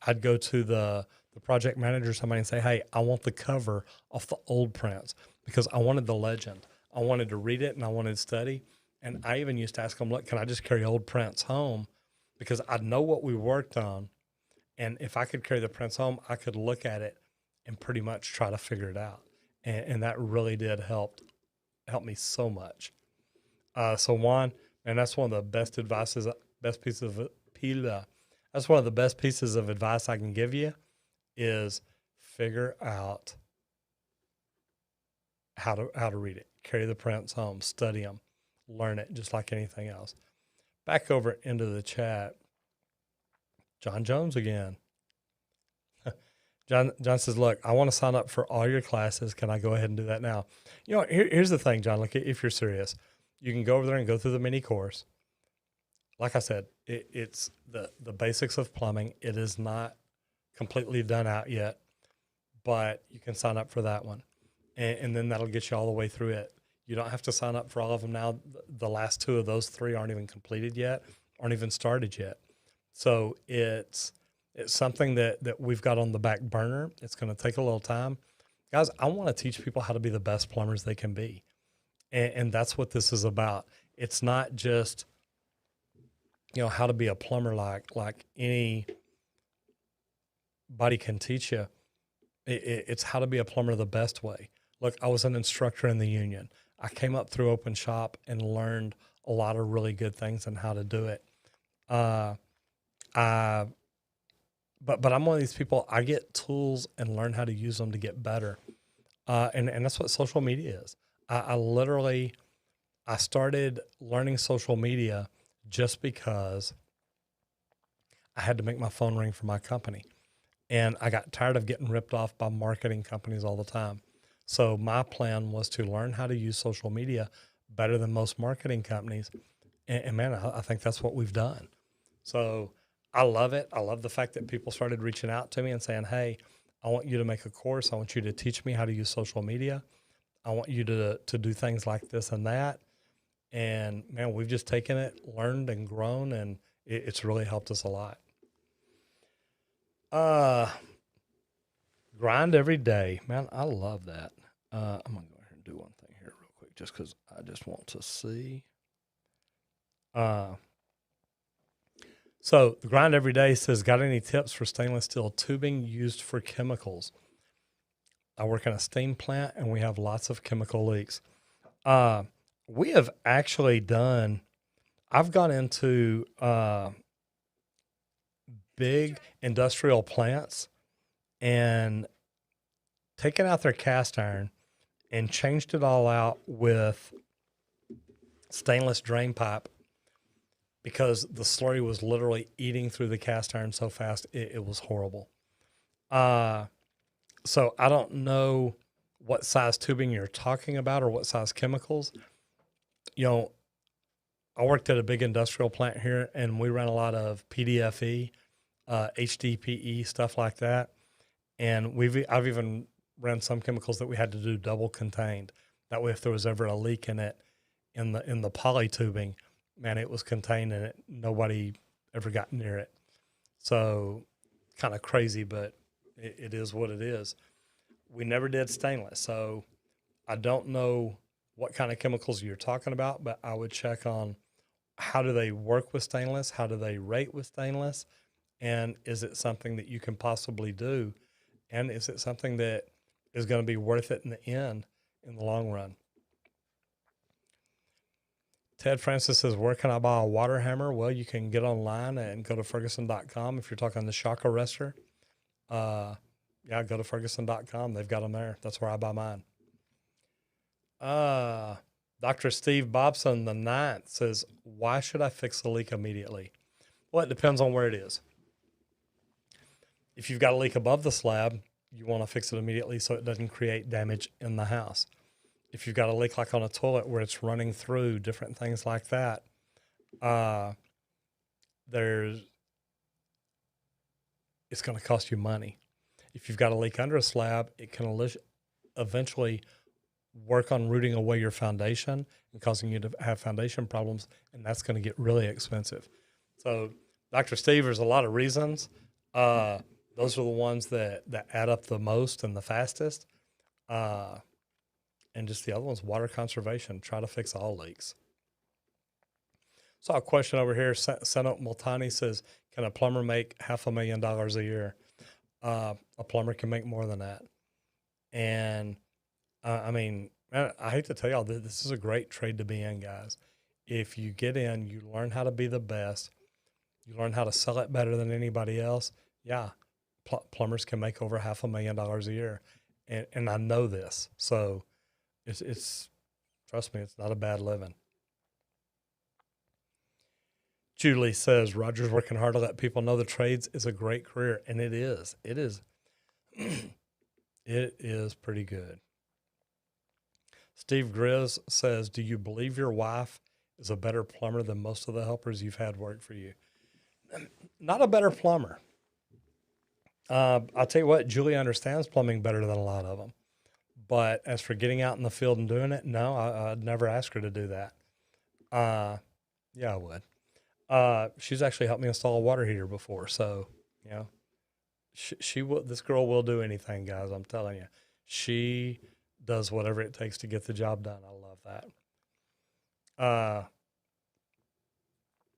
I'd go to the project manager, somebody, and say, hey, I want the cover off the old prints because I wanted the legend. I wanted to read it and I wanted to study. And I even used to ask them, look, can I just carry old prints home? Because I know what we worked on. And if I could carry the prints home, I could look at it and pretty much try to figure it out. And that really did help me so much. So Juan, and that's one of the best pieces of advice I can give you is figure out how to read it, carry the prints home, study them, learn it just like anything else. Back over into the chat, John Jones again. John says, look, I want to sign up for all your classes. Can I go ahead and do that now? Here's the thing, John. Look, if you're serious, you can go over there and go through the mini course. Like I said, it's the basics of plumbing. It is not completely done out yet, but you can sign up for that one. And then that'll get you all the way through it. You don't have to sign up for all of them now. The last two of those three aren't even completed yet, aren't even started yet. So it's something that we've got on the back burner. It's going to take a little time. Guys, I want to teach people how to be the best plumbers they can be. And that's what this is about. It's not just, how to be a plumber like anybody can teach you. It's how to be a plumber the best way. Look, I was an instructor in the union. I came up through open shop and learned a lot of really good things on how to do it. But I'm one of these people, I get tools and learn how to use them to get better. And that's what social media is. I started learning social media just because I had to make my phone ring for my company. And I got tired of getting ripped off by marketing companies all the time. So my plan was to learn how to use social media better than most marketing companies. And man, I think that's what we've done. So I love it. I love the fact that people started reaching out to me and saying, hey, I want you to make a course. I want you to teach me how to use social media. I want you to do things like this and that. And man, we've just taken it, learned and grown, and it's really helped us a lot. Grind every day. Man, I love that. I'm going to go ahead and do one thing here real quick just because I just want to see. So the Grind Every Day says, got any tips for stainless steel tubing used for chemicals? I work in a steam plant and we have lots of chemical leaks. We have actually I've gone into big industrial plants and taken out their cast iron and changed it all out with stainless drain pipe because the slurry was literally eating through the cast iron so fast, it was horrible. So I don't know what size tubing you're talking about or what size chemicals. I worked at a big industrial plant here, and we ran a lot of PDFE, HDPE, stuff like that. And I've even ran some chemicals that we had to do double contained. That way, if there was ever a leak in it, in the poly tubing, man, it was contained and nobody ever got near it. So kind of crazy, but it is what it is. We never did stainless, so I don't know what kind of chemicals you're talking about, but I would check on how do they work with stainless, how do they rate with stainless, and is it something that you can possibly do, and is it something that is going to be worth it in the end, in the long run. Ted Francis says, where can I buy a water hammer? Well, you can get online and go to Ferguson.com if you're talking the shock arrestor. Yeah, go to Ferguson.com. They've got them there. That's where I buy mine. Dr. Steve Bobson, the 9th, says, why should I fix the leak immediately? Well, it depends on where it is. If you've got a leak above the slab, you want to fix it immediately so it doesn't create damage in the house. If you've got a leak like on a toilet where it's running through, different things like that, it's going to cost you money. If you've got a leak under a slab, it can eventually work on rooting away your foundation and causing you to have foundation problems, and that's going to get really expensive. So, Dr. Steve, there's a lot of reasons. Those are the ones that add up the most and the fastest. And just the other ones, water conservation. Try to fix all leaks. Saw a question over here. Senat Multani says, can a plumber make $500,000 a year? A plumber can make more than that. And I mean, I hate to tell y'all, this is a great trade to be in, guys. If you get in, you learn how to be the best. You learn how to sell it better than anybody else. Yeah, plumbers can make over $500,000 a year. And I know this. So it's trust me, it's not a bad living. Julie says, Roger's working hard to let people know the trades is a great career. And it is. It is. It is pretty good. Steve Grizz says, do you believe your wife is a better plumber than most of the helpers you've had work for you? Not a better plumber. I'll tell you what, Julie understands plumbing better than a lot of them. But as for getting out in the field and doing it, no, I'd never ask her to do that. Yeah, I would. She's actually helped me install a water heater before. So, you know, she will, this girl will do anything, guys. I'm telling you, she does whatever it takes to get the job done. I love that.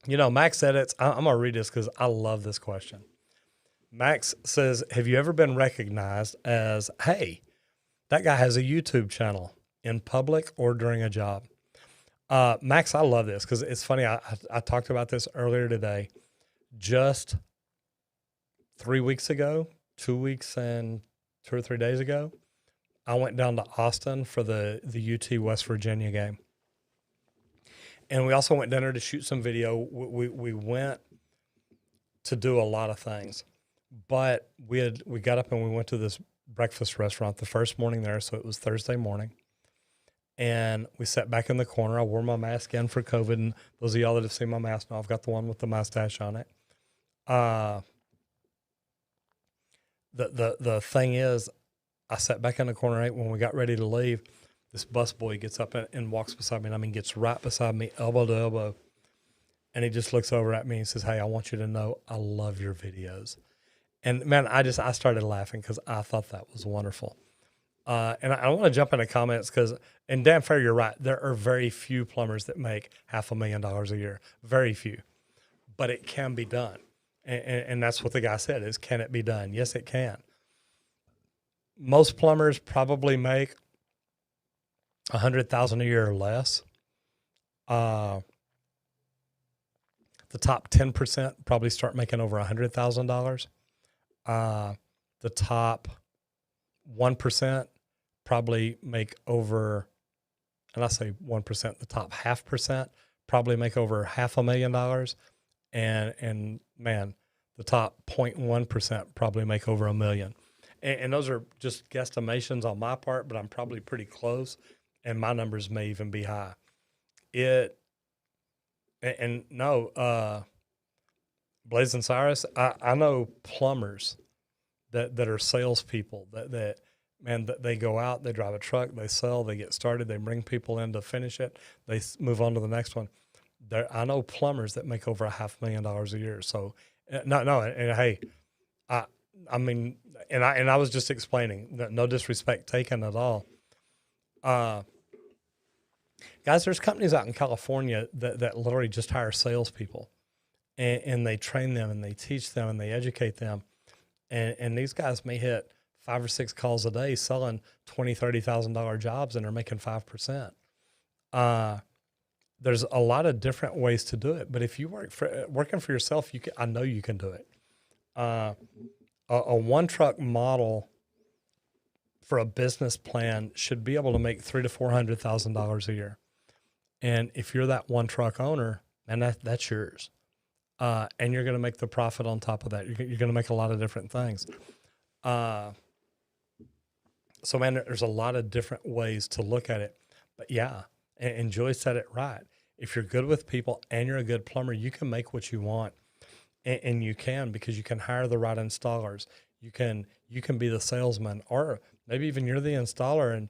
You know, Max edits. I'm going to read this because I love this question. Max says, have you ever been recognized as, hey, that guy has a YouTube channel in public or during a job? Max, I love this because it's funny. I talked about this earlier today. Just 3 weeks ago, 2 weeks and 2 or 3 days ago, I went down to Austin for the UT West Virginia game. And we also went down there to shoot some video. We went to do a lot of things. But we got up and we went to this breakfast restaurant the first morning there, so it was Thursday morning. And we sat back in the corner. I wore my mask in for COVID, and those of y'all that have seen my mask now, I've got the one with the mustache on it. The thing is, I sat back in the corner when we got ready to leave. This busboy gets up and walks beside me, and I mean gets right beside me, elbow to elbow. And he just looks over at me and says, hey, I want you to know I love your videos. And man, I started laughing because I thought that was wonderful. And I want to jump into comments because, and damn fair, you're right. There are very few plumbers that make $500,000 a year. Very few. But it can be done. And that's what the guy said is, can it be done? Yes, it can. Most plumbers probably make $100,000 a year or less. The top 10% probably start making over $100,000. The top 1% probably make over, and I say 1%, the top 0.5% probably make over $500,000. And man, the top 0.1% probably make over $1 million. And those are just guesstimations on my part, but I'm probably pretty close. And my numbers may even be high. Blazing Cyrus, I know plumbers that are salespeople that they go out, they drive a truck, they sell, they get started, they bring people in to finish it, they move on to the next one. I know plumbers that make over $500,000 a year. So and hey, I, I mean, and I was just explaining that, no disrespect taken at all. Guys, there's companies out in California that literally just hire salespeople, and they train them and they teach them and they educate them. And these guys may hit 5 or 6 calls a day selling $20,000-$30,000 jobs, and they're making 5%. There's a lot of different ways to do it, but if you working for yourself, I know you can do it. A one truck model for a business plan should be able to make $300,000 to $400,000 a year. And if you're that one truck owner, and that's yours. And you're going to make the profit on top of that. You're going to make a lot of different things. So man, there's a lot of different ways to look at it, but yeah. And Joy said it right. If you're good with people and you're a good plumber, you can make what you want, and you can, because you can hire the right installers. You can be the salesman, or maybe even you're the installer and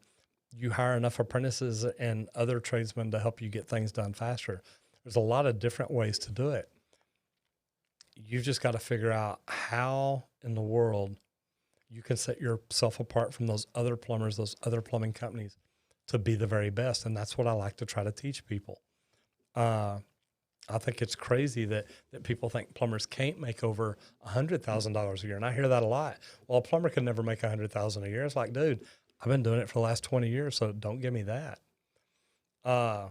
you hire enough apprentices and other tradesmen to help you get things done faster. There's a lot of different ways to do it. You've just got to figure out how in the world you can set yourself apart from those other plumbers, those other plumbing companies, to be the very best. And that's what I like to try to teach people. I think it's crazy that people think plumbers can't make over $100,000 a year. And I hear that a lot. Well, a plumber can never make $100,000 a year. It's like, dude, I've been doing it for the last 20 years, so don't give me that. Yeah,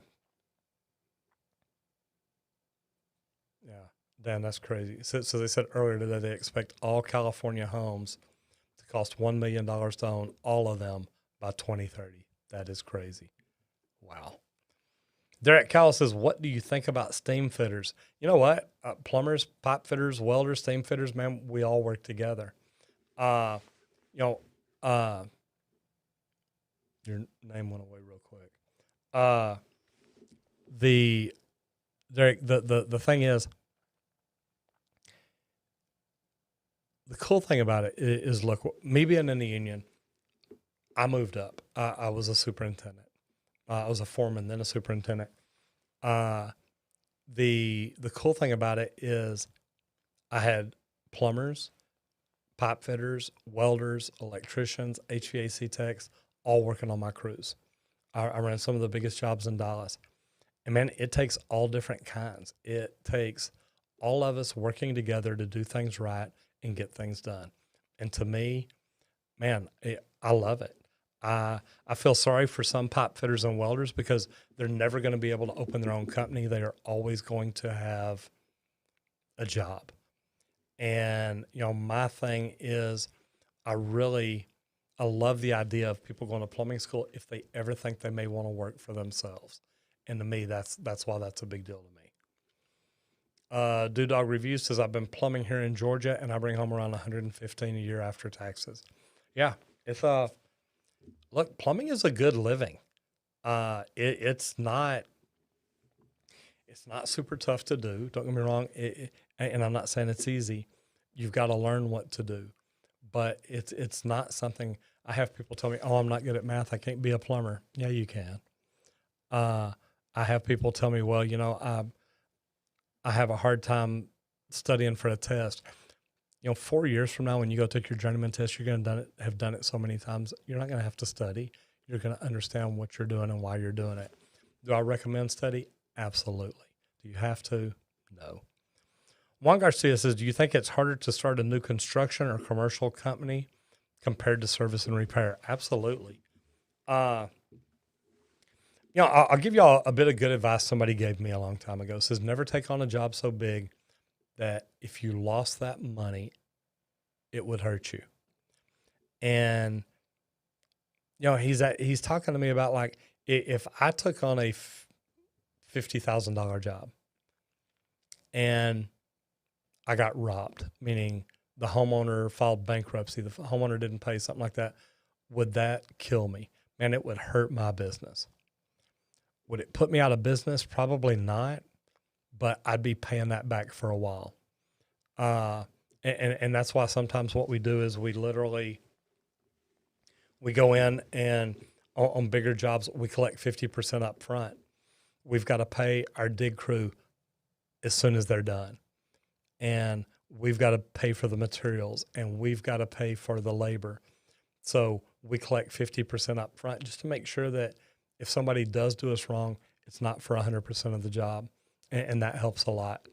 Dan, that's crazy. So they said earlier today they expect all California homes to cost $1 million to own, all of them, by 2030. That is crazy. Wow. Derek Cowell says, what do you think about steam fitters? You know what? Plumbers, pipe fitters, welders, steam fitters, man, we all work together. Your name went away real quick. The thing is, the cool thing about it is, look, me being in the union, I moved up. I was a superintendent. I was a foreman, then a superintendent. The cool thing about it is I had plumbers, pipe fitters, welders, electricians, HVAC techs, all working on my crews. I ran some of the biggest jobs in Dallas. And man, it takes all different kinds. It takes all of us working together to do things right and get things done. And to me, man, I love it. I feel sorry for some pipe fitters and welders because they're never going to be able to open their own company. They are always going to have a job. And, my thing is I love the idea of people going to plumbing school if they ever think they may want to work for themselves. And to me, that's why that's a big deal to me. Dog Reviews says, I've been plumbing here in Georgia and I bring home around $115 a year after taxes. Yeah. Look, plumbing is a good living. It's not super tough to do. Don't get me wrong. And I'm not saying it's easy. You've got to learn what to do, but it's not something. I have people tell me, oh, I'm not good at math, I can't be a plumber. Yeah, you can. I have people tell me, well, I have a hard time studying for a test. 4 years from now, when you go take your journeyman test, you're going to have done it so many times. You're not going to have to study. You're going to understand what you're doing and why you're doing it. Do I recommend study? Absolutely. Do you have to? No. Juan Garcia says, do you think it's harder to start a new construction or commercial company compared to service and repair? Absolutely. I'll give y'all a bit of good advice somebody gave me a long time ago. It says, never take on a job so big that if you lost that money, it would hurt you. And, he's talking to me about, like, if I took on a $50,000 job and I got robbed, meaning the homeowner filed bankruptcy, the homeowner didn't pay, something like that, would that kill me? Man, it would hurt my business. Would it put me out of business? Probably not, but I'd be paying that back for a while. And that's why sometimes what we do is we go in and on bigger jobs, we collect 50% up front. We've got to pay our dig crew as soon as they're done. And we've got to pay for the materials and we've got to pay for the labor. So we collect 50% up front just to make sure that if somebody does do us wrong, it's not for 100% of the job. And that helps a lot.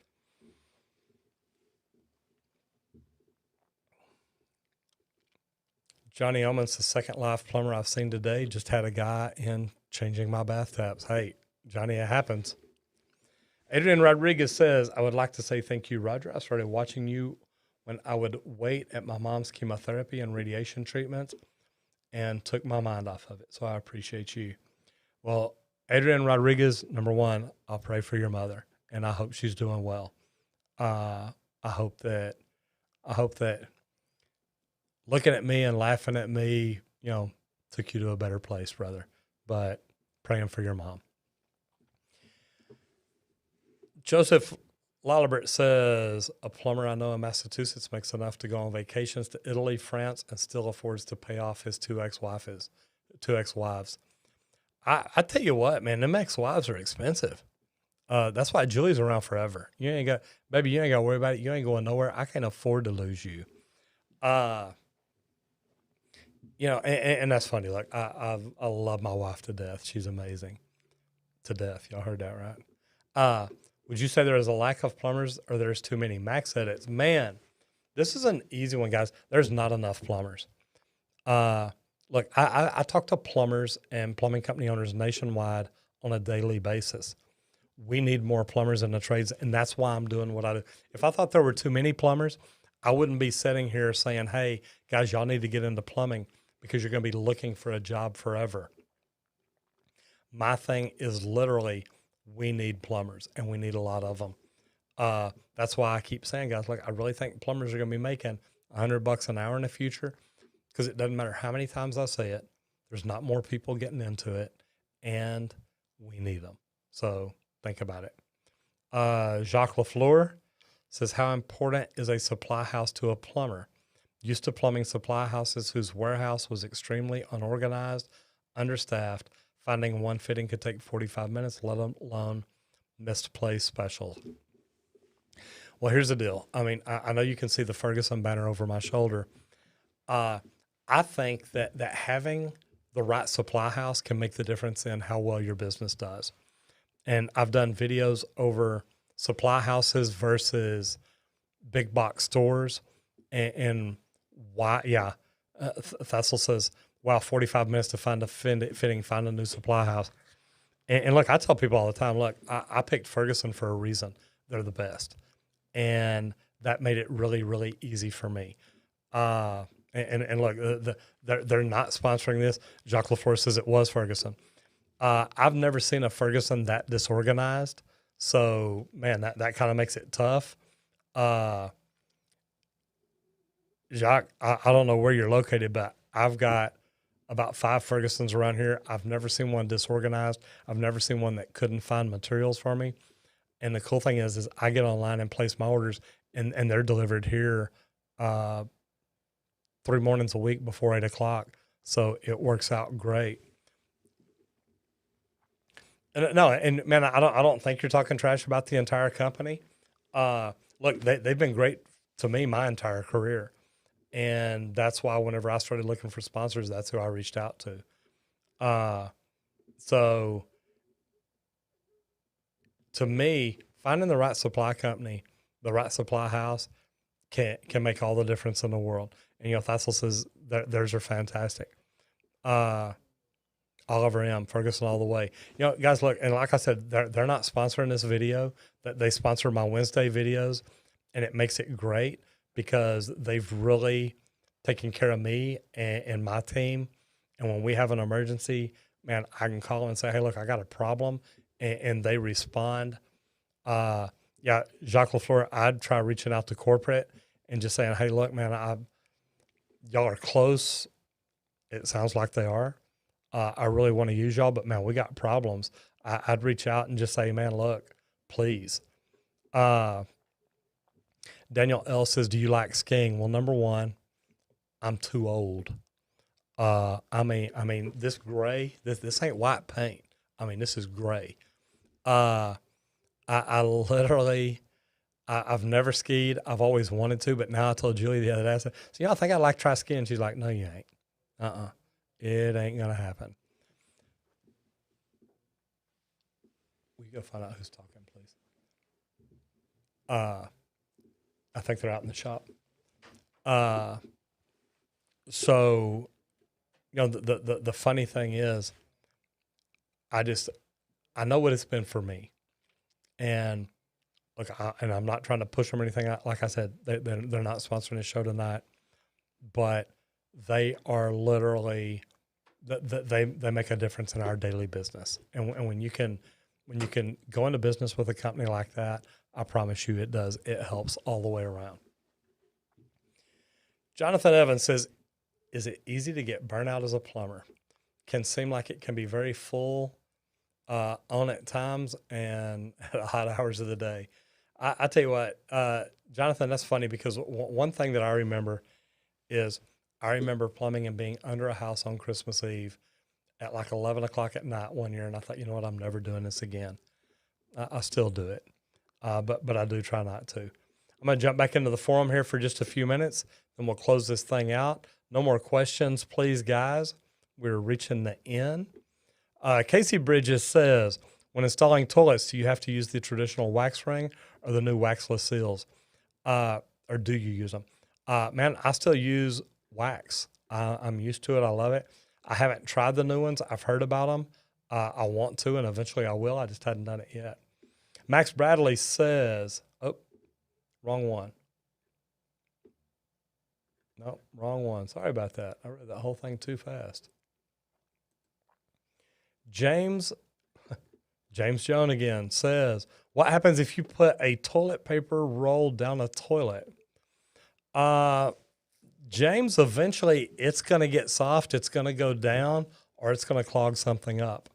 Johnny Owens, the second live plumber I've seen today, just had a guy in changing my bathtubs. Hey, Johnny, it happens. Adrian Rodriguez says, I would like to say thank you, Roger. I started watching you when I would wait at my mom's chemotherapy and radiation treatments and took my mind off of it. So I appreciate you. Well, Adrian Rodriguez, number one, I'll pray for your mother, and I hope she's doing well. I hope that looking at me and laughing at me, took you to a better place, brother. But praying for your mom. Joseph Lalibert says, a plumber I know in Massachusetts makes enough to go on vacations to Italy, France, and still affords to pay off his two ex-wives. I tell you what, man, them ex-wives are expensive. That's why Julie's around forever. You ain't got to worry about it. You ain't going nowhere. I can't afford to lose you. And that's funny. Like I love my wife to death. She's amazing. To death. Y'all heard that right? Would you say there is a lack of plumbers or there's too many? Max said it's, man, this is an easy one, guys. There's not enough plumbers. Look, I talk to plumbers and plumbing company owners nationwide on a daily basis. We need more plumbers in the trades, and that's why I'm doing what I do. If I thought there were too many plumbers, I wouldn't be sitting here saying, hey, guys, y'all need to get into plumbing because you're going to be looking for a job forever. My thing is literally, we need plumbers, and we need a lot of them. That's why I keep saying, guys, look, I really think plumbers are going to be making $100 an hour in the future because it doesn't matter how many times I say it. There's not more people getting into it, and we need them. So think about it. Jacques Lafleur says, how important is a supply house to a plumber? Used to plumbing supply houses whose warehouse was extremely unorganized, understaffed. Finding one fitting could take 45 minutes, let alone misplaced specials. Well, here's the deal. I mean, I know you can see the Ferguson banner over my shoulder. I think that having the right supply house can make the difference in how well your business does. And I've done videos over supply houses versus big box stores. And why, Thessel says, wow, 45 minutes to find a fitting, find a new supply house. And look, I tell people all the time, look, I picked Ferguson for a reason. They're the best. And that made it really, really easy for me. And look, they're not sponsoring this. Jacques Lafleur says it was Ferguson. I've never seen a Ferguson that disorganized. So, man, that kind of makes it tough. Jacques, I don't know where you're located, but I've got about 5 Fergusons around here. I've never seen one disorganized. I've never seen one that couldn't find materials for me. And the cool thing is I get online and place my orders, and they're delivered here 3 mornings a week before 8 o'clock. So it works out great. And man, I don't think you're talking trash about the entire company. Look, they've been great to me my entire career. And that's why whenever I started looking for sponsors, that's who I reached out to. So to me, finding the right supply company, the right supply house can make all the difference in the world. And, Thassel says theirs are fantastic. Oliver M., Ferguson all the way. Guys, look, and like I said, they're not sponsoring this video. That they sponsor my Wednesday videos, and it makes it great because they've really taken care of me and my team. And when we have an emergency, man, I can call and say, hey, look, I got a problem, and they respond. Jacques Lafleur, I'd try reaching out to corporate and just saying, hey, look, man, y'all are close. It sounds like they are. I really want to use y'all, but man, we got problems. I'd reach out and just say, man, look, please. Daniel L. says, do you like skiing? Well, number one, I'm too old. I mean, this gray, this ain't white paint. I mean, this is gray. I literally, I've never skied. I've always wanted to, but now I told Julie the other day, I said, so I think I'd like to try skiing. She's like, no, you ain't. It ain't going to happen. Will you go find out who's talking, please? I think they're out in the shop. So, the funny thing is, I know what it's been for me. And look, and I'm not trying to push them or anything. Like I said, they're not sponsoring this show tonight, but they are literally, they make a difference in our daily business. And when you can go into business with a company like that, I promise you it does. It helps all the way around. Jonathan Evans says, is it easy to get burnout as a plumber? Can seem like it can be very full on at times and at hot hours of the day. I tell you what, Jonathan, that's funny because one thing that I remember is I remember plumbing and being under a house on Christmas Eve at like 11 o'clock at night one year. And I thought, you know what, I'm never doing this again. I still do it, but I do try not to. I'm going to jump back into the forum here for just a few minutes, then we'll close this thing out. No more questions, please, guys. We're reaching the end. Casey Bridges says, when installing toilets, do you have to use the traditional wax ring or the new waxless seals? Or do you use them? Man, I still use wax. I'm used to it. I love it. I haven't tried the new ones. I've heard about them. I want to, and eventually I will. I just hadn't done it yet. Max Bradley says, oh, wrong one. No, wrong one. Sorry about that. I read that whole thing too fast. James Jones again says, what happens if you put a toilet paper roll down a toilet? James, eventually it's going to get soft. It's going to go down or it's going to clog something up.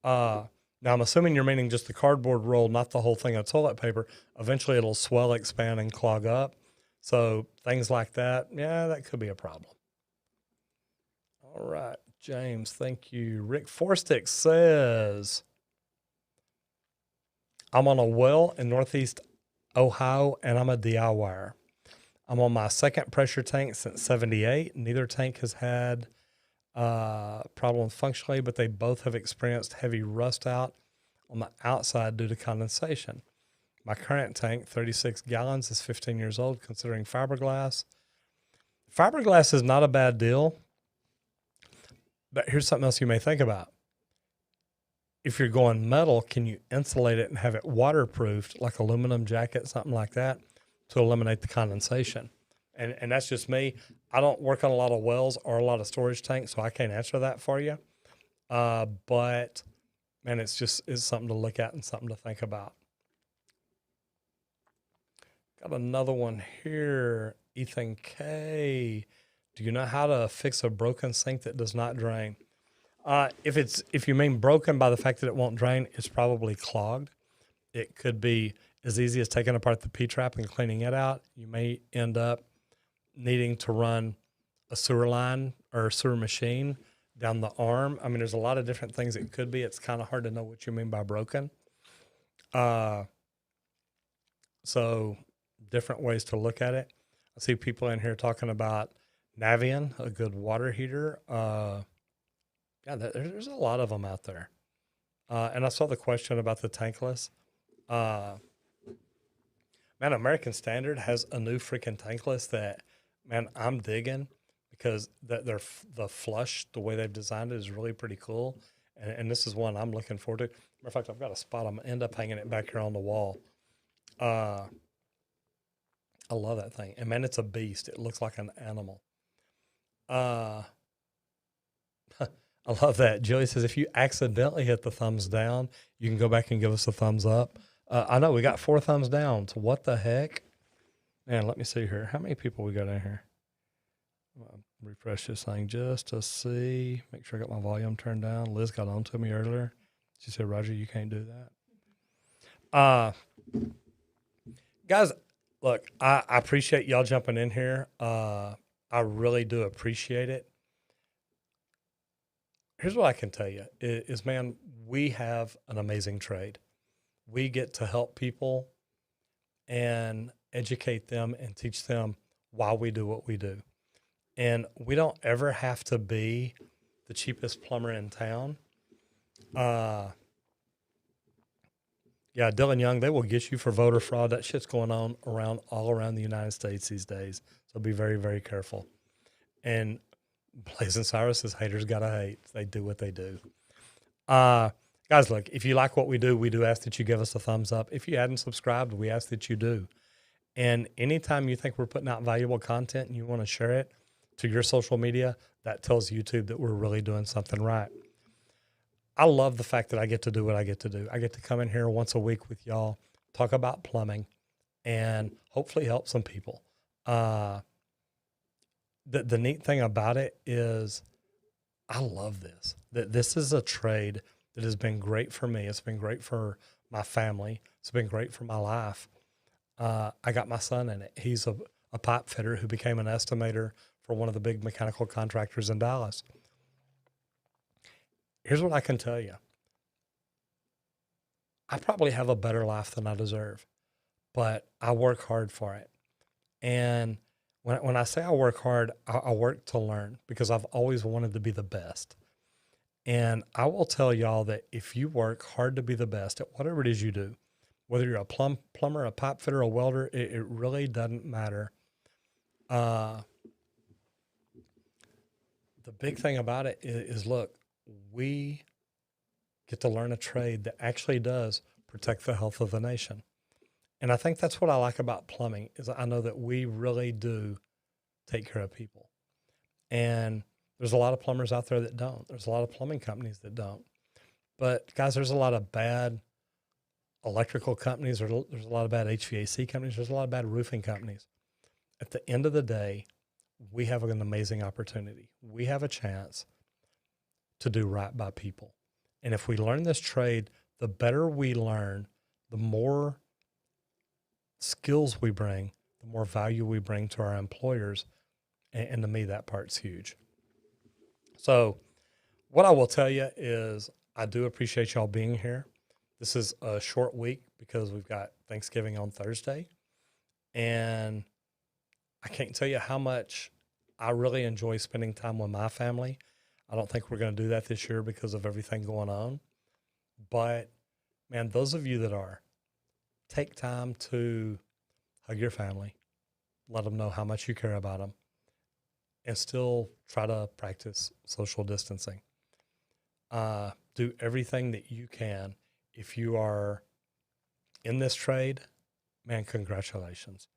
Now I'm assuming you're meaning just the cardboard roll, not the whole thing of toilet paper. Eventually it'll swell, expand, and clog up. So things like that, yeah, that could be a problem. All right, James, thank you. Rick Forstick says, I'm on a well in Northeast Ohio, and I'm a DIYer. I'm on my second pressure tank since 78. Neither tank has had problems functionally, but they both have experienced heavy rust out on the outside due to condensation. My current tank, 36 gallons, is 15 years old, considering fiberglass. Fiberglass is not a bad deal, but here's something else you may think about. If you're going metal, can you insulate it and have it waterproofed, like aluminum jacket, something like that, to eliminate the condensation? And that's just me. I don't work on a lot of wells or a lot of storage tanks, so I can't answer that for you. But, man, it's something to look at and something to think about. Got another one here. Ethan K. Do you know how to fix a broken sink that does not drain? If you mean broken by the fact that it won't drain, it's probably clogged. It could be as easy as taking apart the P-trap and cleaning it out. You may end up needing to run a sewer line or a sewer machine down the arm. I mean, there's a lot of different things it could be. It's kind of hard to know what you mean by broken. So different ways to look at it. I see people in here talking about Navion, a good water heater. Yeah, there's a lot of them out there. And I saw the question about the tankless. Man, American Standard has a new freaking tankless that, man, I'm digging because the flush, the way they've designed it is really pretty cool. And this is one I'm looking forward to. Matter of fact, I've got a spot. I'm going to end up hanging it back here on the wall. I love that thing. And, man, it's a beast. It looks like an animal. I love that. Julie says, if you accidentally hit the thumbs down, you can go back and give us a thumbs up. I know we got 4 thumbs down. So what the heck? Man, let me see here. How many people we got in here? I'll refresh this thing just to see. Make sure I got my volume turned down. Liz got on to me earlier. She said, Roger, you can't do that. Guys, look, I appreciate y'all jumping in here. I really do appreciate it. Here's what I can tell you is, man, we have an amazing trade. We get to help people, and educate them and teach them why we do what we do. And we don't ever have to be the cheapest plumber in town. Yeah, Dylan Young, they will get you for voter fraud. That shit's going on all around the United States these days. So be very, very careful. And Blazing Cyrus's haters gotta hate. They do what they do. Guys, look, if you like what we do ask that you give us a thumbs up. If you hadn't subscribed, we ask that you do. And anytime you think we're putting out valuable content and you want to share it to your social media, that tells YouTube that we're really doing something right. I love the fact that I get to do what I get to do. I get to come in here once a week with y'all, talk about plumbing, and hopefully help some people. The neat thing about it is I love this. This is a trade that has been great for me. It's been great for my family. It's been great for my life. I got my son in it. He's a pipe fitter who became an estimator for one of the big mechanical contractors in Dallas. Here's what I can tell you. I probably have a better life than I deserve, but I work hard for it. And when I say I work hard, I work to learn because I've always wanted to be the best. And I will tell y'all that if you work hard to be the best at whatever it is you do, whether you're a plumber, a pipe fitter, a welder, it really doesn't matter. The big thing about it is, look, we get to learn a trade that actually does protect the health of the nation. And I think that's what I like about plumbing is I know that we really do take care of people. And there's a lot of plumbers out there that don't. There's a lot of plumbing companies that don't. But guys, there's a lot of bad electrical companies. There's a lot of bad HVAC companies. There's a lot of bad roofing companies. At the end of the day, we have an amazing opportunity. We have a chance to do right by people. And if we learn this trade, the better we learn, the more skills we bring, the more value we bring to our employers. And to me, that part's huge. So what I will tell you is I do appreciate y'all being here. This is a short week because we've got Thanksgiving on Thursday. And I can't tell you how much I really enjoy spending time with my family. I don't think we're going to do that this year because of everything going on. But, man, those of you that are, take time to hug your family, let them know how much you care about them, and still try to practice social distancing. Do everything that you can. If you are in this trade, man, congratulations.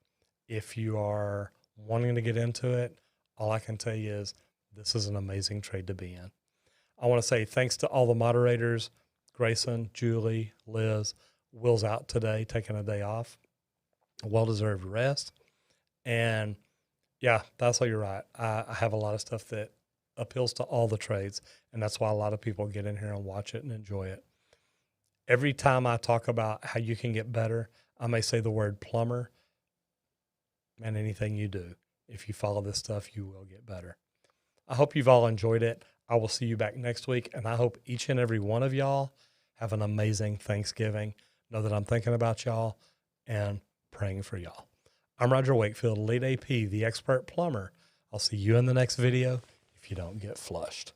If you are wanting to get into it, all I can tell you is this is an amazing trade to be in. I want to say thanks to all the moderators, Grayson, Julie, Liz. Will's out today, taking a day off, a well-deserved rest. And yeah, that's all you're right. I have a lot of stuff that appeals to all the trades, and that's why a lot of people get in here and watch it and enjoy it. Every time I talk about how you can get better, I may say the word plumber. Man, anything you do, if you follow this stuff, you will get better. I hope you've all enjoyed it. I will see you back next week, and I hope each and every one of y'all have an amazing Thanksgiving. Know that I'm thinking about y'all and praying for y'all. I'm Roger Wakefield, Lead AP, the expert plumber. I'll see you in the next video if you don't get flushed.